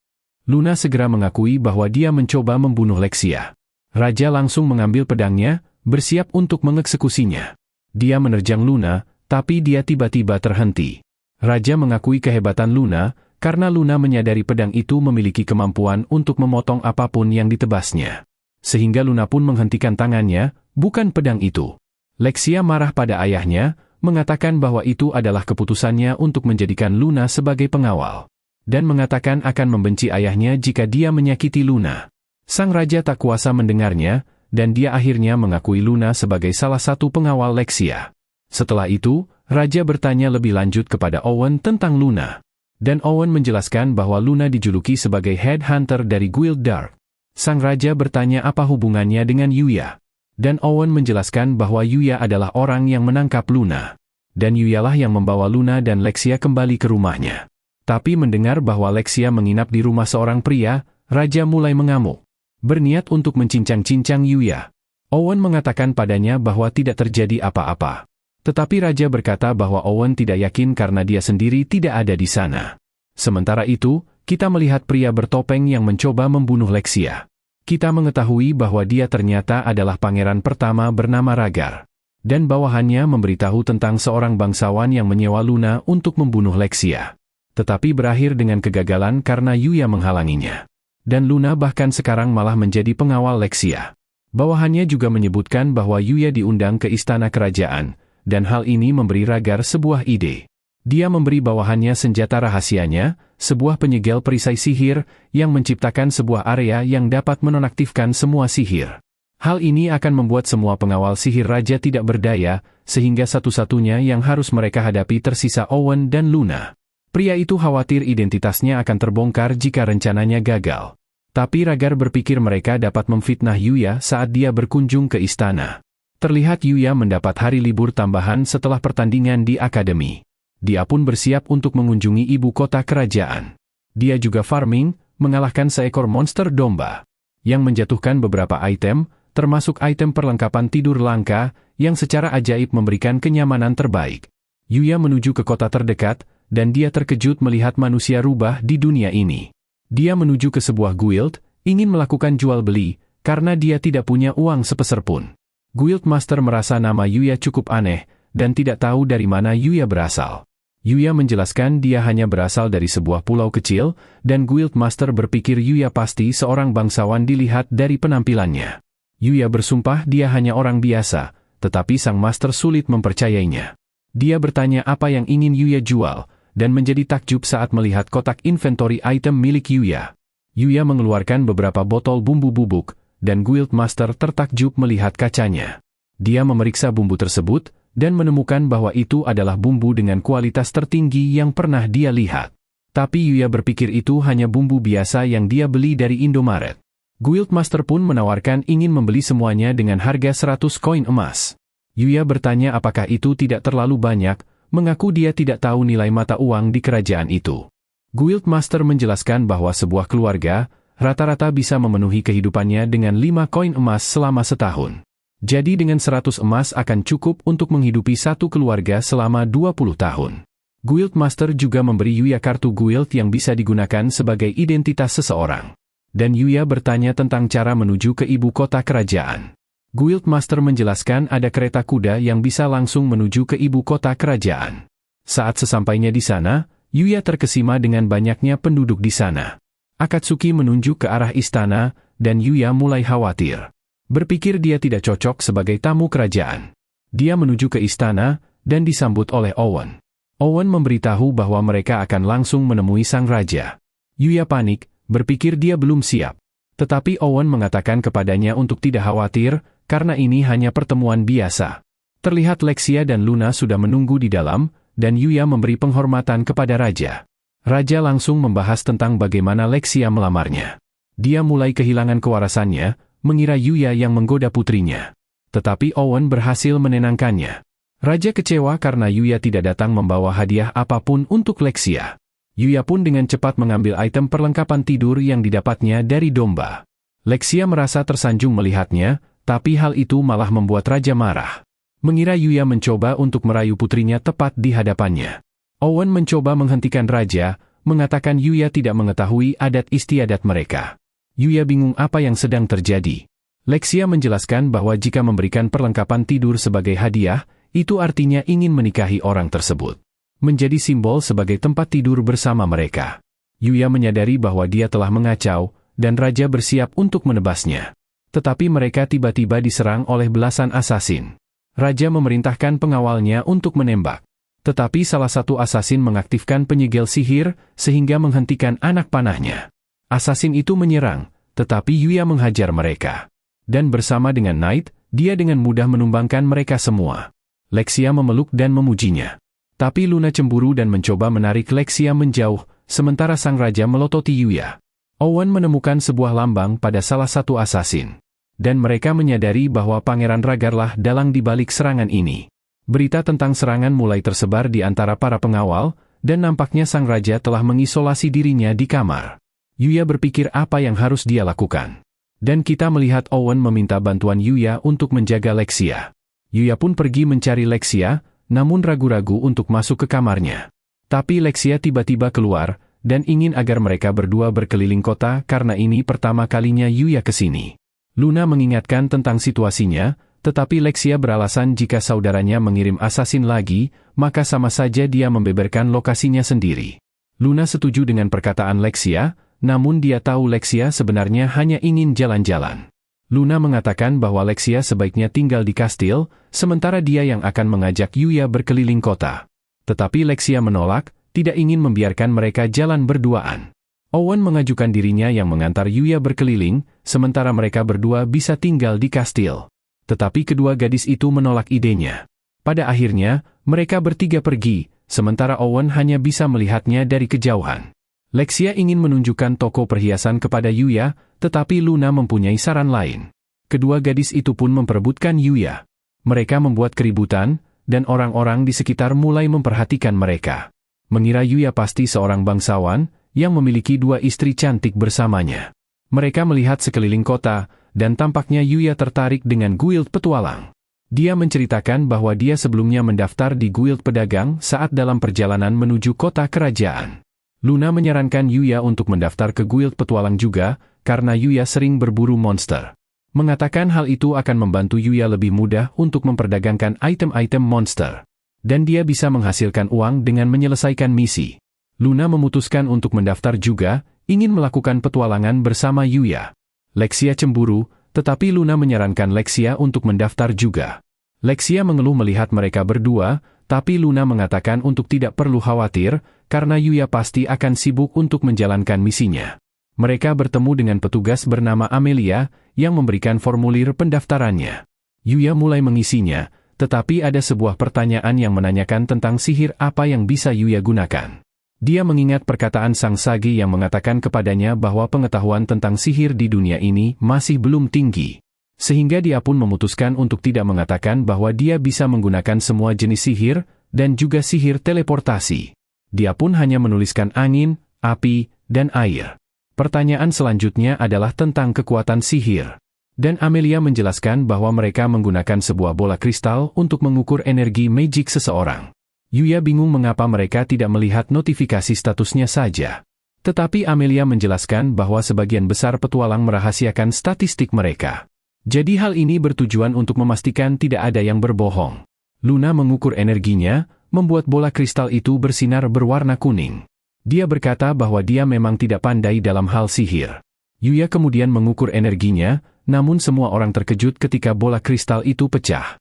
Luna segera mengakui bahwa dia mencoba membunuh Lexia. Raja langsung mengambil pedangnya, bersiap untuk mengeksekusinya. Dia menerjang Luna, tapi dia tiba-tiba terhenti. Raja mengakui kehebatan Luna, karena Luna menyadari pedang itu memiliki kemampuan untuk memotong apapun yang ditebasnya. Sehingga Luna pun menghentikan tangannya, bukan pedang itu. Lexia marah pada ayahnya, mengatakan bahwa itu adalah keputusannya untuk menjadikan Luna sebagai pengawal. Dan mengatakan akan membenci ayahnya jika dia menyakiti Luna. Sang raja tak kuasa mendengarnya, dan dia akhirnya mengakui Luna sebagai salah satu pengawal Lexia. Setelah itu, raja bertanya lebih lanjut kepada Owen tentang Luna. Dan Owen menjelaskan bahwa Luna dijuluki sebagai headhunter dari Guild Dark. Sang raja bertanya apa hubungannya dengan Yuya. Dan Owen menjelaskan bahwa Yuya adalah orang yang menangkap Luna. Dan Yuyalah yang membawa Luna dan Lexia kembali ke rumahnya. Tapi mendengar bahwa Lexia menginap di rumah seorang pria, raja mulai mengamuk. Berniat untuk mencincang-cincang Yuya. Owen mengatakan padanya bahwa tidak terjadi apa-apa. Tetapi raja berkata bahwa Owen tidak yakin karena dia sendiri tidak ada di sana. Sementara itu, kita melihat pria bertopeng yang mencoba membunuh Lexia. Kita mengetahui bahwa dia ternyata adalah pangeran pertama bernama Ragar. Dan bawahannya memberitahu tentang seorang bangsawan yang menyewa Luna untuk membunuh Lexia. Tetapi berakhir dengan kegagalan karena Yuya menghalanginya. Dan Luna bahkan sekarang malah menjadi pengawal Lexia. Bawahannya juga menyebutkan bahwa Yuya diundang ke istana kerajaan, dan hal ini memberi Ragar sebuah ide. Dia memberi bawahannya senjata rahasianya, sebuah penyegel perisai sihir, yang menciptakan sebuah area yang dapat menonaktifkan semua sihir. Hal ini akan membuat semua pengawal sihir raja tidak berdaya, sehingga satu-satunya yang harus mereka hadapi tersisa Owen dan Luna. Pria itu khawatir identitasnya akan terbongkar jika rencananya gagal. Tapi Ragar berpikir mereka dapat memfitnah Yuya saat dia berkunjung ke istana. Terlihat Yuya mendapat hari libur tambahan setelah pertandingan di akademi. Dia pun bersiap untuk mengunjungi ibu kota kerajaan. Dia juga farming, mengalahkan seekor monster domba. Yang menjatuhkan beberapa item, termasuk item perlengkapan tidur langka, yang secara ajaib memberikan kenyamanan terbaik. Yuya menuju ke kota terdekat, dan dia terkejut melihat manusia rubah di dunia ini. Dia menuju ke sebuah guild, ingin melakukan jual beli, karena dia tidak punya uang sepeser pun. Guild Master merasa nama Yuya cukup aneh, dan tidak tahu dari mana Yuya berasal. Yuya menjelaskan dia hanya berasal dari sebuah pulau kecil, dan Guild Master berpikir Yuya pasti seorang bangsawan dilihat dari penampilannya. Yuya bersumpah dia hanya orang biasa, tetapi sang master sulit mempercayainya. Dia bertanya apa yang ingin Yuya jual, dan menjadi takjub saat melihat kotak inventory item milik Yuya. Yuya mengeluarkan beberapa botol bumbu bubuk, dan Guild Master tertakjub melihat kacanya. Dia memeriksa bumbu tersebut, dan menemukan bahwa itu adalah bumbu dengan kualitas tertinggi yang pernah dia lihat. Tapi Yuya berpikir itu hanya bumbu biasa yang dia beli dari Indomaret. Guild Master pun menawarkan ingin membeli semuanya dengan harga 100 koin emas. Yuya bertanya apakah itu tidak terlalu banyak, mengaku dia tidak tahu nilai mata uang di kerajaan itu. Guild Master menjelaskan bahwa sebuah keluarga, rata-rata bisa memenuhi kehidupannya dengan 5 koin emas selama setahun. Jadi dengan 100 emas akan cukup untuk menghidupi satu keluarga selama 20 tahun. Guild Master juga memberi Yuya kartu guild yang bisa digunakan sebagai identitas seseorang. Dan Yuya bertanya tentang cara menuju ke ibu kota kerajaan. Guildmaster menjelaskan ada kereta kuda yang bisa langsung menuju ke ibu kota kerajaan. Saat sesampainya di sana, Yuya terkesima dengan banyaknya penduduk di sana. Akatsuki menunjuk ke arah istana, dan Yuya mulai khawatir. Berpikir dia tidak cocok sebagai tamu kerajaan. Dia menuju ke istana, dan disambut oleh Owen. Owen memberitahu bahwa mereka akan langsung menemui sang raja. Yuya panik, berpikir dia belum siap. Tetapi Owen mengatakan kepadanya untuk tidak khawatir, karena ini hanya pertemuan biasa. Terlihat Lexia dan Luna sudah menunggu di dalam, dan Yuya memberi penghormatan kepada raja. Raja langsung membahas tentang bagaimana Lexia melamarnya. Dia mulai kehilangan kewarasannya, mengira Yuya yang menggoda putrinya. Tetapi Owen berhasil menenangkannya. Raja kecewa karena Yuya tidak datang membawa hadiah apapun untuk Lexia. Yuya pun dengan cepat mengambil item perlengkapan tidur yang didapatnya dari domba. Lexia merasa tersanjung melihatnya, tapi hal itu malah membuat raja marah. Mengira Yuya mencoba untuk merayu putrinya tepat di hadapannya. Owen mencoba menghentikan raja, mengatakan Yuya tidak mengetahui adat istiadat mereka. Yuya bingung apa yang sedang terjadi. Lexia menjelaskan bahwa jika memberikan perlengkapan tidur sebagai hadiah, itu artinya ingin menikahi orang tersebut. Menjadi simbol sebagai tempat tidur bersama mereka. Yuya menyadari bahwa dia telah mengacau, dan raja bersiap untuk menebasnya. Tetapi mereka tiba-tiba diserang oleh belasan asasin. Raja memerintahkan pengawalnya untuk menembak. Tetapi salah satu asasin mengaktifkan penyegel sihir, sehingga menghentikan anak panahnya. Asasin itu menyerang, tetapi Yuya menghajar mereka. Dan bersama dengan Knight, dia dengan mudah menumbangkan mereka semua. Lexia memeluk dan memujinya. Tapi Luna cemburu dan mencoba menarik Lexia menjauh, sementara sang raja melototi Yuya. Owen menemukan sebuah lambang pada salah satu asasin. Dan mereka menyadari bahwa Pangeran Ragarlah dalang di balik serangan ini. Berita tentang serangan mulai tersebar di antara para pengawal, dan nampaknya sang raja telah mengisolasi dirinya di kamar. Yuya berpikir apa yang harus dia lakukan. Dan kita melihat Owen meminta bantuan Yuya untuk menjaga Lexia. Yuya pun pergi mencari Lexia, namun ragu-ragu untuk masuk ke kamarnya. Tapi Lexia tiba-tiba keluar, dan ingin agar mereka berdua berkeliling kota karena ini pertama kalinya Yuya ke sini. Luna mengingatkan tentang situasinya, tetapi Lexia beralasan jika saudaranya mengirim asasin lagi, maka sama saja dia membeberkan lokasinya sendiri. Luna setuju dengan perkataan Lexia, namun dia tahu Lexia sebenarnya hanya ingin jalan-jalan. Luna mengatakan bahwa Lexia sebaiknya tinggal di kastil, sementara dia yang akan mengajak Yuya berkeliling kota. Tetapi Lexia menolak, tidak ingin membiarkan mereka jalan berduaan. Owen mengajukan dirinya yang mengantar Yuya berkeliling, sementara mereka berdua bisa tinggal di kastil. Tetapi kedua gadis itu menolak idenya. Pada akhirnya, mereka bertiga pergi, sementara Owen hanya bisa melihatnya dari kejauhan. Lexia ingin menunjukkan toko perhiasan kepada Yuya, tetapi Luna mempunyai saran lain. Kedua gadis itu pun memperebutkan Yuya. Mereka membuat keributan, dan orang-orang di sekitar mulai memperhatikan mereka. Mengira Yuya pasti seorang bangsawan, yang memiliki dua istri cantik bersamanya. Mereka melihat sekeliling kota, dan tampaknya Yuya tertarik dengan guild petualang. Dia menceritakan bahwa dia sebelumnya mendaftar di guild pedagang saat dalam perjalanan menuju kota kerajaan. Luna menyarankan Yuya untuk mendaftar ke guild petualang juga, karena Yuya sering berburu monster. Mengatakan hal itu akan membantu Yuya lebih mudah untuk memperdagangkan item-item monster. Dan dia bisa menghasilkan uang dengan menyelesaikan misi. Luna memutuskan untuk mendaftar juga, ingin melakukan petualangan bersama Yuya. Lexia cemburu, tetapi Luna menyarankan Lexia untuk mendaftar juga. Lexia mengeluh melihat mereka berdua, tapi Luna mengatakan untuk tidak perlu khawatir, karena Yuya pasti akan sibuk untuk menjalankan misinya. Mereka bertemu dengan petugas bernama Amelia, yang memberikan formulir pendaftarannya. Yuya mulai mengisinya, tetapi ada sebuah pertanyaan yang menanyakan tentang sihir apa yang bisa Yuya gunakan. Dia mengingat perkataan Sang Sage yang mengatakan kepadanya bahwa pengetahuan tentang sihir di dunia ini masih belum tinggi. Sehingga dia pun memutuskan untuk tidak mengatakan bahwa dia bisa menggunakan semua jenis sihir, dan juga sihir teleportasi. Dia pun hanya menuliskan angin, api, dan air. Pertanyaan selanjutnya adalah tentang kekuatan sihir. Dan Amelia menjelaskan bahwa mereka menggunakan sebuah bola kristal untuk mengukur energi magic seseorang. Yuya bingung mengapa mereka tidak melihat notifikasi statusnya saja. Tetapi Amelia menjelaskan bahwa sebagian besar petualang merahasiakan statistik mereka. Jadi hal ini bertujuan untuk memastikan tidak ada yang berbohong. Luna mengukur energinya, membuat bola kristal itu bersinar berwarna kuning. Dia berkata bahwa dia memang tidak pandai dalam hal sihir. Yuya kemudian mengukur energinya, namun semua orang terkejut ketika bola kristal itu pecah.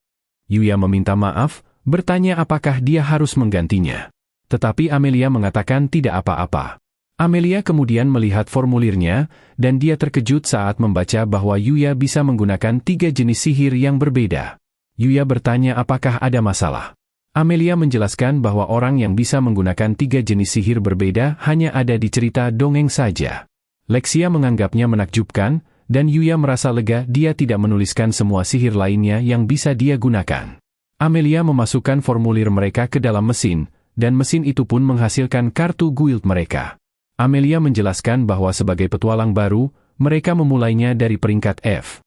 Yuya meminta maaf, bertanya apakah dia harus menggantinya. Tetapi Amelia mengatakan tidak apa-apa. Amelia kemudian melihat formulirnya, dan dia terkejut saat membaca bahwa Yuya bisa menggunakan 3 jenis sihir yang berbeda. Yuya bertanya apakah ada masalah. Amelia menjelaskan bahwa orang yang bisa menggunakan 3 jenis sihir berbeda hanya ada di cerita dongeng saja. Lexia menganggapnya menakjubkan, dan Yuya merasa lega dia tidak menuliskan semua sihir lainnya yang bisa dia gunakan. Amelia memasukkan formulir mereka ke dalam mesin, dan mesin itu pun menghasilkan kartu guild mereka. Amelia menjelaskan bahwa sebagai petualang baru, mereka memulainya dari peringkat F.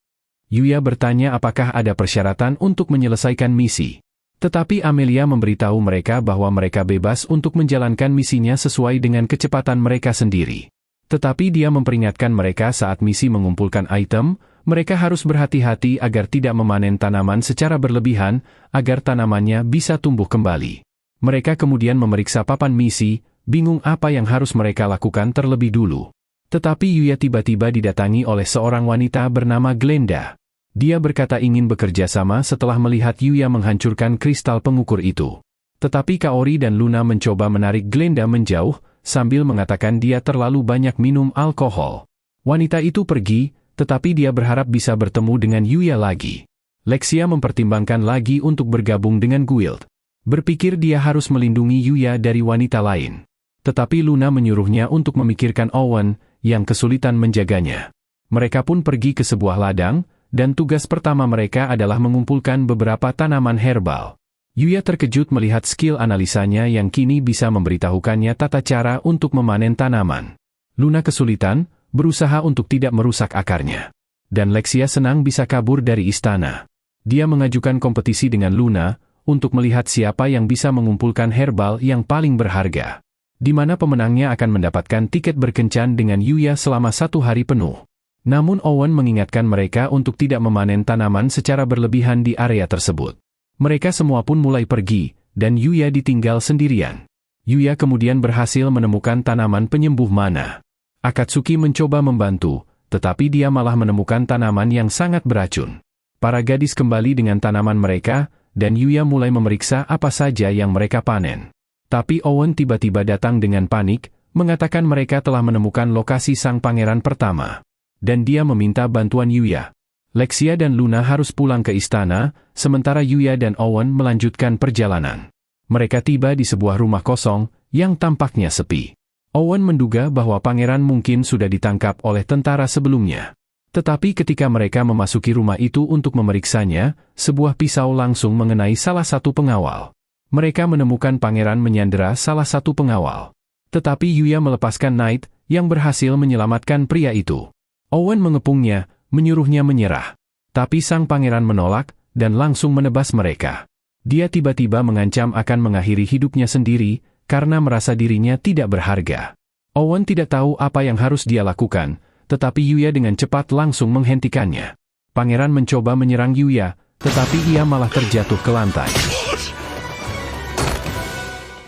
Yuya bertanya apakah ada persyaratan untuk menyelesaikan misi. Tetapi Amelia memberitahu mereka bahwa mereka bebas untuk menjalankan misinya sesuai dengan kecepatan mereka sendiri. Tetapi dia memperingatkan mereka saat misi mengumpulkan item, mereka harus berhati-hati agar tidak memanen tanaman secara berlebihan, agar tanamannya bisa tumbuh kembali. Mereka kemudian memeriksa papan misi, bingung apa yang harus mereka lakukan terlebih dulu. Tetapi Yuya tiba-tiba didatangi oleh seorang wanita bernama Glenda. Dia berkata ingin bekerja sama setelah melihat Yuya menghancurkan kristal pengukur itu. Tetapi Kaori dan Luna mencoba menarik Glenda menjauh, sambil mengatakan dia terlalu banyak minum alkohol. Wanita itu pergi, tetapi dia berharap bisa bertemu dengan Yuya lagi. Lexia mempertimbangkan lagi untuk bergabung dengan guild. Berpikir dia harus melindungi Yuya dari wanita lain. Tetapi Luna menyuruhnya untuk memikirkan Owen, yang kesulitan menjaganya. Mereka pun pergi ke sebuah ladang, dan tugas pertama mereka adalah mengumpulkan beberapa tanaman herbal. Yuya terkejut melihat skill analisanya yang kini bisa memberitahukannya tata cara untuk memanen tanaman. Luna kesulitan, berusaha untuk tidak merusak akarnya. Dan Lexia senang bisa kabur dari istana. Dia mengajukan kompetisi dengan Luna, untuk melihat siapa yang bisa mengumpulkan herbal yang paling berharga. Di mana pemenangnya akan mendapatkan tiket berkencan dengan Yuya selama 1 hari penuh. Namun Owen mengingatkan mereka untuk tidak memanen tanaman secara berlebihan di area tersebut. Mereka semua pun mulai pergi, dan Yuya ditinggal sendirian. Yuya kemudian berhasil menemukan tanaman penyembuh mana. Akatsuki mencoba membantu, tetapi dia malah menemukan tanaman yang sangat beracun. Para gadis kembali dengan tanaman mereka, dan Yuya mulai memeriksa apa saja yang mereka panen. Tapi Owen tiba-tiba datang dengan panik, mengatakan mereka telah menemukan lokasi sang pangeran pertama. Dan dia meminta bantuan Yuya. Lexia dan Luna harus pulang ke istana, sementara Yuya dan Owen melanjutkan perjalanan. Mereka tiba di sebuah rumah kosong, yang tampaknya sepi. Owen menduga bahwa pangeran mungkin sudah ditangkap oleh tentara sebelumnya. Tetapi ketika mereka memasuki rumah itu untuk memeriksanya, sebuah pisau langsung mengenai salah satu pengawal. Mereka menemukan pangeran menyandera salah satu pengawal. Tetapi Yuya melepaskan Knight, yang berhasil menyelamatkan pria itu. Owen mengepungnya, menyuruhnya menyerah. Tapi sang pangeran menolak, dan langsung menebas mereka. Dia tiba-tiba mengancam akan mengakhiri hidupnya sendiri, karena merasa dirinya tidak berharga. Owen tidak tahu apa yang harus dia lakukan, tetapi Yuya dengan cepat langsung menghentikannya. Pangeran mencoba menyerang Yuya, tetapi ia malah terjatuh ke lantai.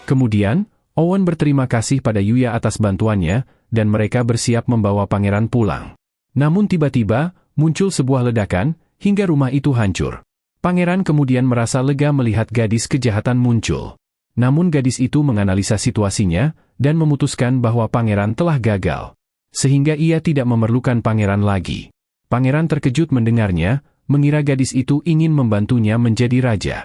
Kemudian, Owen berterima kasih pada Yuya atas bantuannya, dan mereka bersiap membawa pangeran pulang. Namun tiba-tiba, muncul sebuah ledakan, hingga rumah itu hancur. Pangeran kemudian merasa lega melihat gadis kejahatan muncul. Namun gadis itu menganalisa situasinya, dan memutuskan bahwa pangeran telah gagal. Sehingga ia tidak memerlukan pangeran lagi. Pangeran terkejut mendengarnya, mengira gadis itu ingin membantunya menjadi raja.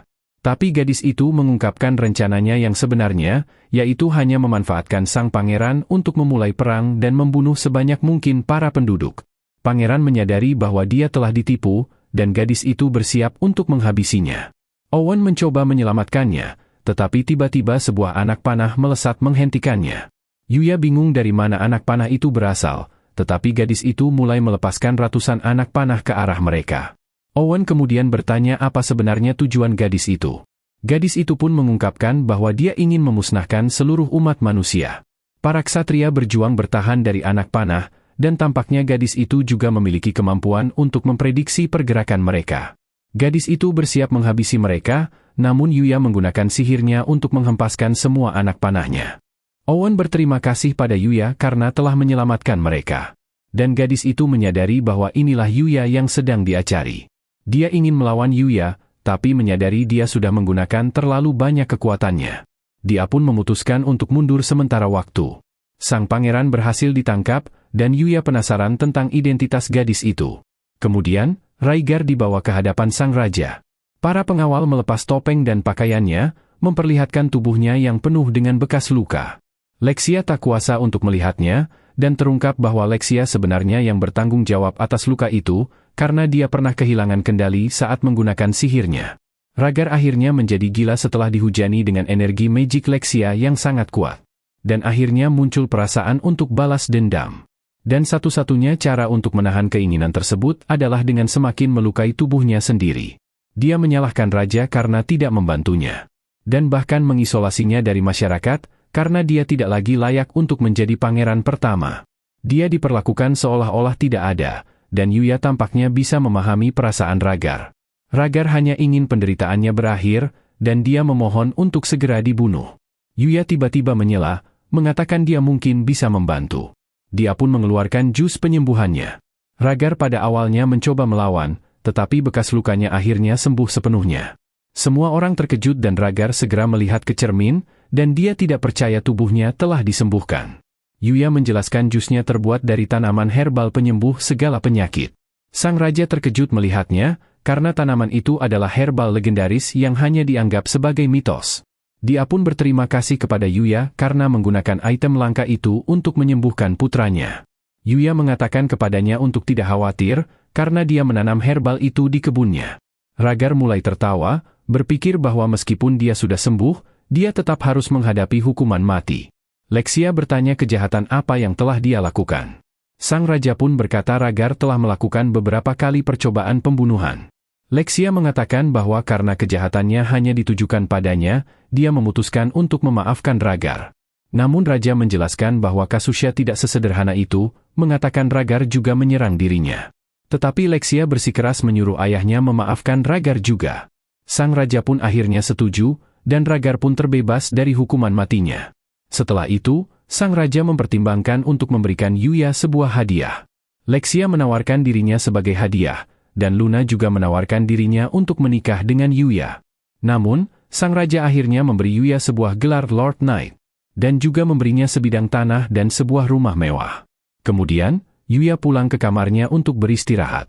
Tapi gadis itu mengungkapkan rencananya yang sebenarnya, yaitu hanya memanfaatkan sang pangeran untuk memulai perang dan membunuh sebanyak mungkin para penduduk. Pangeran menyadari bahwa dia telah ditipu, dan gadis itu bersiap untuk menghabisinya. Owen mencoba menyelamatkannya, tetapi tiba-tiba sebuah anak panah melesat menghentikannya. Yuya bingung dari mana anak panah itu berasal, tetapi gadis itu mulai melepaskan ratusan anak panah ke arah mereka. Owen kemudian bertanya apa sebenarnya tujuan gadis itu. Gadis itu pun mengungkapkan bahwa dia ingin memusnahkan seluruh umat manusia. Para ksatria berjuang bertahan dari anak panah, dan tampaknya gadis itu juga memiliki kemampuan untuk memprediksi pergerakan mereka. Gadis itu bersiap menghabisi mereka, namun Yuya menggunakan sihirnya untuk menghempaskan semua anak panahnya. Owen berterima kasih pada Yuya karena telah menyelamatkan mereka. Dan gadis itu menyadari bahwa inilah Yuya yang sedang diacari. Dia ingin melawan Yuya, tapi menyadari dia sudah menggunakan terlalu banyak kekuatannya. Dia pun memutuskan untuk mundur sementara waktu. Sang pangeran berhasil ditangkap, dan Yuya penasaran tentang identitas gadis itu. Kemudian, Rhaegar dibawa ke hadapan sang raja. Para pengawal melepas topeng dan pakaiannya, memperlihatkan tubuhnya yang penuh dengan bekas luka. Lexia tak kuasa untuk melihatnya, dan terungkap bahwa Lexia sebenarnya yang bertanggung jawab atas luka itu, karena dia pernah kehilangan kendali saat menggunakan sihirnya. Rhaegar akhirnya menjadi gila setelah dihujani dengan energi magic Lexia yang sangat kuat. Dan akhirnya muncul perasaan untuk balas dendam. Dan satu-satunya cara untuk menahan keinginan tersebut adalah dengan semakin melukai tubuhnya sendiri. Dia menyalahkan raja karena tidak membantunya. Dan bahkan mengisolasinya dari masyarakat, karena dia tidak lagi layak untuk menjadi pangeran pertama. Dia diperlakukan seolah-olah tidak ada, dan Yuya tampaknya bisa memahami perasaan Rhaegar. Rhaegar hanya ingin penderitaannya berakhir, dan dia memohon untuk segera dibunuh. Yuya tiba-tiba menyela, mengatakan dia mungkin bisa membantu. Dia pun mengeluarkan jus penyembuhannya. Rhaegar pada awalnya mencoba melawan, tetapi bekas lukanya akhirnya sembuh sepenuhnya. Semua orang terkejut dan Rhaegar segera melihat ke cermin, dan dia tidak percaya tubuhnya telah disembuhkan. Yuya menjelaskan jusnya terbuat dari tanaman herbal penyembuh segala penyakit. Sang raja terkejut melihatnya, karena tanaman itu adalah herbal legendaris yang hanya dianggap sebagai mitos. Dia pun berterima kasih kepada Yuya karena menggunakan item langka itu untuk menyembuhkan putranya. Yuya mengatakan kepadanya untuk tidak khawatir, karena dia menanam herbal itu di kebunnya. Rhaegar mulai tertawa, berpikir bahwa meskipun dia sudah sembuh, dia tetap harus menghadapi hukuman mati. Lexia bertanya kejahatan apa yang telah dia lakukan. Sang raja pun berkata Rhaegar telah melakukan beberapa kali percobaan pembunuhan. Lexia mengatakan bahwa karena kejahatannya hanya ditujukan padanya, dia memutuskan untuk memaafkan Rhaegar. Namun raja menjelaskan bahwa kasusnya tidak sesederhana itu, mengatakan Rhaegar juga menyerang dirinya. Tetapi Lexia bersikeras menyuruh ayahnya memaafkan Rhaegar juga. Sang raja pun akhirnya setuju, dan Rhaegar pun terbebas dari hukuman matinya. Setelah itu, sang raja mempertimbangkan untuk memberikan Yuya sebuah hadiah. Lexia menawarkan dirinya sebagai hadiah, dan Luna juga menawarkan dirinya untuk menikah dengan Yuya. Namun, sang raja akhirnya memberi Yuya sebuah gelar Lord Knight, dan juga memberinya sebidang tanah dan sebuah rumah mewah. Kemudian, Yuya pulang ke kamarnya untuk beristirahat.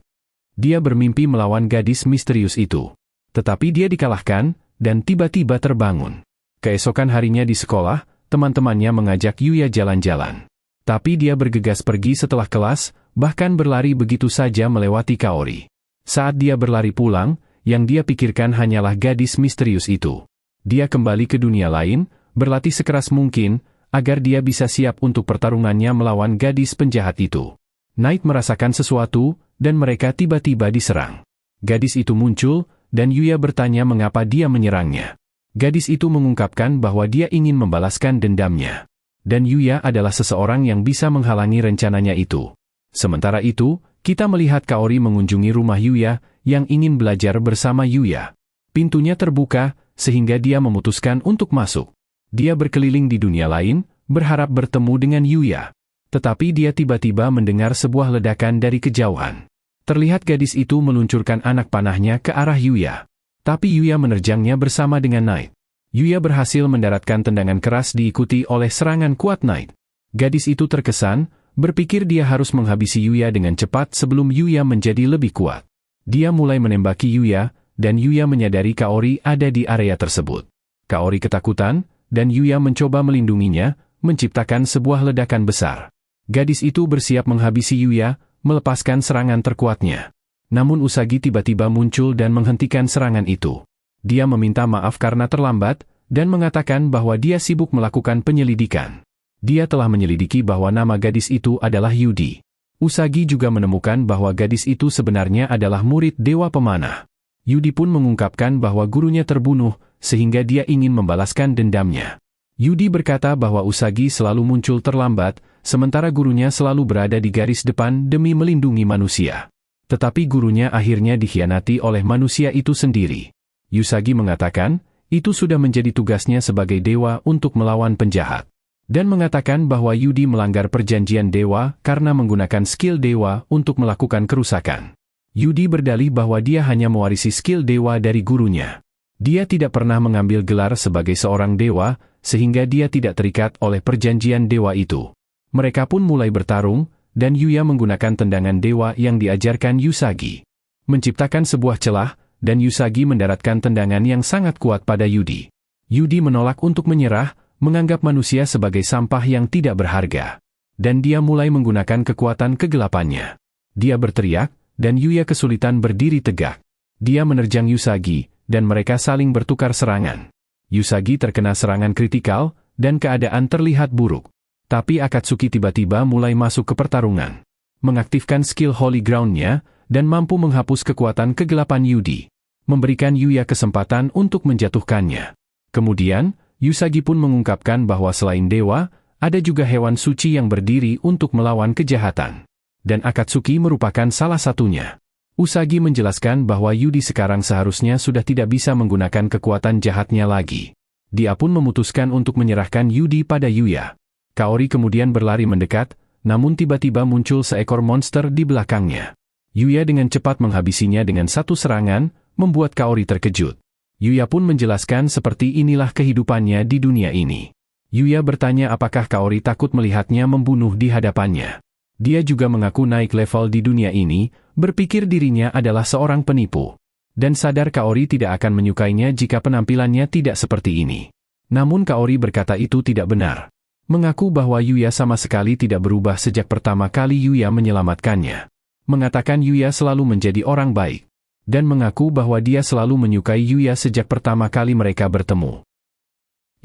Dia bermimpi melawan gadis misterius itu. Tetapi dia dikalahkan, dan tiba-tiba terbangun. Keesokan harinya di sekolah, teman-temannya mengajak Yuya jalan-jalan. Tapi dia bergegas pergi setelah kelas, bahkan berlari begitu saja melewati Kaori. Saat dia berlari pulang, yang dia pikirkan hanyalah gadis misterius itu. Dia kembali ke dunia lain, berlatih sekeras mungkin, agar dia bisa siap untuk pertarungannya melawan gadis penjahat itu. Knight merasakan sesuatu, dan mereka tiba-tiba diserang. Gadis itu muncul, dan Yuya bertanya mengapa dia menyerangnya. Gadis itu mengungkapkan bahwa dia ingin membalaskan dendamnya. Dan Yuya adalah seseorang yang bisa menghalangi rencananya itu. Sementara itu, kita melihat Kaori mengunjungi rumah Yuya, yang ingin belajar bersama Yuya. Pintunya terbuka, sehingga dia memutuskan untuk masuk. Dia berkeliling di dunia lain, berharap bertemu dengan Yuya. Tetapi dia tiba-tiba mendengar sebuah ledakan dari kejauhan. Terlihat gadis itu meluncurkan anak panahnya ke arah Yuya. Tapi Yuya menerjangnya bersama dengan Knight. Yuya berhasil mendaratkan tendangan keras diikuti oleh serangan kuat Knight. Gadis itu terkesan, berpikir dia harus menghabisi Yuya dengan cepat sebelum Yuya menjadi lebih kuat. Dia mulai menembaki Yuya, dan Yuya menyadari Kaori ada di area tersebut. Kaori ketakutan, dan Yuya mencoba melindunginya, menciptakan sebuah ledakan besar. Gadis itu bersiap menghabisi Yuya, melepaskan serangan terkuatnya. Namun Usagi tiba-tiba muncul dan menghentikan serangan itu. Dia meminta maaf karena terlambat, dan mengatakan bahwa dia sibuk melakukan penyelidikan. Dia telah menyelidiki bahwa nama gadis itu adalah Yudi. Usagi juga menemukan bahwa gadis itu sebenarnya adalah murid Dewa Pemanah. Yudi pun mengungkapkan bahwa gurunya terbunuh, sehingga dia ingin membalaskan dendamnya. Yudi berkata bahwa Usagi selalu muncul terlambat, sementara gurunya selalu berada di garis depan demi melindungi manusia. Tetapi gurunya akhirnya dikhianati oleh manusia itu sendiri. Usagi mengatakan, itu sudah menjadi tugasnya sebagai dewa untuk melawan penjahat. Dan mengatakan bahwa Yudi melanggar perjanjian dewa karena menggunakan skill dewa untuk melakukan kerusakan. Yudi berdalih bahwa dia hanya mewarisi skill dewa dari gurunya. Dia tidak pernah mengambil gelar sebagai seorang dewa, sehingga dia tidak terikat oleh perjanjian dewa itu. Mereka pun mulai bertarung, dan Yuya menggunakan tendangan dewa yang diajarkan Usagi. Menciptakan sebuah celah, dan Usagi mendaratkan tendangan yang sangat kuat pada Yudi. Yudi menolak untuk menyerah, menganggap manusia sebagai sampah yang tidak berharga. Dan dia mulai menggunakan kekuatan kegelapannya. Dia berteriak, dan Yuya kesulitan berdiri tegak. Dia menerjang Usagi, dan mereka saling bertukar serangan. Usagi terkena serangan kritikal, dan keadaan terlihat buruk. Tapi Akatsuki tiba-tiba mulai masuk ke pertarungan. Mengaktifkan skill Holy Ground-nya, dan mampu menghapus kekuatan kegelapan Yudi. Memberikan Yuya kesempatan untuk menjatuhkannya. Kemudian, Usagi pun mengungkapkan bahwa selain dewa, ada juga hewan suci yang berdiri untuk melawan kejahatan. Dan Akatsuki merupakan salah satunya. Usagi menjelaskan bahwa Yudi sekarang seharusnya sudah tidak bisa menggunakan kekuatan jahatnya lagi. Dia pun memutuskan untuk menyerahkan Yudi pada Yuya. Kaori kemudian berlari mendekat, namun tiba-tiba muncul seekor monster di belakangnya. Yuya dengan cepat menghabisinya dengan satu serangan, membuat Kaori terkejut. Yuya pun menjelaskan seperti inilah kehidupannya di dunia ini. Yuya bertanya apakah Kaori takut melihatnya membunuh di hadapannya. Dia juga mengaku naik level di dunia ini, berpikir dirinya adalah seorang penipu. Dan sadar Kaori tidak akan menyukainya jika penampilannya tidak seperti ini. Namun Kaori berkata itu tidak benar. Mengaku bahwa Yuya sama sekali tidak berubah sejak pertama kali Yuya menyelamatkannya. Mengatakan Yuya selalu menjadi orang baik. Dan mengaku bahwa dia selalu menyukai Yuya sejak pertama kali mereka bertemu.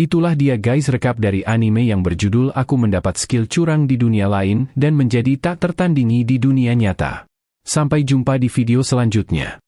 Itulah dia guys rekap dari anime yang berjudul Aku Mendapat Skill Curang di Dunia Lain dan Menjadi Tak Tertandingi di Dunia Nyata. Sampai jumpa di video selanjutnya.